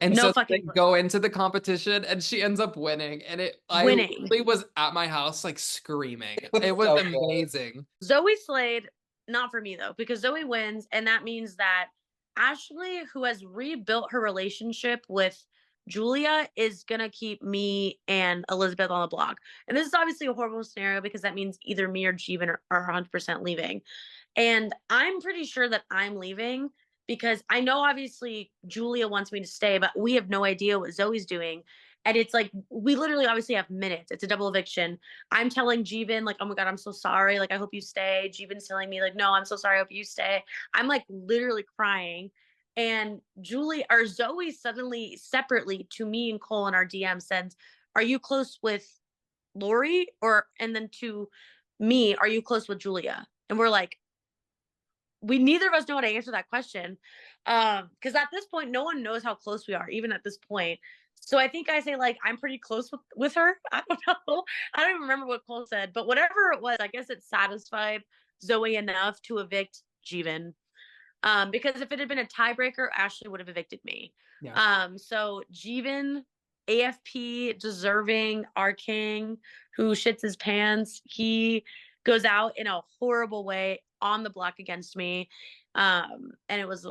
And No so they fucking clue. go into the competition, and she ends up winning. And I Winning. literally was at my house like screaming. It was so good. amazing. Zoe slayed, not for me though, because Zoe wins, and that means that Ashley, who has rebuilt her relationship with Julia, is gonna keep me and Elizabeth on the block. And this is obviously a horrible scenario because that means either me or Jeevan are 100% leaving. And I'm pretty sure that I'm leaving because I know obviously Julia wants me to stay, but we have no idea what Zoe's doing. And it's like, we literally obviously have minutes. It's a double eviction. I'm telling Jeevan, like, oh my God, I'm so sorry. Like, I hope you stay. Jeevan's telling me, like, no, I'm so sorry. I hope you stay. I'm like literally crying. And Zoe suddenly separately to me and Cole in our DM said, are you close with Lori? And then to me, are you close with Julia? And we're like, we neither of us know how to answer that question. Because at this point, no one knows how close we are, even at this point. So I think I say, like, I'm pretty close with her. I don't know. I don't even remember what Cole said, but whatever it was, I guess it satisfied Zoe enough to evict Jeevan. Because if it had been a tiebreaker, Ashley would have evicted me. Yeah. So Jeevan, AFP, deserving, our king, who shits his pants, he goes out in a horrible way on the block against me. And it was a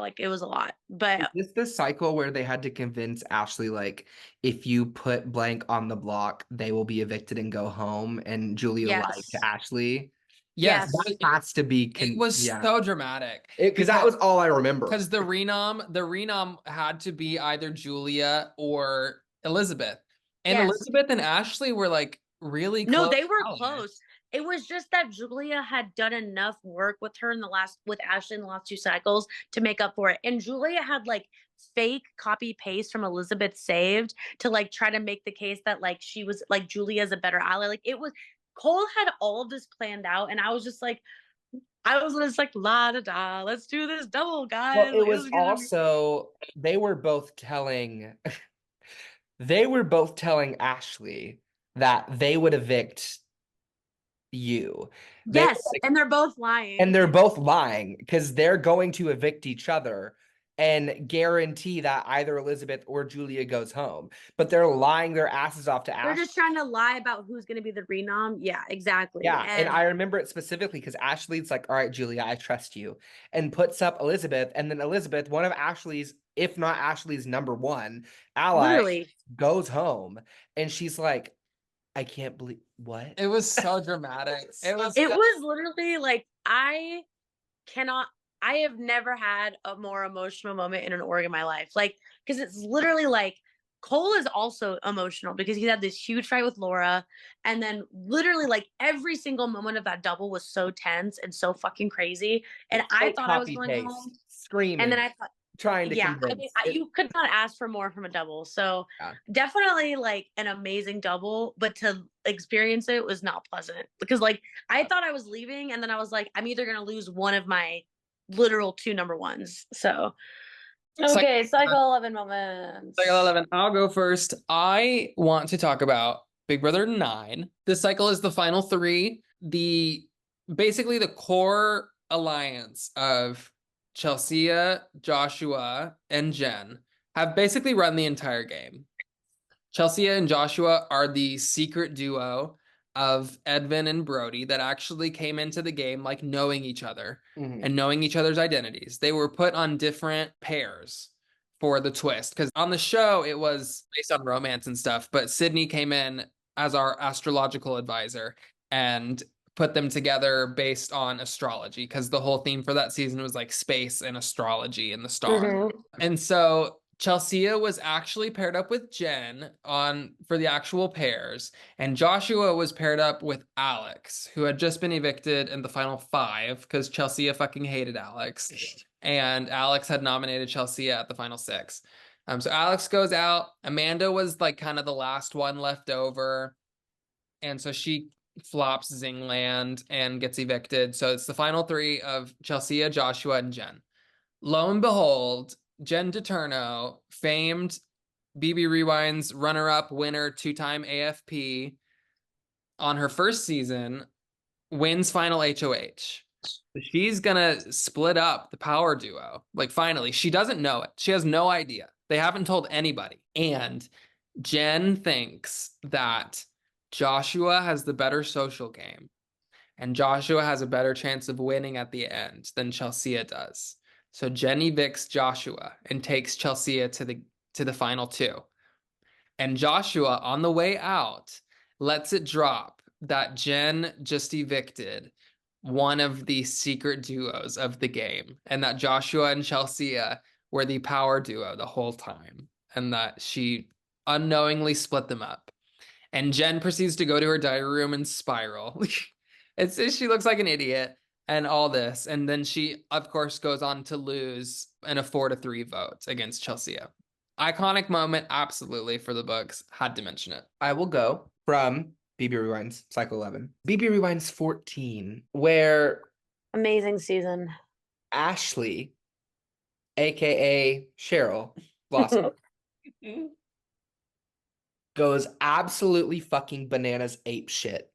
lot. But Is this the cycle where they had to convince Ashley, like, if you put blank on the block, they will be evicted and go home? And Julia lied yes. to Ashley. Yes. Yes. That has to be. It was so dramatic. Because that was all I remember. Because the renom had to be either Julia or Elizabeth. And Yes. Elizabeth and Ashley were like really close. No, they were close. It was just that Julia had done enough work with Ashley in the last 2 cycles to make up for it. And Julia had like fake copy paste from Elizabeth saved to like try to make the case that like she was like Julia's a better ally. Like, it was, Cole had all of this planned out, and I was just like la da da, let's do this double, guys. Well, it like, was also they were both telling Ashley that they would evict you. Yes, and they're both lying. And they're both lying because they're going to evict each other and guarantee that either Elizabeth or Julia goes home. But they're lying their asses off to Ashley. They're just trying to lie about who's going to be the renom. Yeah, exactly. Yeah, and I remember it specifically because Ashley's like, all right, Julia, I trust you, and puts up Elizabeth. And then Elizabeth, one of Ashley's if not Ashley's number one ally, Literally. goes home and she's like, I can't believe what? It was so dramatic. It was literally like I have never had a more emotional moment in an org in my life. Like, because it's literally like Cole is also emotional because he had this huge fight with Laura. And then literally like every single moment of that double was so tense and so fucking crazy. And I thought I was going home. Screaming. And then I thought, trying to yeah, convince. I mean, you could not ask for more from a double. So definitely like an amazing double, but to experience it was not pleasant because like I thought I was leaving and then I was like, I'm either going to lose one of my literal 2 number ones. So okay, cycle 11 moments. Cycle 11. I'll go first. I want to talk about Big Brother 9. This cycle is the final 3. Basically the core alliance of Chelsea, Joshua, and Jen have basically run the entire game. Chelsea and Joshua are the secret duo of Edvin and Brody that actually came into the game like knowing each other and knowing each other's identities. They were put on different pairs for the twist because on the show it was based on romance and stuff, but Sydney came in as our astrological advisor and put them together based on astrology because the whole theme for that season was like space and astrology and the stars. And so Chelsea was actually paired up with Jen for the actual pairs, and Joshua was paired up with Alex, who had just been evicted in the final 5 because Chelsea fucking hated Alex, and Alex had nominated Chelsea at the final 6. So Alex goes out. Amanda was like kind of the last one left over, and so she flops Zingland and gets evicted. So it's the final 3 of Chelsea, Joshua, and Jen. Lo and behold, Jen DeTurno, famed BB Rewind's runner-up winner, 2-time AFP, on her first season, wins final HOH. She's gonna split up the power duo. Like, finally. She doesn't know it. She has no idea. They haven't told anybody. And Jen thinks that Joshua has the better social game. And Joshua has a better chance of winning at the end than Chelsea does. So Jen evicts Joshua and takes Chelsea to the final 2. And Joshua, on the way out, lets it drop that Jen just evicted one of the secret duos of the game, and that Joshua and Chelsea were the power duo the whole time, and that she unknowingly split them up. And Jen proceeds to go to her diary room and spiral. She looks like an idiot. And all this. And then she, of course, goes on to lose in a 4-3 vote against Chelsea. Iconic moment, absolutely, for the books. Had to mention it. I will go from BB Rewind's Cycle 11. BB Rewind's 14, where amazing season. Ashley, aka Cheryl, Blossom, goes absolutely fucking bananas ape shit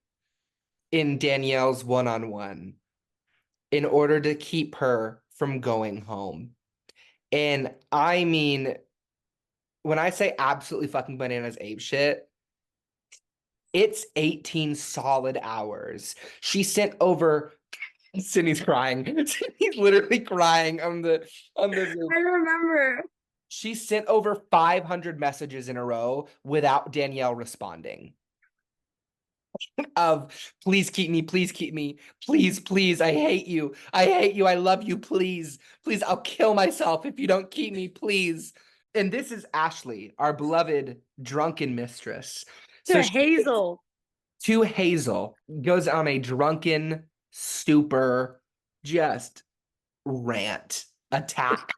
in Danielle's one-on-one in order to keep her from going home. And I mean, when I say absolutely fucking bananas ape shit, it's 18 solid hours. She sent over Sydney's crying. Sydney's literally crying on the Zoom. I remember. She sent over 500 messages in a row without Danielle responding. Of please keep me, please, I hate you, I love you, please, I'll kill myself if you don't keep me, please. And this is Ashley, our beloved drunken mistress. To Hazel goes on a drunken, stupor, just rant, attack,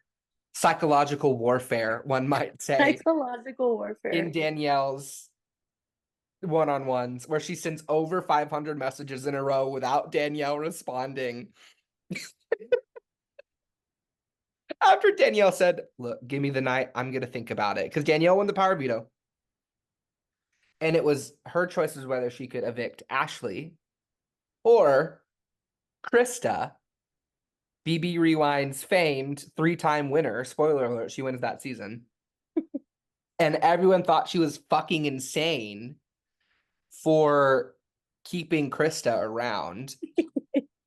psychological warfare, one might say. Psychological warfare. In Danielle's one-on-ones, where she sends over 500 messages in a row without Danielle responding. After Danielle said, look, give me the night, I'm gonna think about it, because Danielle won the power veto, and it was her choice as whether she could evict Ashley or Krista, BB Rewind's famed 3-time winner. Spoiler alert, she wins that season. And everyone thought she was fucking insane for keeping Krista around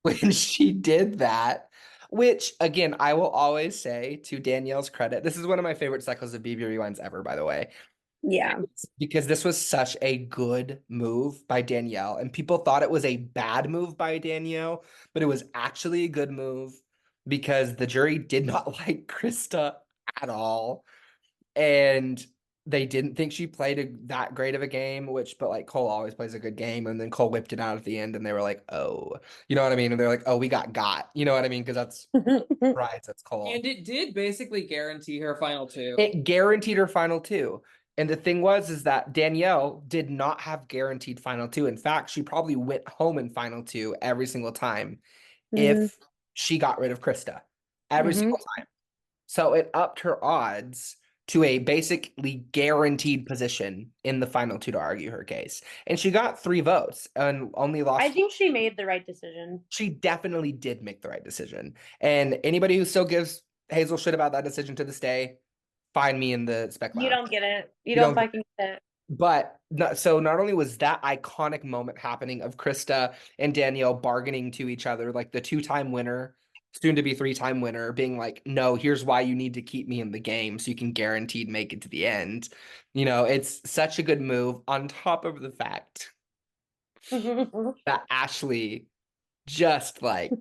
when she did that. Which, again, I will always say to Danielle's credit, this is one of my favorite cycles of BB Rewinds ever, by the way. Yeah. Because this was such a good move by Danielle. And people thought it was a bad move by Danielle, but it was actually a good move because the jury did not like Krista at all. And they didn't think she played that great of a game, but like Cole always plays a good game. And then Cole whipped it out at the end and they were like, oh, you know what I mean? And they're like, oh, we got, you know what I mean? Because that's right, that's Cole. And it did basically guarantee her final two. It guaranteed her final two. And the thing is that Danielle did not have guaranteed final two. In fact, she probably went home in final two every single time if she got rid of Krista. Every single time. So it upped her odds to a basically guaranteed position in the final two to argue her case. And she got 3 votes and only lost. I think she made the right decision. She definitely did make the right decision. And anybody who still gives Hazel shit about that decision to this day, find me in the spec lounge. You don't get it. You don't fucking get it. But so not only was that iconic moment happening of Krista and Danielle bargaining to each other, like the 2-time winner, soon to be 3-time winner, being like, no, here's why you need to keep me in the game so you can guaranteed make it to the end. You know, it's such a good move on top of the fact that Ashley just like,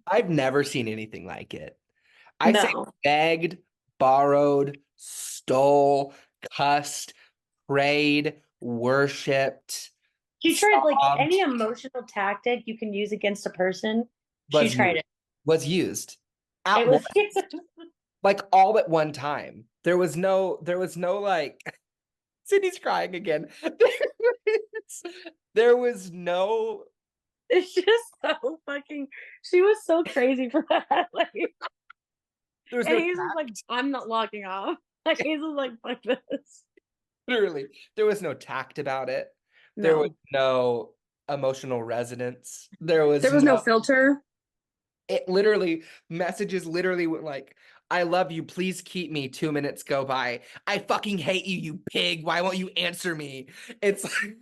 I've never seen anything like it. I say begged, borrowed, stole, cussed, prayed, worshipped. She tried like any emotional tactic you can use against a person. She tried it. Was used. Like all at one time. There was no like Sydney's crying again. There was no. It's just so fucking. She was so crazy for that. Like, and Hazel's like, I'm not logging off. Like Hazel's like, fuck this. Literally, there was no tact about it. There was no emotional resonance. There was no filter. It literally, messages literally went like, I love you. Please keep me. 2 minutes go by. I fucking hate you, you pig. Why won't you answer me? It's like,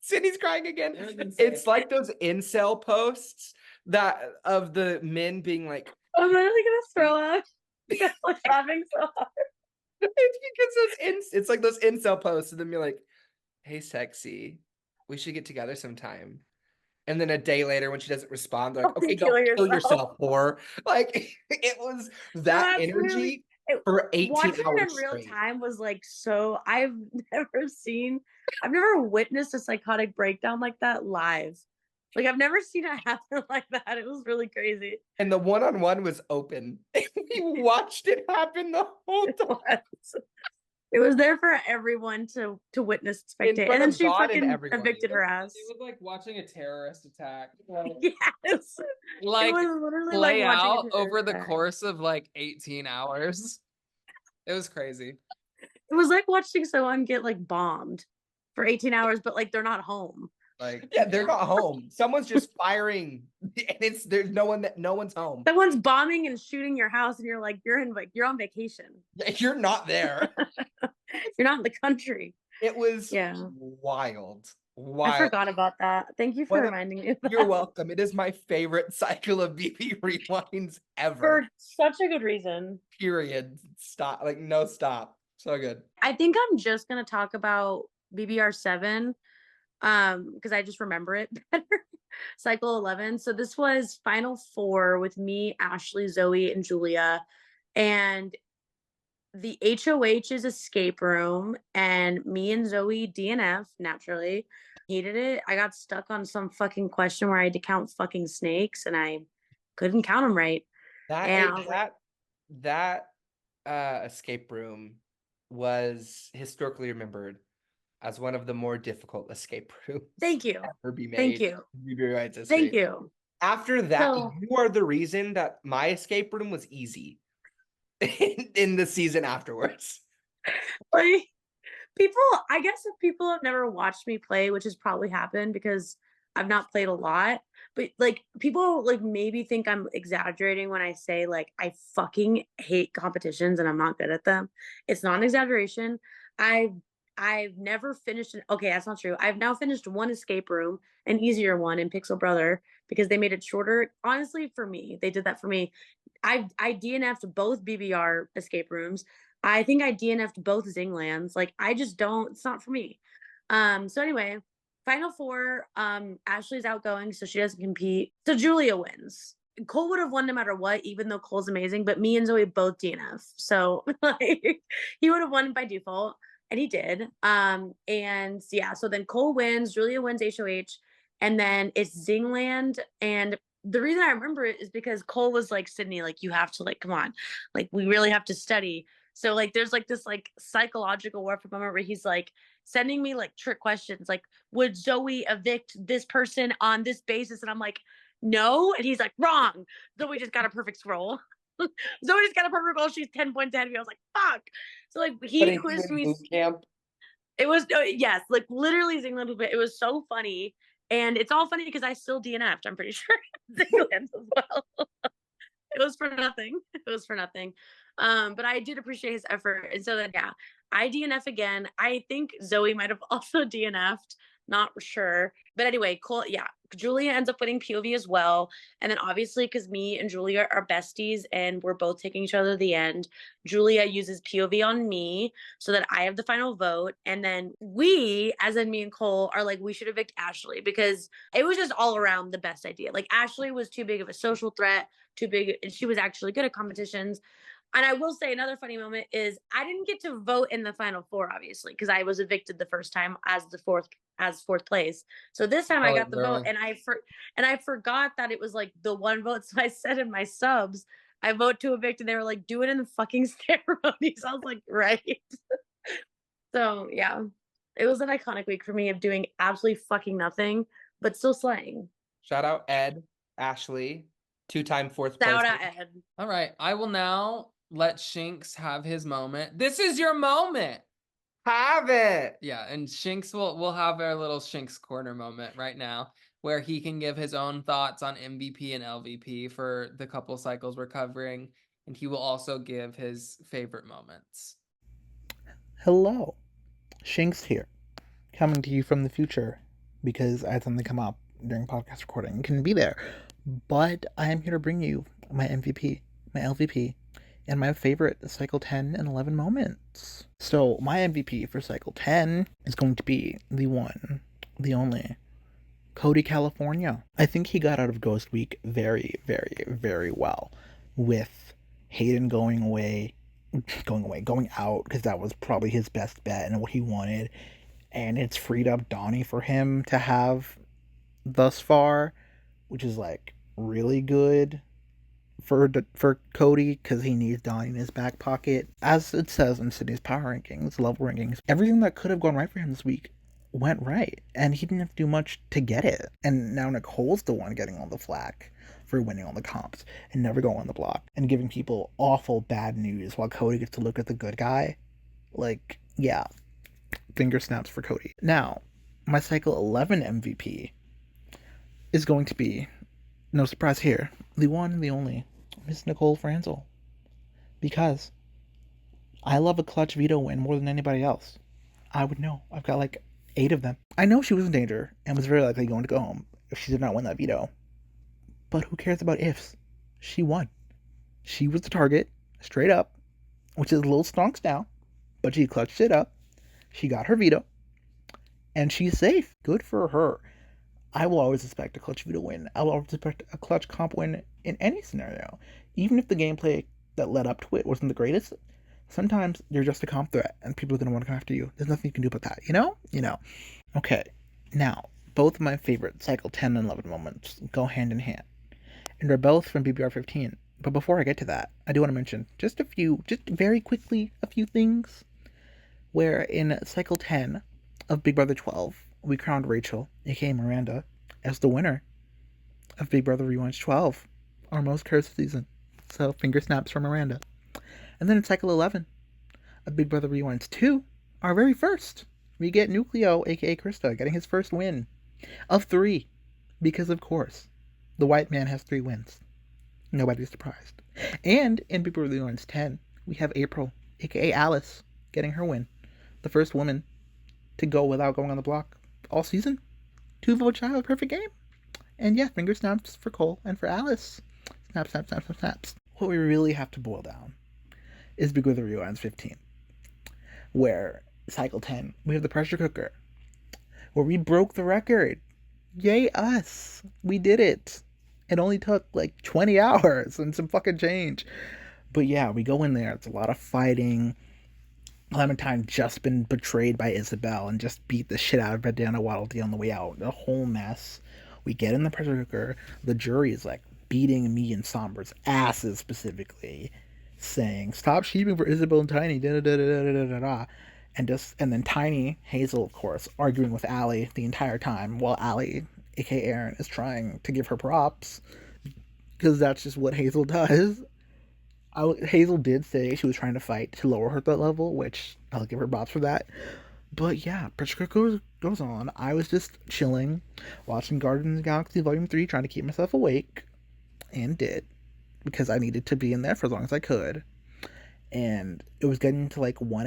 Sydney's crying again. It's like those incel posts that of the men being like, I'm literally gonna throw up. I'm like laughing so hard. It's because it's like those incel posts, and then you're like, hey, sexy, we should get together sometime. And then a day later, when she doesn't respond, they're like, okay, go kill yourself, whore. Like, it was that energy for 18 watching hours it in real time was like so. I've never witnessed a psychotic breakdown like that live. Like, I've never seen it happen like that. It was really crazy. And the one-on-one was open. We watched it happen the whole time. It was there for everyone to witness, spectate. And then she fucking evicted her ass. It was like watching a terrorist attack. Yes. Like, play out over the course of like 18 hours. It was crazy. It was like watching someone get like bombed for 18 hours, but like they're not home. Like, yeah, they're not home. Someone's just firing, and there's no one's home. Someone's bombing and shooting your house, and you're like, you're on vacation. You're not there. You're not in the country. It was wild. I forgot about that. Thank you for reminding me of that. You're welcome. It is my favorite cycle of BB Rewinds ever. For such a good reason. Period. Stop. Like, no stop. So good. I think I'm just gonna talk about BBR7. Because I just remember it better. Cycle 11. So this was final 4 with me, Ashley, Zoe, and Julia. And the HOH's escape room, and me and Zoe DNF, naturally. Hated it. I got stuck on some fucking question where I had to count fucking snakes, and I couldn't count them right. That escape room was historically remembered as one of the more difficult escape rooms. Thank you. Ever be made. Thank you. Thank you. After that, you are the reason that my escape room was easy in the season afterwards. Like, I guess if people have never watched me play, which has probably happened because I've not played a lot, but like people like maybe think I'm exaggerating when I say like I fucking hate competitions and I'm not good at them. It's not an exaggeration. I I've never finished okay, that's not true. I've now finished one escape room, an easier one in Pixel Brother because they made it shorter. Honestly, for me, they did that for me. I DNF'd both BBR escape rooms. I think I DNF'd both Zinglands. Like I just don't, it's not for me. So anyway, final four, Ashley's outgoing, so she doesn't compete. So Julia wins. Cole would have won no matter what, even though Cole's amazing, but me and Zoe both DNF. So like he would have won by default. And he did. And yeah, so then Cole wins, Julia wins HOH, and then it's Zingland. And the reason I remember it is because Cole was like, Sydney, like, you have to, like, come on, like, we really have to study. So like there's like this like psychological warfare moment where he's like sending me like trick questions, like, would Zoe evict this person on this basis? And I'm like, no. And he's like, wrong. Zoe just got a perfect scroll. Zoe just got a perfect roll. She's 10 points ahead of me. I was like, fuck. So like he quizzed me. Boot camp. It was yes, like literally Zingland boot camp. It was so funny. And it's all funny because I still DNF'd, I'm pretty sure. Zingland as well. It was for nothing. It was for nothing. But I did appreciate his effort. And so then yeah, I DNF again. I think Zoe might have also DNF'd, not sure. But anyway, Cole, yeah, Julia ends up winning POV as well. And then obviously, because me and Julia are besties and we're both taking each other to the end, Julia uses POV on me so that I have the final vote. And then we, as in me and Cole, are like, we should evict Ashley because it was just all around the best idea. Like Ashley was too big of a social threat, too big, and she was actually good at competitions. And I will say another funny moment is I didn't get to vote in the final four, obviously, because I was evicted the first time as fourth place. So this time I got the vote, and I forgot that it was like the one vote. So I said in my subs, I vote to evict, and they were like, do it in the fucking ceremony. So I was like, right. So yeah, it was an iconic week for me of doing absolutely fucking nothing, but still slaying. Shout out Ed, Ashley, 2-time fourth place. Shout out Ed. All right, I will now let Shinx have his moment. This is your moment. Have it. Yeah, and Shinx we'll have our little Shinx corner moment right now where he can give his own thoughts on MVP and LVP for the couple cycles we're covering, and he will also give his favorite moments. Hello, Shinx here, coming to you from the future because I had something come up during podcast recording and couldn't be there. But I am here to bring you my MVP, my LVP, and my favorite Cycle 10 and 11 moments. So my MVP for Cycle 10 is going to be the one, the only, Cody California. I think he got out of Ghost Week very, very, very well with Hayden going out, because that was probably his best bet and what he wanted. And it's freed up Donnie for him to have thus far, which is like really good for Cody because he needs Donnie in his back pocket. As it says in Sydney's power rankings, level rankings, everything that could have gone right for him this week went right, and he didn't have to do much to get it. And now Nicole's the one getting all the flack for winning all the comps and never going on the block and giving people awful bad news while Cody gets to look at the good guy. Like, yeah, finger snaps for Cody. Now, my Cycle 11 MVP is going to be, no surprise here, the one and the only Miss Nicole Franzel. Because I love a clutch veto win more than anybody else. I would know. I've got like 8 of them. I know she was in danger and was very likely going to go home if she did not win that veto. But who cares about ifs? She won. She was the target, straight up, which is a little stonks now, but she clutched it up. She got her veto, and she's safe. Good for her. I will always expect a clutch veto win. I will always expect a clutch comp win in any scenario. Even if the gameplay that led up to it wasn't the greatest, sometimes you're just a comp threat, and people are going to want to come after you. There's nothing you can do about that, you know? You know. Okay, now, both of my favorite Cycle 10 and 11 moments go hand in hand, and are both from BBR15. But before I get to that, I do want to mention just very quickly, a few things. Where in Cycle 10 of Big Brother 12, we crowned Rachel, aka Miranda, as the winner of Big Brother Rewind 12, our most cursed season. So finger snaps for Miranda. And then in Cycle 11 of Big Brother Rewinds 2, our very first, we get Nucleo, aka Krista, getting his first win of 3. Because of course, the white man has 3 wins. Nobody's surprised. And in Big Brother Rewinds 10, we have April, aka Alice, getting her win. The first woman to go without going on the block all season. 2-vote child, perfect game. And yeah, finger snaps for Cole and for Alice. Snap, snap, snap, snap, snaps. What we really have to boil down is Big Brother Reruns 15, where cycle 10, we have the pressure cooker, where we broke the record. Yay us. We did it. It only took like 20 hours and some fucking change. But yeah, we go in there. It's a lot of fighting. Clementine just been betrayed by Isabel and just beat the shit out of Badana Waddle Dee on the way out. A whole mess. We get in the pressure cooker. The jury is like beating me and Somber's asses specifically, saying, "Stop sheeping for Isabel and Tiny." Da, da, da, da, da, da, da. And then Tiny, Hazel, of course, arguing with Allie the entire time while Allie, aka Aaron, is trying to give her props because that's just what Hazel does. Hazel did say she was trying to fight to lower her threat level, which I'll give her props for that. But yeah, pressure cooker goes on. I was just chilling, watching Guardians of the Galaxy Volume 3, trying to keep myself awake, and did, because I needed to be in there for as long as I could. And it was getting to like 1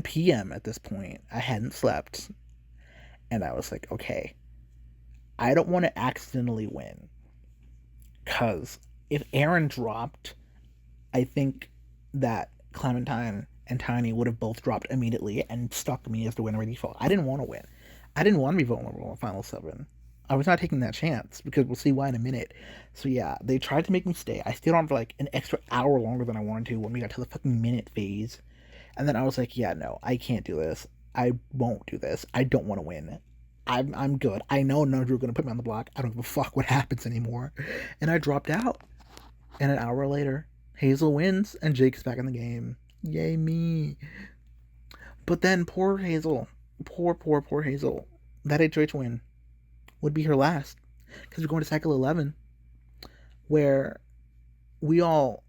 p.m. at this point. I hadn't slept. And I was like, okay, I don't want to accidentally win. Because if Aaron dropped, I think that Clementine and Tiny would have both dropped immediately and stuck me as the winner by default. I didn't want to win. I didn't want to be vulnerable in the final 7. I was not taking that chance, because we'll see why in a minute. So yeah, they tried to make me stay. I stayed on for like an extra hour longer than I wanted to when we got to the fucking minute phase. And then I was like, yeah, no, I can't do this. I won't do this. I don't want to win. I'm good. I know none of you are going to put me on the block. I don't give a fuck what happens anymore. And I dropped out. And an hour later, Hazel wins and Jake's back in the game. Yay me. But then poor Hazel. Poor Hazel. That HOH win would be her last, because we're going to cycle 11, where we all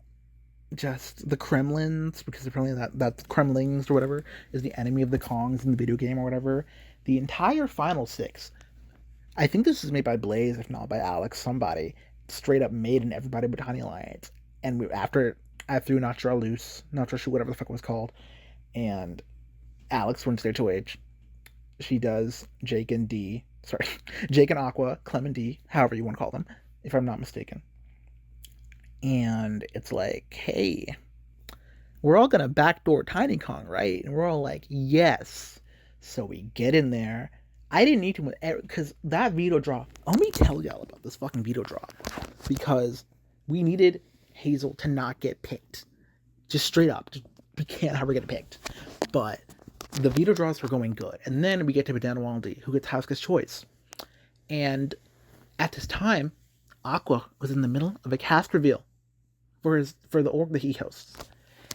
just, the Kremlins, because apparently that Kremlings or whatever is the enemy of the Kongs in the video game or whatever, the entire final 6, I think this is made by Blaze, if not by Alex, somebody straight up made an everybody but Tiny Alliance. And after I threw Natra loose, Natra shoot, whatever the fuck it was called, and Alex wins their HOH. She does Jake and Aqua, Clem and D, however you want to call them, if I'm not mistaken. And it's like, hey, we're all gonna backdoor Tiny Kong, right? And we're all like, yes. So we get in there. I didn't need to, because that veto draw, let me tell y'all about this fucking veto draw, because we needed Hazel to not get picked. Just straight up. We can't have her get picked. But the veto draws were going good. And then we get to Badana Waddle Dee, who gets House's choice. And at this time, Aqua was in the middle of a cast reveal for the org that he hosts.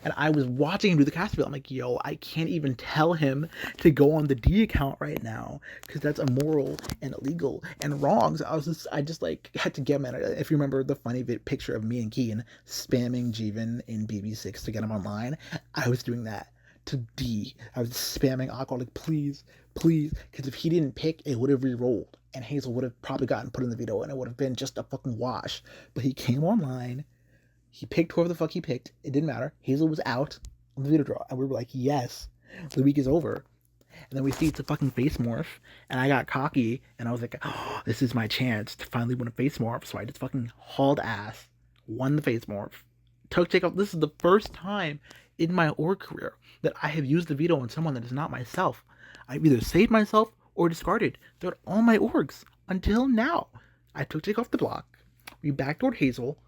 And I was watching him do the cast reveal. I'm like, yo, I can't even tell him to go on the D account right now, because that's immoral and illegal and wrong. So I just like had to get him. If you remember the funny picture of me and Keen spamming Jeevan in BB6 to get him online, I was doing that to D. I was spamming Aqua, like, please, because if he didn't pick, it would have re-rolled, and Hazel would have probably gotten put in the veto, and it would have been just a fucking wash. But he came online, he picked whoever the fuck he picked, it didn't matter, Hazel was out on the veto draw, and we were like, yes, the week is over. And then we see it's a fucking face morph, and I got cocky, and I was like, oh, this is my chance to finally win a face morph, so I just fucking hauled ass, won the face morph, took Jacob. This is the first time in my org career that I have used the veto on someone that is not myself. I've either saved myself or discarded throughout all my orgs until now. I took Jake off the block, we backdoored Hazel,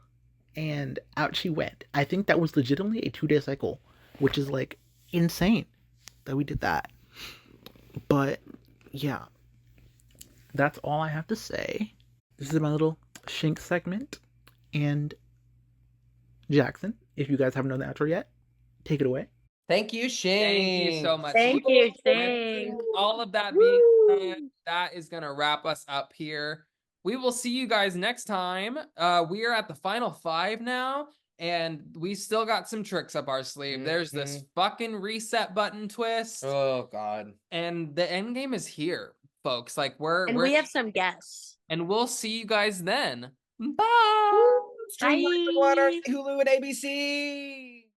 and out she went. I think that was legitimately a 2-day cycle, which is like insane that we did that. But yeah, that's all I have to say. This is my little Shink segment. And Jackson, if you guys haven't known the outro yet, take it away. Thank you, Shane. Thank you so much. Thank you, Shane. With all of that being said, that is going to wrap us up here. We will see you guys next time. We are at the final 5 now, and we still got some tricks up our sleeve. There's this fucking reset button twist. Oh, God. And the end game is here, folks. Like, we have some guests. And we'll see you guys then. Bye. Bye. Stream Hulu and ABC.